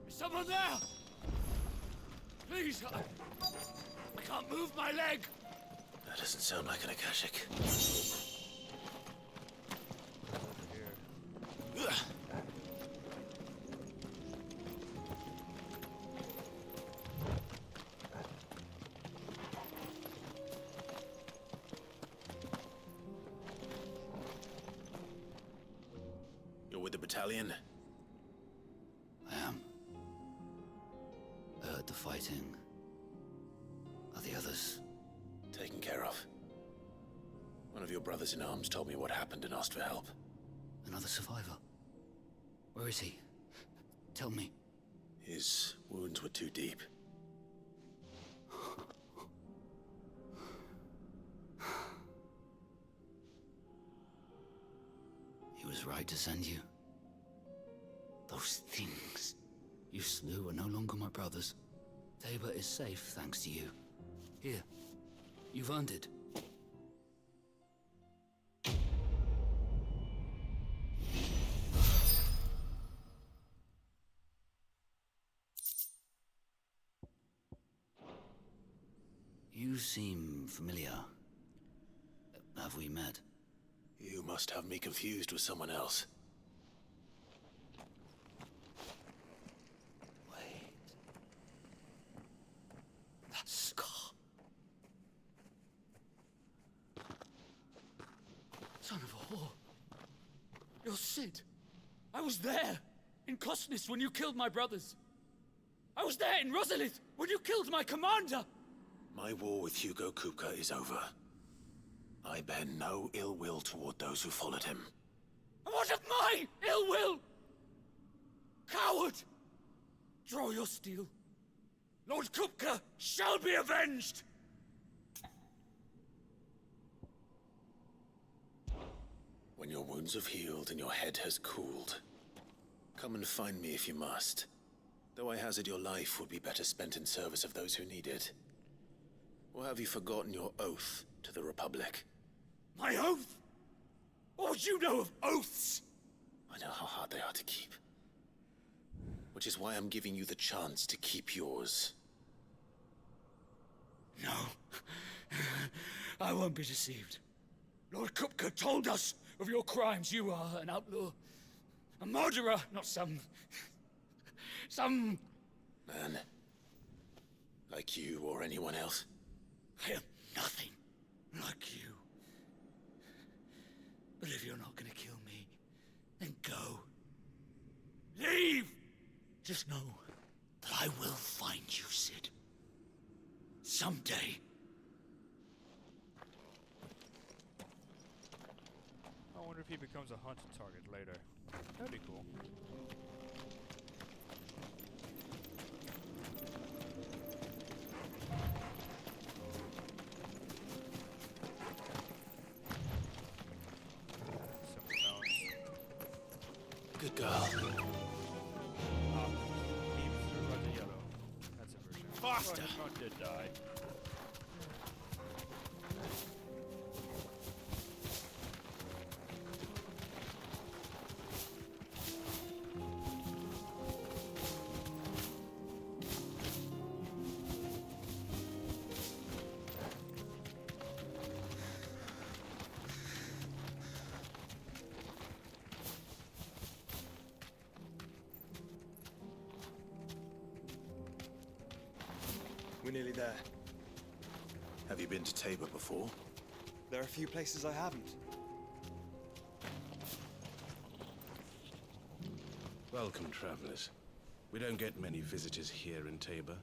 Someone there! Please, I can't move my leg! That doesn't sound like an Akashic. You're with the battalion? I am. I heard the fighting. Are the others? Taken care of. One of your brothers in arms told me what happened and asked for help. Another survivor? Where is he? Tell me. His wounds were too deep. He was right to send you. Those things you slew are no longer my brothers. Tabor is safe thanks to you. Here, you've earned it. You seem familiar. Have we met? You must have me confused with someone else. That scar. Son of a whore. You're Sid. I was there in Cosnis when you killed my brothers. I was there in Rosalith when you killed my commander. My war with Hugo Kupka is over. I bear no ill will toward those who followed him. What of my ill will? Coward! Draw your steel. Lord Kupka shall be avenged! When your wounds have healed and your head has cooled, come and find me if you must. Though I hazard your life would be better spent in service of those who need it. Or have you forgotten your oath to the Republic? My oath? What would you know of oaths? I know how hard they are to keep. Which is why I'm giving you the chance to keep yours. No. I won't be deceived. Lord Kupka told us of your crimes. You are an outlaw. A murderer, not some... Man. Like you or anyone else. I am nothing like you. But if you're not gonna kill me, then go. Leave! Just know that I will find you, Sid. Someday. I wonder if he becomes a hunted target later. That'd be cool. Good girl. He was about to yellow. That's a version. Faster! Oh, he did die. We're nearly there. Have you been to Tabor before? There are a few places I haven't. Welcome, travelers. We don't get many visitors here in Tabor.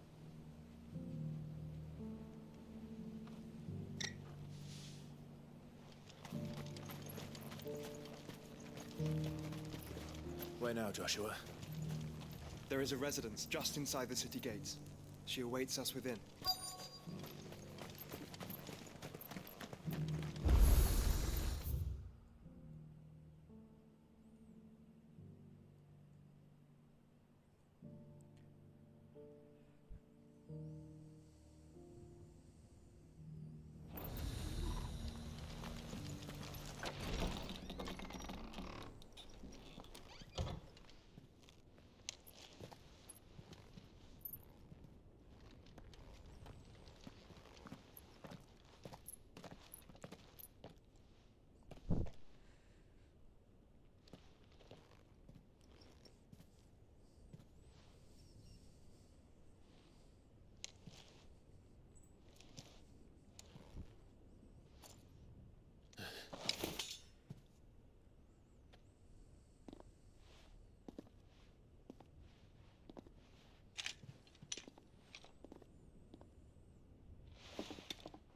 Where now, Joshua? There is a residence just inside the city gates. She awaits us within.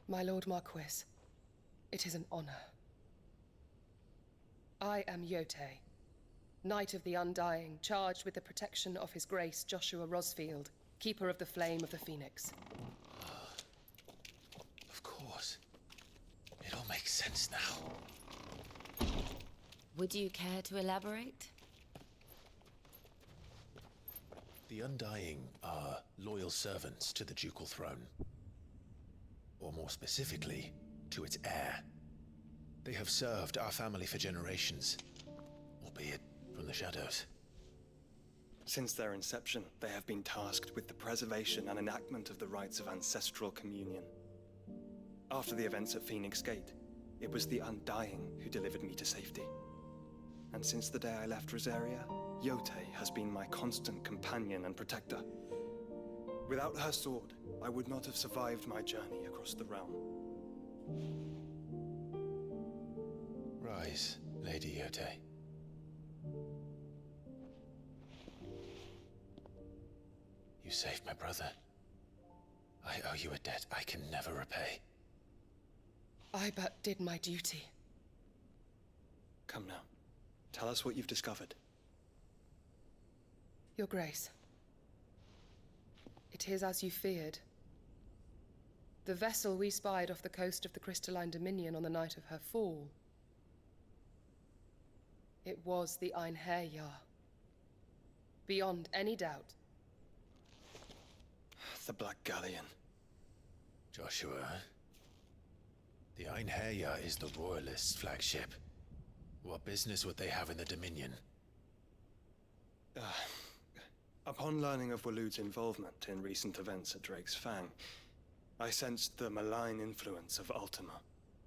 My Lord Marquis, it is an honor. I am Yote, Knight of the Undying, charged with the protection of His Grace Joshua Rosfield, Keeper of the Flame of the Phoenix. Of course. It all makes sense now. Would you care to elaborate? The Undying are loyal servants to the ducal throne. Or more specifically, to its heir. They have served our family for generations, albeit from the shadows. Since their inception, they have been tasked with the preservation and enactment of the rites of ancestral communion. After the events at Phoenix Gate, it was the Undying who delivered me to safety. And since the day I left Rosaria, Yotei has been my constant companion and protector. Without her sword, I would not have survived my journey across the realm. Rise, Lady Yotei. You saved my brother. I owe you a debt I can never repay. I but did my duty. Come now. Tell us what you've discovered. Your Grace. It is as you feared. The vessel we spied off the coast of the Crystalline Dominion on the night of her fall. It was the Einherjar. Beyond any doubt. The Black Galleon. Joshua, the Einherjar is the Royalists' flagship. What business would they have in the Dominion? Upon learning of Waloed's involvement in recent events at Drake's Fang, I sensed the malign influence of Ultima,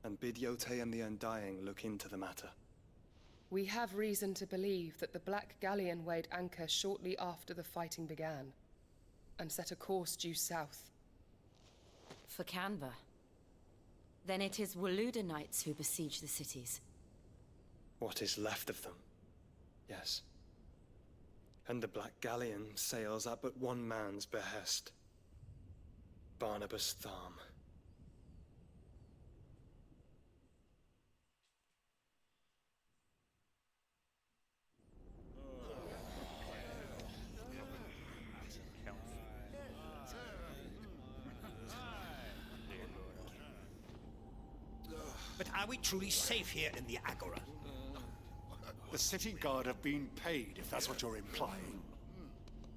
and bid Yotei and the Undying look into the matter. We have reason to believe that the Black Galleon weighed anchor shortly after the fighting began, and set a course due south. For Canva. Then it is Waloeda Knights who besiege the cities. What is left of them, yes. And the Black Galleon sails at but one man's behest. Barnabas Tharm. But are we truly safe here in the Agora? The city guard have been paid, if that's what you're implying.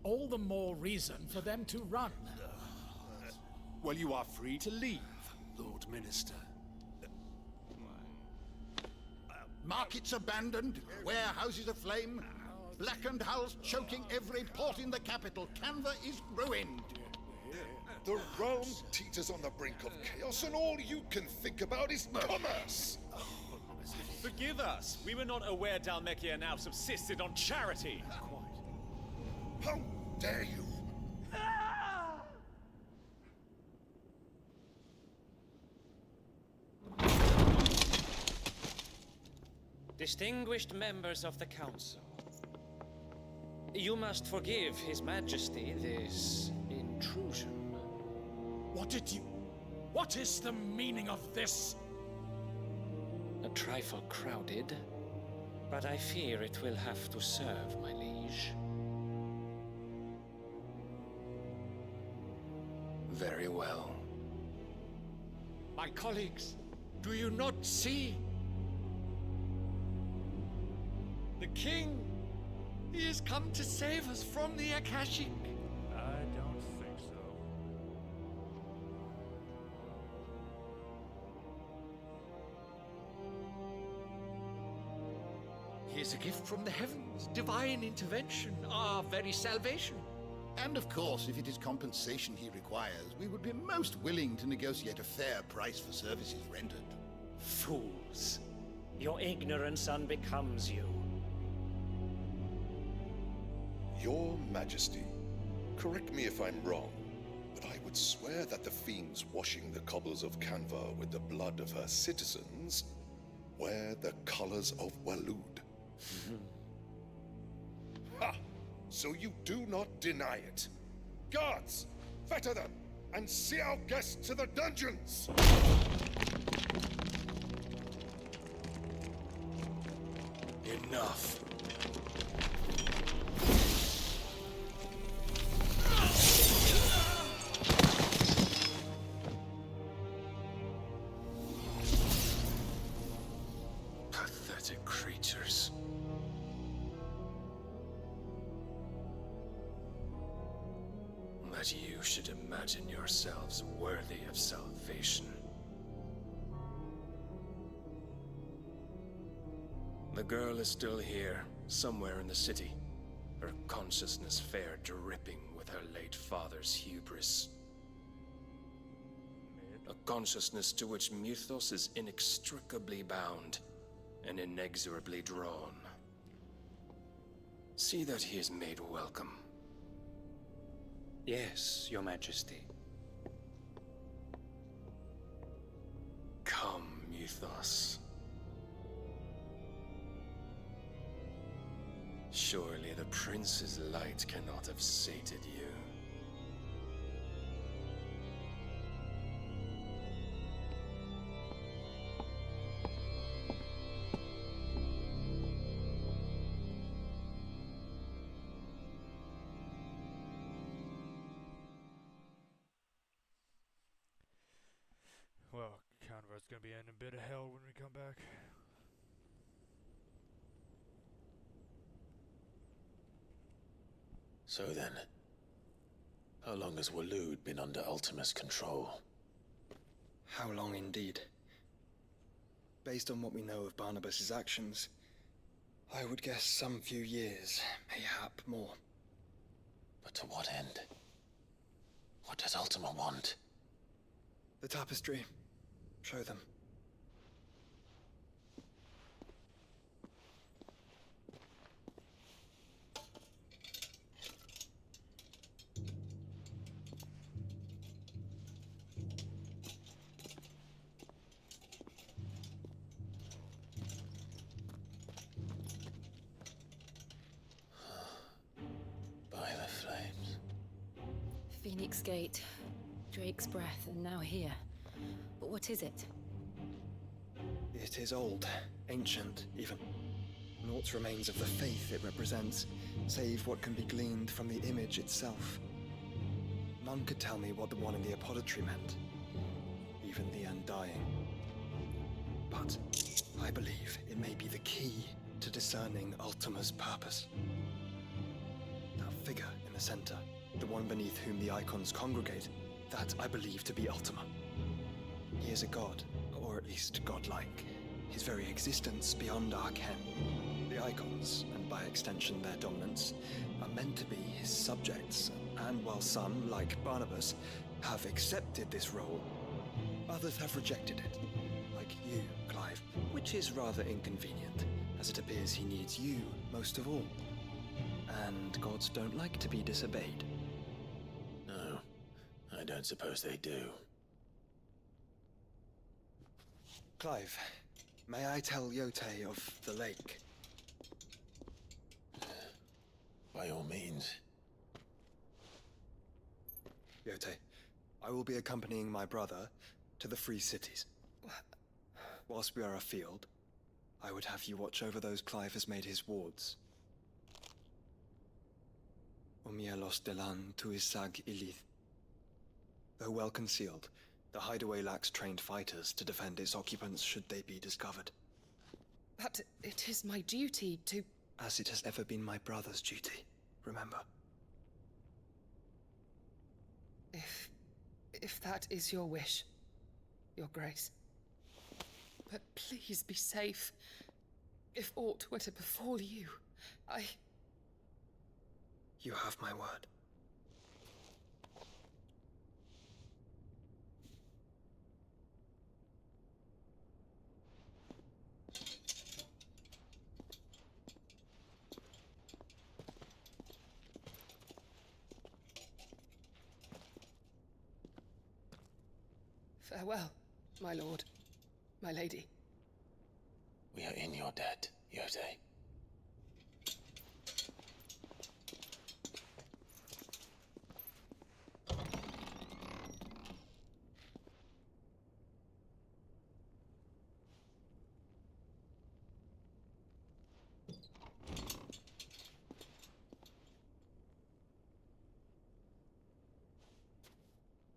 All the more reason for them to run. Well, you are free to leave, Lord Minister. Markets abandoned, warehouses aflame, blackened hulls choking every port in the capital. Canva is ruined. The realm teeters on the brink of chaos, and all you can think about is commerce! Forgive us! We were not aware Dhalmekia now subsisted on charity! How dare you! Distinguished members of the Council, you must forgive His Majesty this intrusion. What is the meaning of this? A trifle crowded, but I fear it will have to serve, my liege. Very well. My colleagues, do you not see? The king! He has come to save us from the Akashic! I don't think so. He is a gift from the heavens, divine intervention, our very salvation. And of course, if it is compensation he requires, we would be most willing to negotiate a fair price for services rendered. Fools. Your ignorance unbecomes you. Your Majesty, correct me if I'm wrong, but I would swear that the fiends washing the cobbles of Canva with the blood of her citizens wear the colors of Waloed. Ha! So you do not deny it. Guards, fetter them, and see our guests to the dungeons! Enough. Pathetic. pathetic creatures. That you should imagine yourselves worthy of salvation. The girl is still here, somewhere in the city, her consciousness fair dripping with her late father's hubris. A consciousness to which Mythos is inextricably bound and inexorably drawn. See that he is made welcome. Yes, Your Majesty. Come, Mythos. Surely the prince's light cannot have sated you. Well, Conrad's gonna be in a bit of hell when we come back. So then, how long has Waloed been under Ultima's control? How long indeed? Based on what we know of Barnabas's actions, I would guess some few years, mayhap more. But to what end? What does Ultima want? The tapestry. Show them. By the flames. Phoenix Gate, Drake's Breath, and now here. But what is it? It is old, ancient, even. Naught remains of the faith it represents, save what can be gleaned from the image itself. None could tell me what the one in the apothecary meant, even the Undying. But I believe it may be the key to discerning Ultima's purpose. That figure in the center, the one beneath whom the icons congregate, that I believe to be Ultima. He is a god, or at least godlike. His very existence beyond our ken. The icons, and by extension their dominance, are meant to be his subjects, and while some, like Barnabas, have accepted this role, others have rejected it, like you, Clive, which is rather inconvenient, as it appears he needs you most of all. And gods don't like to be disobeyed. No, I don't suppose they do. Clive, may I tell Yote of the lake? By all means. Yote, I will be accompanying my brother to the Free Cities. Whilst we are afield, I would have you watch over those Clive has made his wards. Omielos delan tuisag ilith. Though well concealed, the hideaway lacks trained fighters to defend its occupants should they be discovered. But it is my duty to... As it has ever been my brother's duty, remember. If that is your wish, Your Grace. But please be safe. If aught were to befall you, You have my word. Farewell, my lord, my lady. We are in your debt, Yote.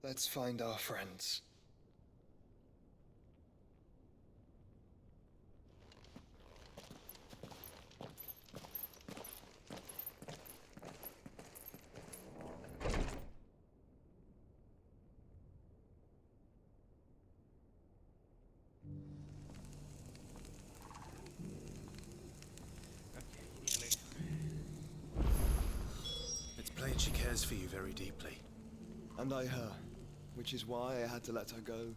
Let's find our friends. She cares for you very deeply. And I her, which is why I had to let her go.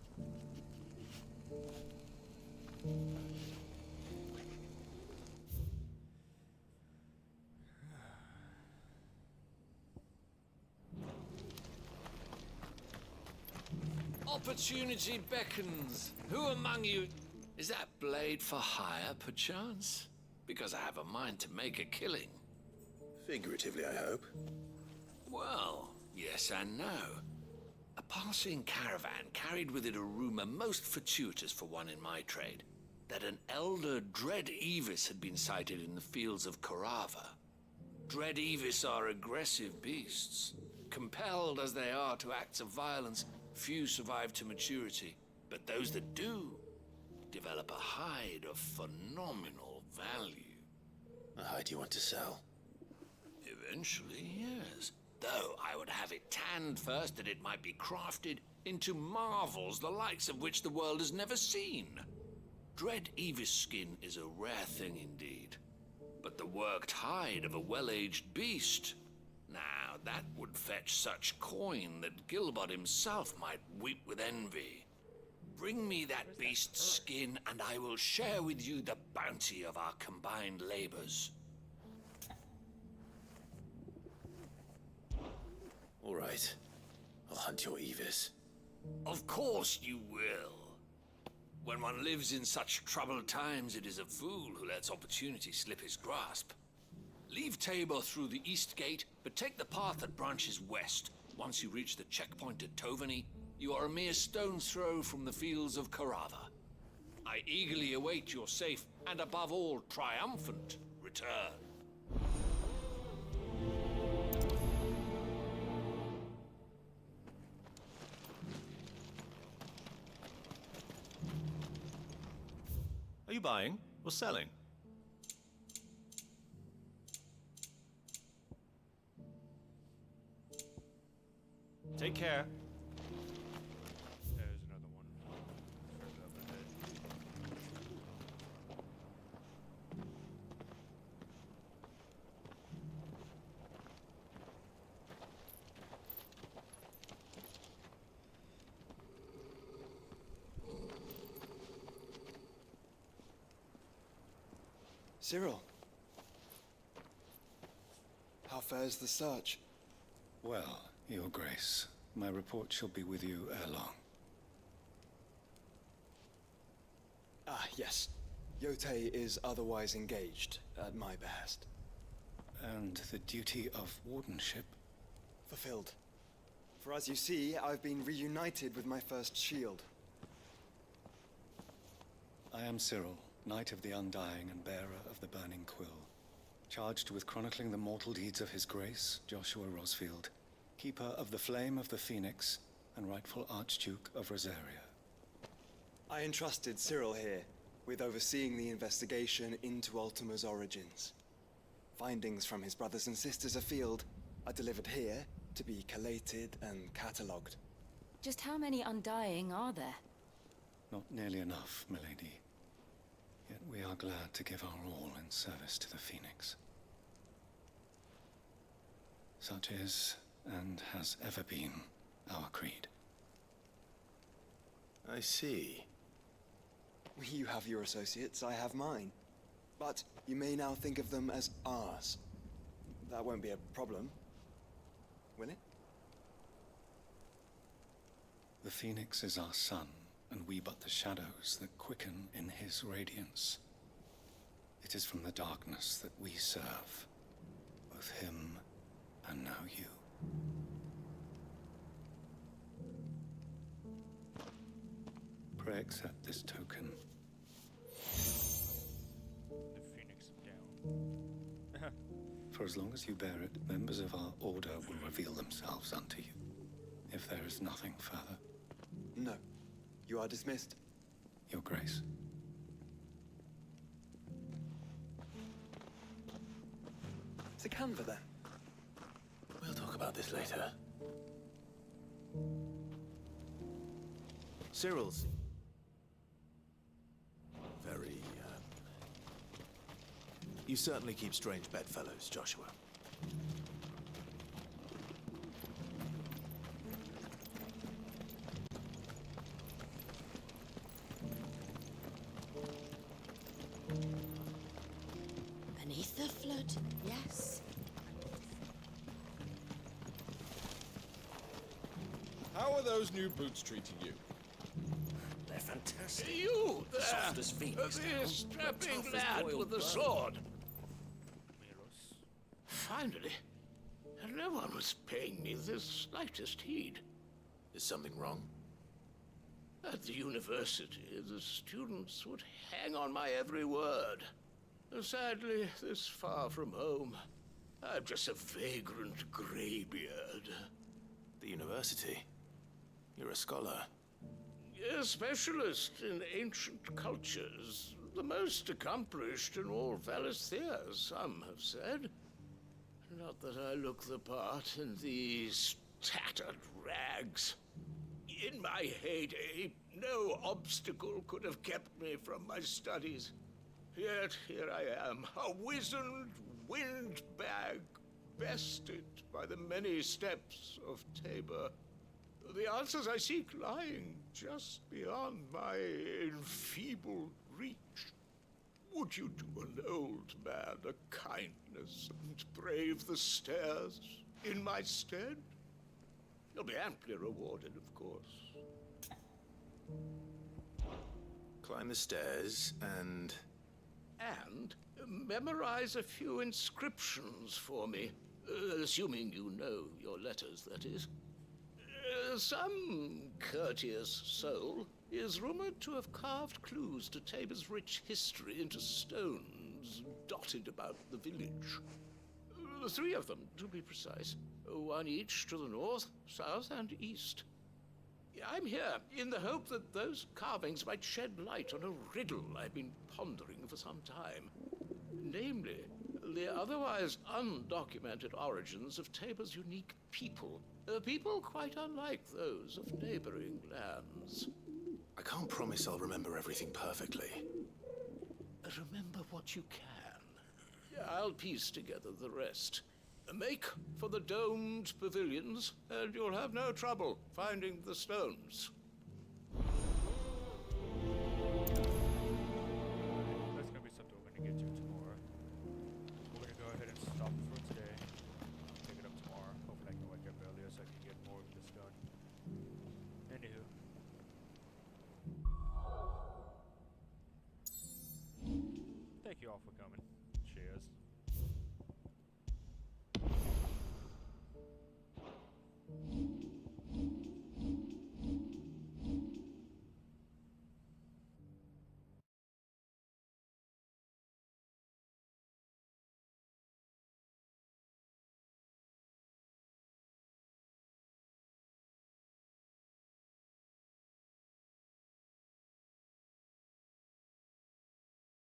Opportunity beckons. Who among you... Is that blade for hire, perchance? Because I have a mind to make a killing. Figuratively, I hope. Well, yes and no. A passing caravan carried with it a rumor most fortuitous for one in my trade, that an elder Dread Evis had been sighted in the fields of Korava. Dread Evis are aggressive beasts. Compelled as they are to acts of violence, few survive to maturity, but those that do develop a hide of phenomenal value. A hide you want to sell? Eventually, yes. Though I would have it tanned first that it might be crafted into marvels the likes of which the world has never seen. Dread Evis skin is a rare thing indeed. But the worked hide of a well-aged beast, now that would fetch such coin that Gilbert himself might weep with envy. Bring me that beast's skin, and I will share with you the bounty of our combined labors. All right. I'll hunt your Evis. Of course you will. When one lives in such troubled times, it is a fool who lets opportunity slip his grasp. Leave Tabor through the east gate, but take the path that branches west. Once you reach the checkpoint at Tovany, you are a mere stone's throw from the fields of Korava. I eagerly await your safe, and above all, triumphant return. Are you buying or selling? Take care. There's another one. Further up ahead. Cyril. How fares the search? Well, Your Grace, my report shall be with you ere long. Ah, yes. Yotei is otherwise engaged, at my behest. And the duty of wardenship? Fulfilled. For as you see, I've been reunited with my first shield. I am Cyril, Knight of the Undying and bearer of the Burning Quill, charged with chronicling the mortal deeds of His Grace, Joshua Rosfield, Keeper of the Flame of the Phoenix, and rightful Archduke of Rosaria. I entrusted Cyril here with overseeing the investigation into Ultima's origins. Findings from his brothers and sisters afield are delivered here to be collated and catalogued. Just how many Undying are there? Not nearly enough, milady. Yet we are glad to give our all in service to the Phoenix. Such is, and has ever been, our creed. I see. You have your associates, I have mine. But you may now think of them as ours. That won't be a problem, will it? The Phoenix is our sun, and we but the shadows that quicken in his radiance. It is from the darkness that we serve, both him and now you. Pray accept this token. The Phoenix down. For as long as you bear it, members of our order will reveal themselves unto you, if there is nothing further. No. You are dismissed. Your Grace. To Canva, then. We'll talk about this later. Cyril's very, You certainly keep strange bedfellows, Joshua. Good, yes. How are those new boots treating you? They're fantastic. You there! Soft as phoenix The down, strapping but tough as lad boiled with the bone. sword. Finally. No one was paying me the slightest heed. Is something wrong? At the university, the students would hang on my every word. Sadly, this far from home, I'm just a vagrant greybeard. The university? You're a scholar. A specialist in ancient cultures. The most accomplished in all Valisthea, some have said. Not that I look the part in these tattered rags. In my heyday, no obstacle could have kept me from my studies. Yet here I am, a wizened windbag, bested by the many steps of Tabor. The answers I seek lying just beyond my enfeebled reach. Would you do an old man a kindness and brave the stairs in my stead? You'll be amply rewarded, of course. Climb the stairs and... And memorize a few inscriptions for me, assuming you know your letters, that is. Some courteous soul is rumored to have carved clues to Tabor's rich history into stones dotted about the village. 3 of them, to be precise. 1 each to the north, south, and east. I'm here in the hope that those carvings might shed light on a riddle I've been pondering for some time. Namely, the otherwise undocumented origins of Tabor's unique people. People quite unlike those of neighboring lands. I can't promise I'll remember everything perfectly. Remember what you can. I'll piece together the rest. Make for the domed pavilions, and you'll have no trouble finding the stones. That's gonna be something we're gonna get to tomorrow. We're gonna go ahead and stop for today. Pick it up tomorrow. Hopefully I can wake up earlier so I can get more of this done. Anywho. Thank you all for coming.